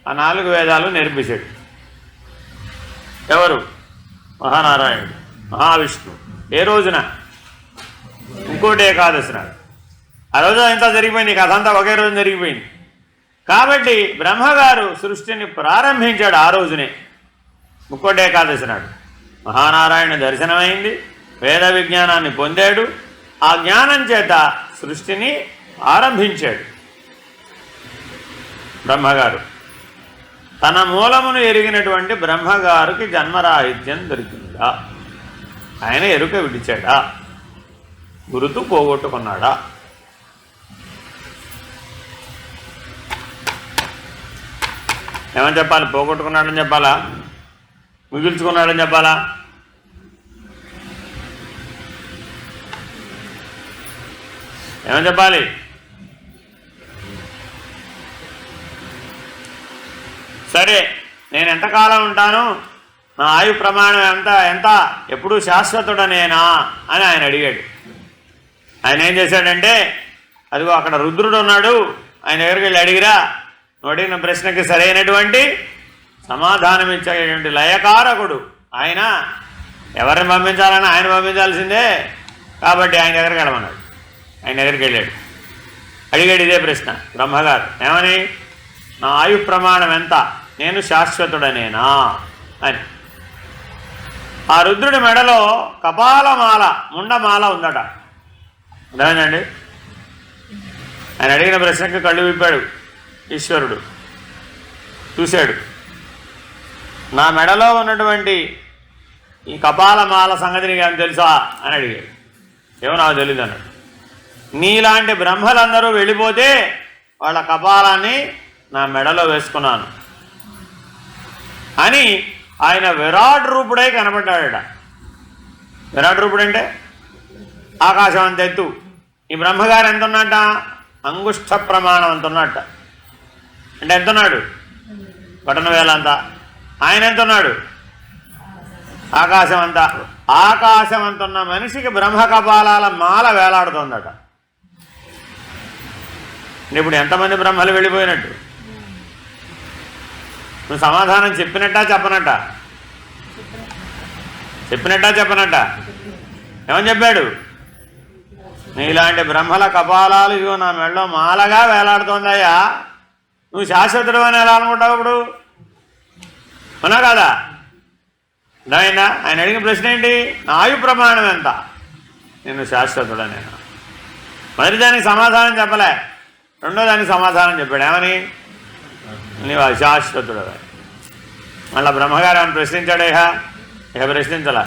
ఆ 4 వేదాలు నేర్పించాడు. ఎవరు? మహానారాయణుడు, మహావిష్ణువు. ఏ రోజున? ఇంకోటి ఏకాదశి నాడు. ఆ రోజు అంతా జరిగిపోయింది, కథ అంతా ఒకే రోజు జరిగిపోయింది. కాబట్టి బ్రహ్మగారు సృష్టిని ప్రారంభించాడు ఆ రోజునే, ముక్కోటి ఏకాదశి నాడు. మహానారాయణ దర్శనమైంది, వేద విజ్ఞానాన్ని పొందాడు. ఆ జ్ఞానం చేత సృష్టిని ఆరంభించాడు బ్రహ్మగారు. తన మూలమును ఎరిగినటువంటి బ్రహ్మగారికి జన్మరాహిత్యం దొరికిందా? ఆయన ఎరుక విడిచాడా? గురుతు పోగొట్టుకున్నాడా? ఏమని చెప్పాలి? పోగొట్టుకున్నాడని చెప్పాలా? మిగుల్చుకున్నాడని చెప్పాలా? ఏమని చెప్పాలి? సరే, నేను ఎంతకాలం ఉంటాను, నా ఆయు ప్రమాణం ఎంత ఎప్పుడు శాశ్వతుడనేనా అని ఆయన అడిగాడు. ఆయన ఏం చేశాడంటే, అదిగో అక్కడ రుద్రుడు ఉన్నాడు, ఆయన దగ్గరికి వెళ్ళి అడిగిరా. నువ్వు అడిగిన ప్రశ్నకి సరైనటువంటి సమాధానం ఇచ్చేటువంటి లయకారకుడు ఆయన. ఎవరిని పంపించాలని ఆయన పంపించాల్సిందే, కాబట్టి ఆయన దగ్గరికి వెళ్ళమన్నాడు. ఆయన దగ్గరికి వెళ్ళాడు, అడిగాడు ఇదే ప్రశ్న బ్రహ్మగారు. ఏమని? నా ఆయు ప్రమాణం ఎంత, నేను శాశ్వతుడనేనా అని. ఆ రుద్రుడి మెడలో కపాలమాల, ముండమాల ఉందట. అర్థమైందండి? ఆయన అడిగిన ప్రశ్నకి కళ్ళు విప్పాడు ఈశ్వరుడు, చూశాడు. నా మెడలో ఉన్నటువంటి ఈ కపాలమాల సంగతి నీకు ఏం తెలుసా అని అడిగాడు. ఏమో నాకు తెలియదు అన్నాడు. నీలాంటి బ్రహ్మలందరూ వెళ్ళిపోతే వాళ్ళ కపాలాన్ని నా మెడలో వేసుకున్నాను అని ఆయన విరాట్ రూపుడై కనపడ్డాడట. విరాట్ రూపుడు అంటే ఆకాశం అంత ఎత్తు. ఈ బ్రహ్మగారు ఎంత ఉన్నట్ట? అంగుష్ట ప్రమాణం అంత ఉన్నట్ట. అంటే ఎంతున్నాడు? బటన వేలంతా. ఆయన ఎంత ఉన్నాడు? ఆకాశం అంతా. ఆకాశం అంతున్న మనిషికి బ్రహ్మ కపాలాల మాల వేలాడుతోందట. ఇప్పుడు ఎంతమంది బ్రహ్మలు వెళ్ళిపోయినట్టు? నువ్వు సమాధానం చెప్పినట్టా చెప్పనట్ట? చెప్పినట్టా చెప్పనట్ట? ఏమని చెప్పాడు? నీలాంటి బ్రహ్మల కపాలాలు ఇవో నా మెడలో మాలగా వేలాడుతోందయ్యా, నువ్వు శాశ్వతుడు అని ఎలా అనుకుంటావు ఇప్పుడు? అవునా కదా? అర్థమైందా? ఆయన అడిగిన ప్రశ్న ఏంటి? నా ఆయు ప్రమాణం ఎంత, నేను శాశ్వతుడనేనా. మొదటి దానికి సమాధానం చెప్పలే, రెండో దానికి సమాధానం చెప్పాడు. ఏమని? నీవు అశాశ్వతుడు. మళ్ళీ బ్రహ్మగారు ఆయన ప్రశ్నించాడు. ఇక ప్రశ్నించాల,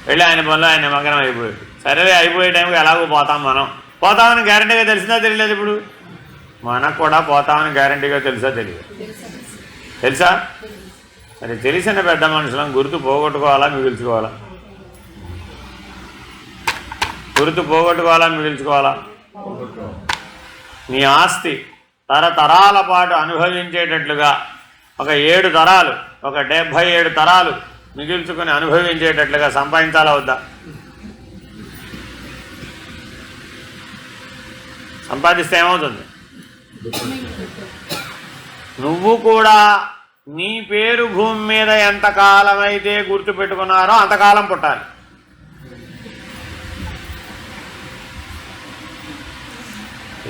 వెళ్ళి ఆయన పనులు ఆయన మగ్నం అయిపోయాడు. సరేలే, అయిపోయే టైంకి ఎలాగో పోతాం. మనం పోతామని గ్యారంటీగా తెలిసిందా తెలియలేదు? ఇప్పుడు మనకు కూడా పోతామని గ్యారంటీగా తెలుసా తెలియదు? తెలుసా? మరి తెలిసిన పెద్ద మనుషులను గుర్తు పోగొట్టుకోవాలా మిగుల్చుకోవాలా? గుర్తు పోగొట్టుకోవాలా మిగిల్చుకోవాలా? నీ ఆస్తి తరతరాల పాటు అనుభవించేటట్లుగా ఒక 7 తరాలు, ఒక 77 తరాలు మిగిల్చుకుని అనుభవించేటట్లుగా సంపాదించాలా వద్దా? సంపాదిస్తే ఏమవుతుంది? నువ్వు కూడా నీ పేరు భూమి మీద ఎంతకాలం అయితే గుర్తు పెట్టుకున్నారో అంతకాలం పుట్టాలి.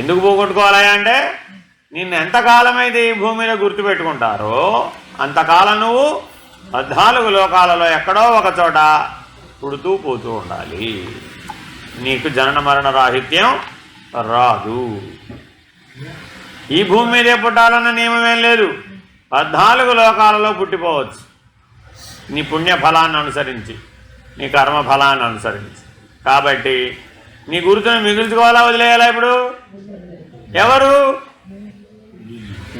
ఎందుకు పోగొట్టుకోవాలా అంటే నిన్ను ఎంతకాలం అయితే ఈ భూమి మీద గుర్తుపెట్టుకుంటారో అంతకాలం నువ్వు 14 లోకాలలో ఎక్కడో ఒక చోట పుడుతూ పోతూ ఉండాలి. నీకు జనన మరణ రాహిత్యం రాదు. ఈ భూమి మీదే పుట్టాలన్న నియమమేం లేదు. 14 లోకాలలో పుట్టిపోవచ్చు నీ పుణ్య ఫలాన్ని అనుసరించి, నీ కర్మ ఫలాన్ని అనుసరించి. కాబట్టి నీ గుర్తును మిగుల్చుకోవాలా వదిలేయాలా? ఇప్పుడు ఎవరు?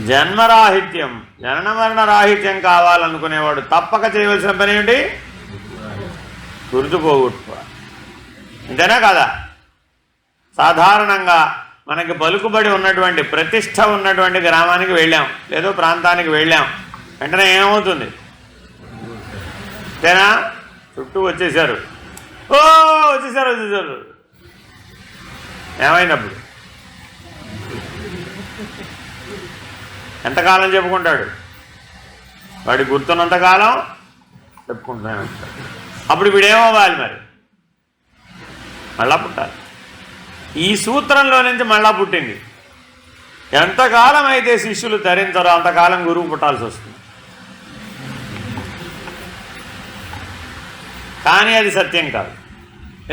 జన్మరాహిత్యం, జనన మరణ రాహిత్యం కావాలనుకునేవాడు తప్పక చేయవలసిన పని ఏంటి? గుర్తు పోగొట్టుకోవాలి. అంతేనా కదా? సాధారణంగా మనకి పలుకుబడి ఉన్నటువంటి, ప్రతిష్ట ఉన్నటువంటి గ్రామానికి వెళ్ళాం, లేదో ప్రాంతానికి వెళ్ళాం, వెంటనే ఏమవుతుంది? అంతేనా? చుట్టూ వచ్చేసారు, ఓ వచ్చేసారు వచ్చేసారు. ఏమైనప్పుడు ఎంతకాలం చెప్పుకుంటాడు? వాడి గుర్తున్నంతకాలం చెప్పుకుంటూనే ఉంటాడు. అప్పుడు వీడేమవ్వాలి మరి? మళ్ళా పుట్టాలి. ఈ సూత్రంలో నుంచి మళ్ళా పుట్టింది. ఎంతకాలం అయితే శిష్యులు ధరించరో అంతకాలం గురువు పుట్టాల్సి వస్తుంది. కానీ అది సత్యం కాదు.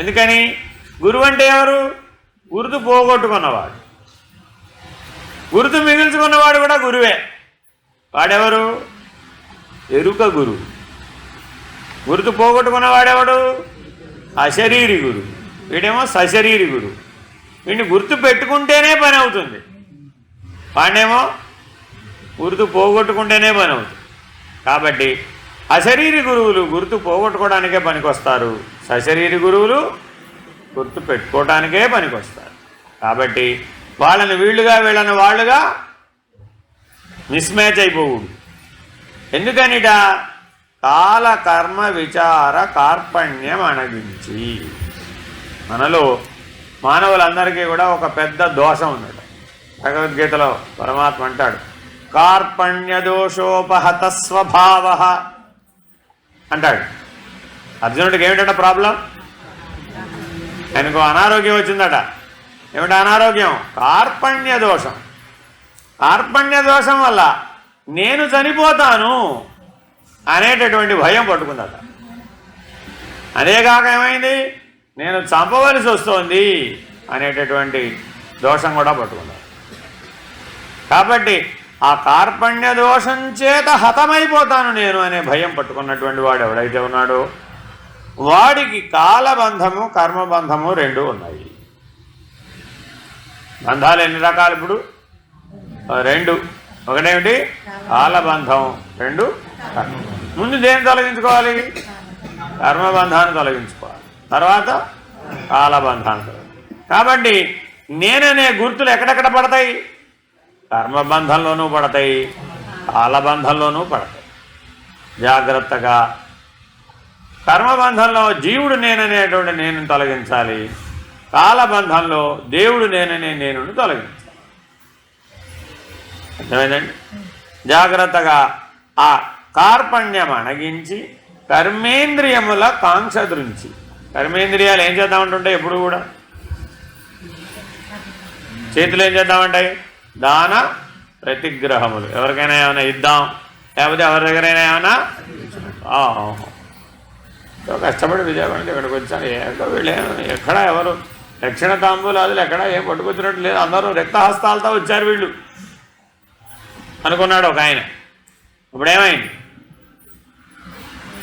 ఎందుకని? గురువు అంటే ఎవరు? గుర్తు పోగొట్టుకున్నవాడు. గుర్తు మిగిల్చుకున్నవాడు కూడా గురువే. వాడెవరు? ఎరుక గురువు. గుర్తు పోగొట్టుకున్నవాడెవడు? అశరీరి గురువు. వీడేమో సశరీరి గురువు. వీడిని గుర్తు పెట్టుకుంటేనే పని అవుతుంది, వాడేమో గుర్తు పోగొట్టుకుంటేనే పని అవుతుంది. కాబట్టి అశరీరి గురువులు గుర్తు పోగొట్టుకోవడానికే పనికొస్తారు, సశరీరి గురువులు గుర్తు పెట్టుకోవడానికే పనికొస్తారు. కాబట్టి వాళ్ళని వీళ్ళుగా వీళ్ళని వాళ్ళుగా మిస్మ్యాచ్ అయిపోకూడదు. ఎందుకనిట? కాల కర్మ విచార కార్పణ్యం అణగించి. మనలో మానవులందరికీ కూడా ఒక పెద్ద దోషం ఉన్నది. భగవద్గీతలో పరమాత్మ అంటాడు, కార్పణ్య దోషోపహత స్వభావ అంటాడు. అర్జునుడికి ఏమిటట ప్రాబ్లం? ఆయనకు అనారోగ్యం వచ్చిందట. ఏమిటి అనారోగ్యం? కార్పణ్య దోషం. కార్పణ్య దోషం వల్ల నేను చనిపోతాను అనేటటువంటి భయం పట్టుకుందట. అదేగాక ఏమైంది? నేను చంపవలసి వస్తోంది అనేటటువంటి దోషం కూడా పట్టుకున్నాడు. కాబట్టి ఆ కార్పణ్య దోషం చేత హతమైపోతాను నేను అనే భయం పట్టుకున్నటువంటి వాడు ఎవడైతే ఉన్నాడో వాడికి కాలబంధము కర్మబంధము 2 ఉన్నాయి. బంధాలు ఎన్ని రకాలు? ఇప్పుడు 2. ఒకటేమిటి? కాలబంధం, 2 కర్మబంధం. ముందు దేన్ని తొలగించుకోవాలి? కర్మబంధాన్ని తొలగించుకోవాలి, తర్వాత కాలబంధాన్ని తొలగించుకోవాలి. కాబట్టి నేననే గుర్తులు ఎక్కడెక్కడ పడతాయి? కర్మబంధంలోనూ పడతాయి, కాలబంధంలోనూ పడతాయి. జాగ్రత్తగా కర్మబంధంలో జీవుడు నేననేటువంటి నేను తొలగించాలి, కాలబంధంలో దేవుడు నేననే నేను తొలగించాలి. అర్థమైందండి? జాగ్రత్తగా ఆ కార్పణ్యం అణగించి కర్మేంద్రియముల కాంక్ష దృంచి. కర్మేంద్రియాలు ఏం చేద్దామంటుంటాయి? ఎప్పుడు కూడా చేతులు ఏం చేద్దామంటాయి? దాన ప్రతిగ్రహములు. ఎవరికైనా ఏమైనా ఇద్దాం, లేకపోతే ఎవరి దగ్గరైనా ఏమైనా కష్టపడి విజయవాడకి ఇక్కడికి వచ్చాను. వీళ్ళు ఎక్కడ ఎవరు దక్షిణ తాంబూలాదులు ఎక్కడ ఏం పట్టుకొచ్చినట్టు లేదు, అందరూ రక్తహస్తాలతో వచ్చారు వీళ్ళు అనుకున్నాడు ఒక ఆయన. ఇప్పుడేమైంది?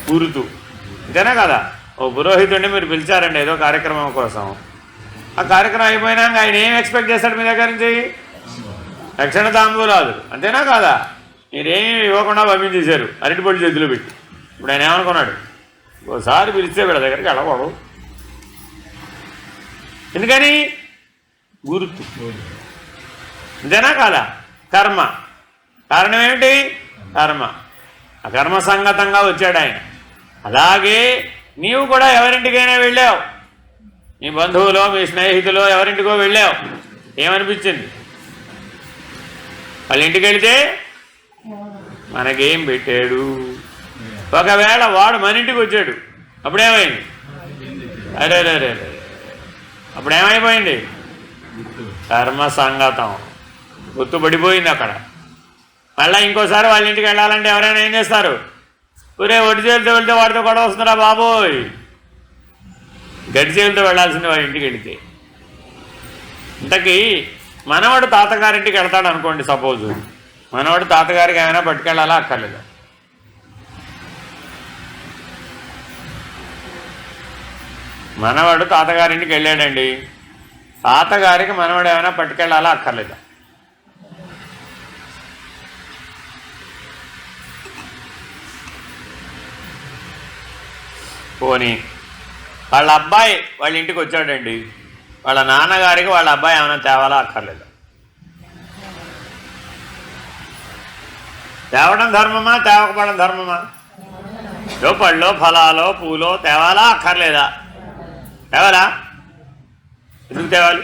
గుర్తు. అంతేనా కదా? ఓ పురోహితుడిని మీరు పిలిచారండి ఏదో కార్యక్రమం కోసం. ఆ కార్యక్రమం అయిపోయినాక ఆయన ఏం ఎక్స్పెక్ట్ చేస్తాడు మీ దగ్గర నుంచి? దక్షిణ తాంబూలాదు. అంతేనా కాదా? మీరేమీ ఇవ్వకుండా పంపించేశారు అరటిపళ్ళు చేతిలో పెట్టి. ఇప్పుడు ఆయన ఏమనుకున్నాడు? ఓసారి పిలిస్తే వీళ్ళ దగ్గరికి వెళ్ళకూడదు, ఎందుకని? గుర్తు. అంతేనా కాదా? కర్మ. కారణం ఏమిటి? కర్మ. ఆ కర్మ సంగతంగా వచ్చాడు ఆయన. అలాగే నీవు కూడా ఎవరింటికైనా వెళ్ళావు, నీ బంధువులో మీ స్నేహితులో ఎవరింటికో వెళ్ళావు, ఏమనిపించింది? వాళ్ళ ఇంటికి వెళితే మనకేం పెట్టాడు. ఒకవేళ వాడు మన ఇంటికి వచ్చాడు, అప్పుడేమైంది? అరే రే రే రే, అప్పుడేమైపోయింది? కర్మ సంగతం గుర్తుపడిపోయింది అక్కడ. మళ్ళీ ఇంకోసారి వాళ్ళ ఇంటికి వెళ్ళాలంటే ఎవరైనా ఏం చేస్తారు? ఒరే ఒడి చేతులతో వెళ్తే వాడితో గొడవ వస్తుందా బాబోయ్, గడి చేతులతో వెళ్ళాల్సింది వాడి ఇంటికి వెళితే. ఇంతకీ మనవాడు తాతగారింటికి వెళ్తాడు అనుకోండి, సపోజు మనవాడు తాతగారికి ఏమైనా పట్టుకెళ్ళాలా అక్కర్లేదా? మనవాడు తాతగారింటికి వెళ్ళాడండి, తాతగారికి మనవాడు ఏమైనా పట్టుకెళ్ళాలా అక్కర్లేదా? పోనీ వాళ్ళ అబ్బాయి వాళ్ళ ఇంటికి వచ్చాడండి, వాళ్ళ నాన్నగారికి వాళ్ళ అబ్బాయి ఏమైనా తేవాలా అక్కర్లేదా? తేవడం ధర్మమా, తేవకపోవడం ధర్మమా? ఏదో పళ్ళో ఫలాలో పూలో తేవాలా అక్కర్లేదా? తేవాలా? ఎందుకు తేవాలి?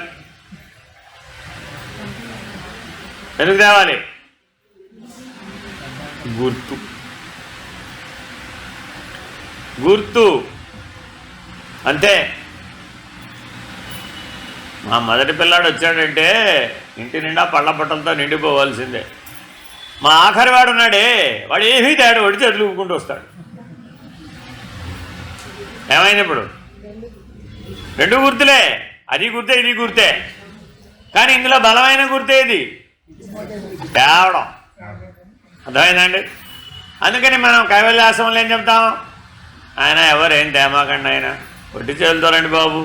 ఎందుకు తేవాలి? గుర్తు. గుర్తు అంతే. మా మొదటి పిల్లాడు వచ్చాడంటే ఇంటి నిండా పళ్ళ పట్టలతో నిండిపోవాల్సిందే. మా ఆఖరి వాడు ఉన్నాడే, వాడు ఏమీ తేడు, వాడి చేతులు ఊపుకుంటూ వస్తాడు. ఏమైంది ఇప్పుడు? రెండు గుర్తులే, అది గుర్తే ఇది గుర్తే, కానీ ఇందులో బలమైన గుర్తే ఇది తేవడం. అర్థమైందండి? అందుకని మనం కైవల్యాశ్రమంలో ఏం చెప్తాం? ఆయన ఎవరేం తేమాకండి, ఆయన ఒడ్డి చేతులతో రండి బాబు,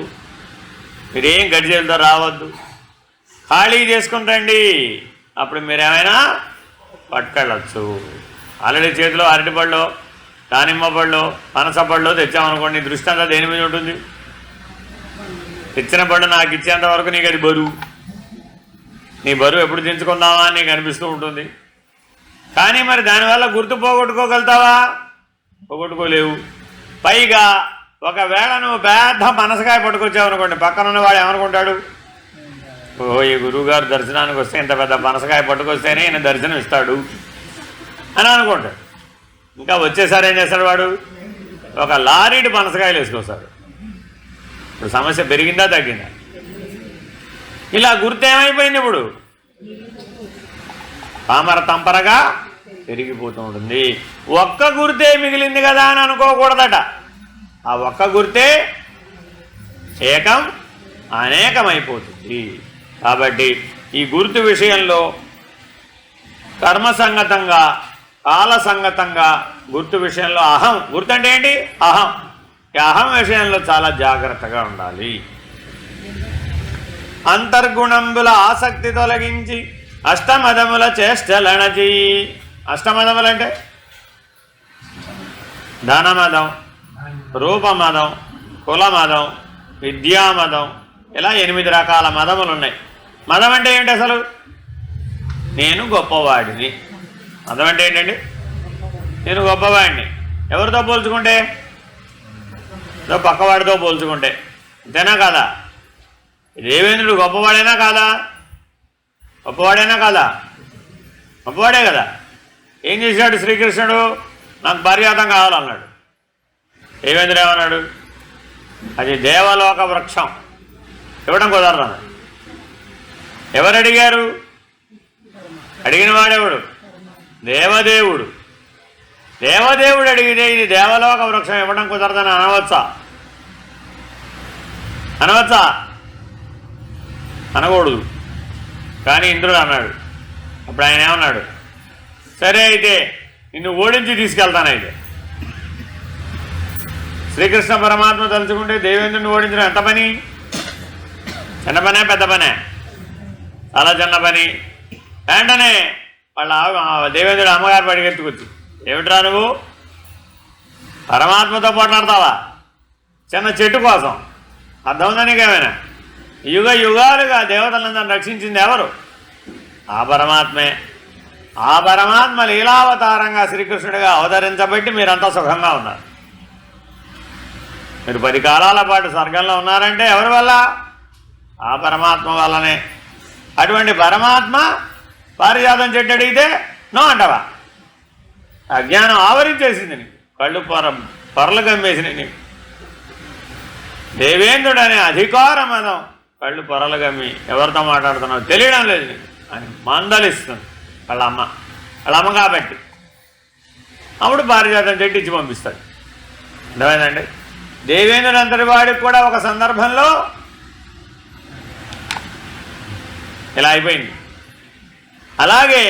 మీరేం గడి చేతులతో రావద్దు, ఖాళీ చేసుకుని రండి, అప్పుడు మీరేమైనా పట్టుకెళ్ళచ్చు. ఆల్రెడీ చేతిలో అరటిపళ్ళు, దానిమ్మ పళ్ళు, పనస పళ్ళు తెచ్చామనుకోండి, నీ దృష్టి అంతా దేని మీద ఉంటుంది? తెచ్చిన పళ్ళు నాకు ఇచ్చేంత వరకు నీకు అది బరువు, నీ బరువు ఎప్పుడు దించుకుందామా అని నీకు అనిపిస్తూ ఉంటుంది. కానీ మరి దానివల్ల గుర్తు పోగొట్టుకోగలుగుతావా? పోగొట్టుకోలేవు. పైగా ఒకవేళ నువ్వు పెద్ద పనసకాయ పట్టుకొచ్చావు అనుకోండి, పక్కనున్న వాడు ఏమనుకుంటాడు? ఓ, ఈ గురువుగారు దర్శనానికి వస్తే ఇంత పెద్ద పనసకాయ పట్టుకొస్తేనే ఈయన దర్శనం ఇస్తాడు అని అనుకుంటాడు. ఇంకా వచ్చేసారి ఏం చేస్తాడు వాడు? ఒక లారీడు పనసకాయలు వేసుకొస్తాడు. ఇప్పుడు సమస్య పెరిగిందా తగ్గిందా? ఇలా గుర్తు ఏమైపోయింది? ఇప్పుడు పామర తంపరగా పెరిగిపోతూ ఉంటుంది. ఒక్క గుర్తే మిగిలింది కదా అని అనుకోకూడదట. ఆ ఒక్క గుర్తే ఏకం అనేకమైపోతుంది. కాబట్టి ఈ గుర్తు విషయంలో కర్మసంగతంగా, కాలసంగతంగా గుర్తు విషయంలో అహం, గుర్తు అంటే ఏంటి? అహం. ఈ అహం విషయంలో చాలా జాగ్రత్తగా ఉండాలి. అంతర్గుణంబుల ఆసక్తి తొలగించి అష్టమదముల చేష్టలణచి. అష్టమదములంటే ధనమదం, రూపమదం, కులమదం, విద్యామదం, ఇలా 8 రకాల మదములు ఉన్నాయి. మదం అంటే ఏంటి అసలు? నేను గొప్పవాడిని. మదం అంటే ఏంటండి? నేను గొప్పవాడిని. ఎవరితో పోల్చుకుంటే? పక్కవాడితో పోల్చుకుంటే. అంతేనా కాదా? దేవేంద్రుడు గొప్పవాడైనా కాదా? గొప్పవాడైనా కాదా? గొప్పవాడే కదా. ఏం చేశాడు శ్రీకృష్ణుడు? నాకు భార్యాతం కావాలన్నాడు. దేవేంద్రుడు ఏమన్నాడు? అది దేవలోక వృక్షం, ఇవ్వడం కుదరదు. ఎవరు అడిగారు? అడిగిన వాడెవడు? దేవదేవుడు. దేవదేవుడు అడిగితే ఇది దేవలోక వృక్షం ఇవ్వడం కుదరదని అనవచ్చా? అనవచ్చా? అనకూడదు. కానీ ఇంద్రుడు అన్నాడు. అప్పుడు ఆయన ఏమన్నాడు? సరే అయితే నిన్ను ఓడించి తీసుకెళ్తానైతే. శ్రీకృష్ణ పరమాత్మ తలుచుకుంటే దేవేంద్రుని ఓడించడం ఎంత పని? చిన్న పనే, పెద్ద పనే? చాలా చిన్న పని. వెంటనే వాళ్ళ దేవేంద్రుడు అమ్మగారు పడిగెత్తుకొచ్చి, ఏమిట్రా నువ్వు పరమాత్మతో పోట్లాడతావా చిన్న చెట్టు కోసం? అర్థం ఉందా నీకేమైనా? యుగ యుగాలుగా దేవతలందరిని రక్షించింది ఎవరు? ఆ పరమాత్మే. ఆ పరమాత్మ లీలావతారంగా శ్రీకృష్ణుడిగా అవతరించబట్టి మీరంతా సుఖంగా ఉన్నారు. మీరు 10 కాలాల పాటు స్వర్గంలో ఉన్నారంటే ఎవరి వల్ల? ఆ పరమాత్మ వల్లనే. అటువంటి పరమాత్మ పారిజాతం చెట్టు అడిగితే నో అంటవా? అజ్ఞానం ఆవరించేసింది నీకు, కళ్ళు పొరలు గమ్మేసినాయి నీకు. దేవేంద్రుడు అనే అధికార మదం కళ్ళు పొరలు గమ్మి ఎవరితో మాట్లాడుతున్నావు తెలియడం లేదు నీకు అని మందలిస్తుంది వాళ్ళ అమ్మ కాబట్టి. అప్పుడు పారిజాతం చెట్టు ఇచ్చి పంపిస్తాడు. అర్థమైందండి? దేవేంద్రుడు అంతటి వాడికి కూడా ఒక సందర్భంలో ఇలా అయిపోయింది. అలాగే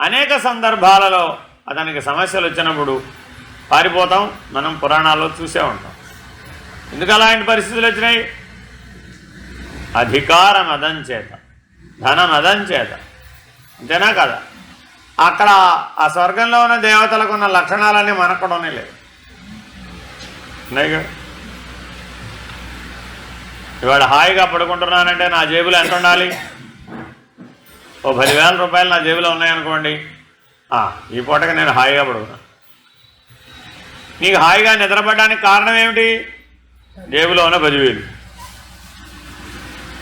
అనేక సందర్భాలలో అతనికి సమస్యలు వచ్చినప్పుడు పారిపోతాం. మనం పురాణాల్లో చూసే ఉంటాం. ఎందుకు అలాంటి పరిస్థితులు వచ్చినాయి? అధికార మదం చేత, ధన మదం చేత. అంతేనా కదా? అక్కడ ఆ స్వర్గంలో ఉన్న దేవతలకు ఉన్న లక్షణాలన్నీ మనక్కడనే లేవు. ఉన్నాయి కదా? ఇవాళ హాయిగా పడుకుంటున్నానంటే నా జేబులో ఎంత ఉండాలి? ఓ 10,000 రూపాయలు నా జేబులో ఉన్నాయనుకోండి, ఈ పూటకి నేను హాయిగా పడుకున్నాను. నీకు హాయిగా నిద్రపడడానికి కారణం ఏమిటి? జేబులో ఉన్న 10,000.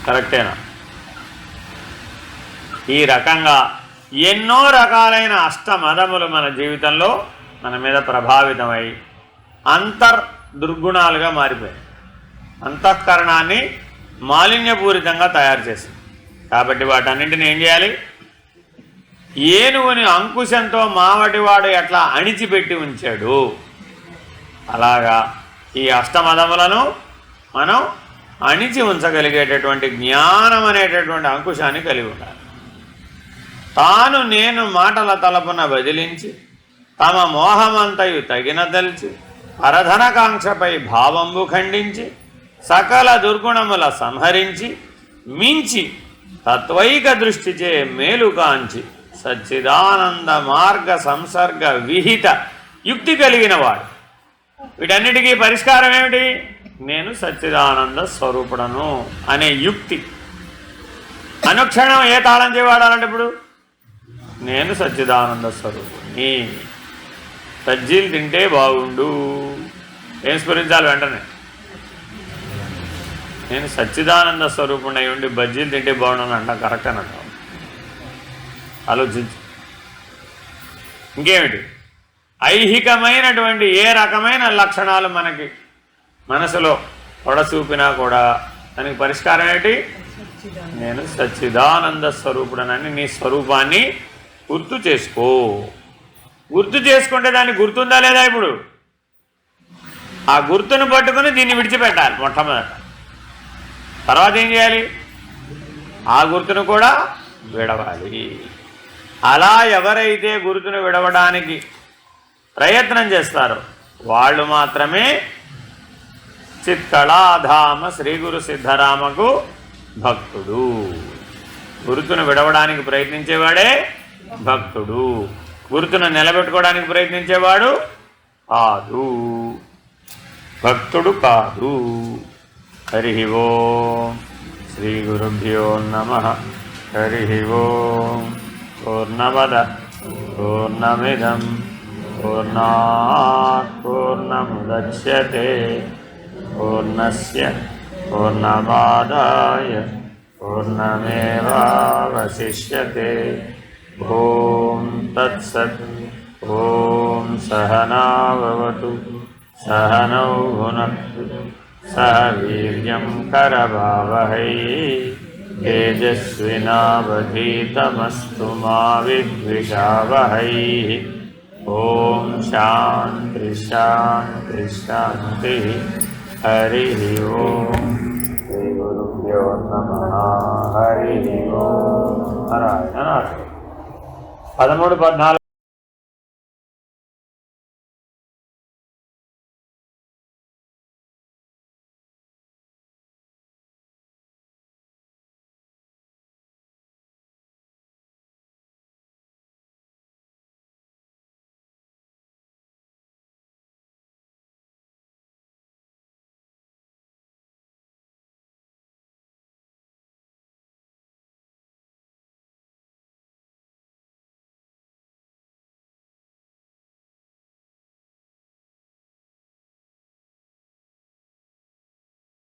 కరెక్టేనా? ఈ రకంగా ఎన్నో రకాలైన అష్టమదములు మన జీవితంలో మన మీద ప్రభావితమై దుర్గుణాలుగా మారిపోయాయి. అంతఃకరణాన్ని మాలిన్యపూరితంగా తయారు చేసింది. కాబట్టి వాటన్నింటిని ఏం చేయాలి? ఏనుగుని అంకుశంతో మావటివాడు ఎట్లా అణిచిపెట్టి ఉంచాడు, అలాగా ఈ అష్టమదములను మనం అణిచి ఉంచగలిగేటటువంటి జ్ఞానం అనేటటువంటి అంకుశాన్ని కలిగి ఉండాలి. తాను నేను మాటల తలపున బదిలించి తమ మోహమంతయు తగినదల్చి పరధనకాంక్షపై భావంబు ఖండించి సకల దుర్గుణముల సంహరించి మించి తత్వైక దృష్టిచే మేలుకాంచి సచ్చిదానంద మార్గ సంసర్గ విహిత యుక్తి కలిగిన వాడు. వీటన్నిటికీ పరిష్కారం ఏమిటి? నేను సచ్చిదానంద స్వరూపుడను అనే యుక్తి. అనుక్షణం ఏ తాళం చేయవాడాలంటే ఇప్పుడు నేను సచ్చిదానంద స్వరూపుడిని. సజ్జీలు తింటే బాగుండు ఏం స్ఫురించాలి? వెంటనే నేను సచ్చిదానంద స్వరూపుణ్ణి అయి ఉండి బజ్జీలు తింటే బాగుండని అంటాం. కరెక్ట్ అని అంటాం. ఆలోచించు. ఇంకేమిటి? ఐహికమైనటువంటి ఏ రకమైన లక్షణాలు మనకి మనసులో పొడచూపినా కూడా దానికి పరిష్కారం ఏంటి? నేను సచ్చిదానంద స్వరూపుడనని నీ స్వరూపాన్ని గుర్తు చేసుకో. గుర్తు చేసుకుంటే దాన్ని గుర్తుందా లేదా? ఇప్పుడు ఆ గుర్తును పట్టుకుని దీన్ని విడిచిపెట్టాలి మొట్టమొదట. తర్వాత ఏం చేయాలి? ఆ గుర్తును కూడా విడవాలి. అలా ఎవరైతే గుర్తును విడవడానికి ప్రయత్నం చేస్తారో వాళ్ళు మాత్రమే చిత్కళాధామ శ్రీ గురు సిద్ధరామకు భక్తుడు. గుర్తును విడవడానికి ప్రయత్నించేవాడే భక్తుడు. గుర్తును నిలబెట్టుకోవడానికి ప్రయత్నించేవాడు కాదు, భక్తుడు కాదు. హరి ఓం శ్రీ గురుభ్యో నమః. హరి ఓం. పూర్ణమద పూర్ణమిదం పూర్ణాత్ పూర్ణముదచ్యతే పూర్ణస్య పూర్ణమాదాయ పూర్ణమేవావశిష్యతే. ఓం తత్సత్. ఓం సహనావవతు సహనౌ భునక్తు సహ వీర్యం కరవావహై తేజస్వినావధీతమస్తు మా విద్విషావహై. ఓం శాంతి శాంతి శాంతి. హరి ఓం. శ్రీ గురుభ్యో నమః. హరి ఓం. నారాయణ. 13, 14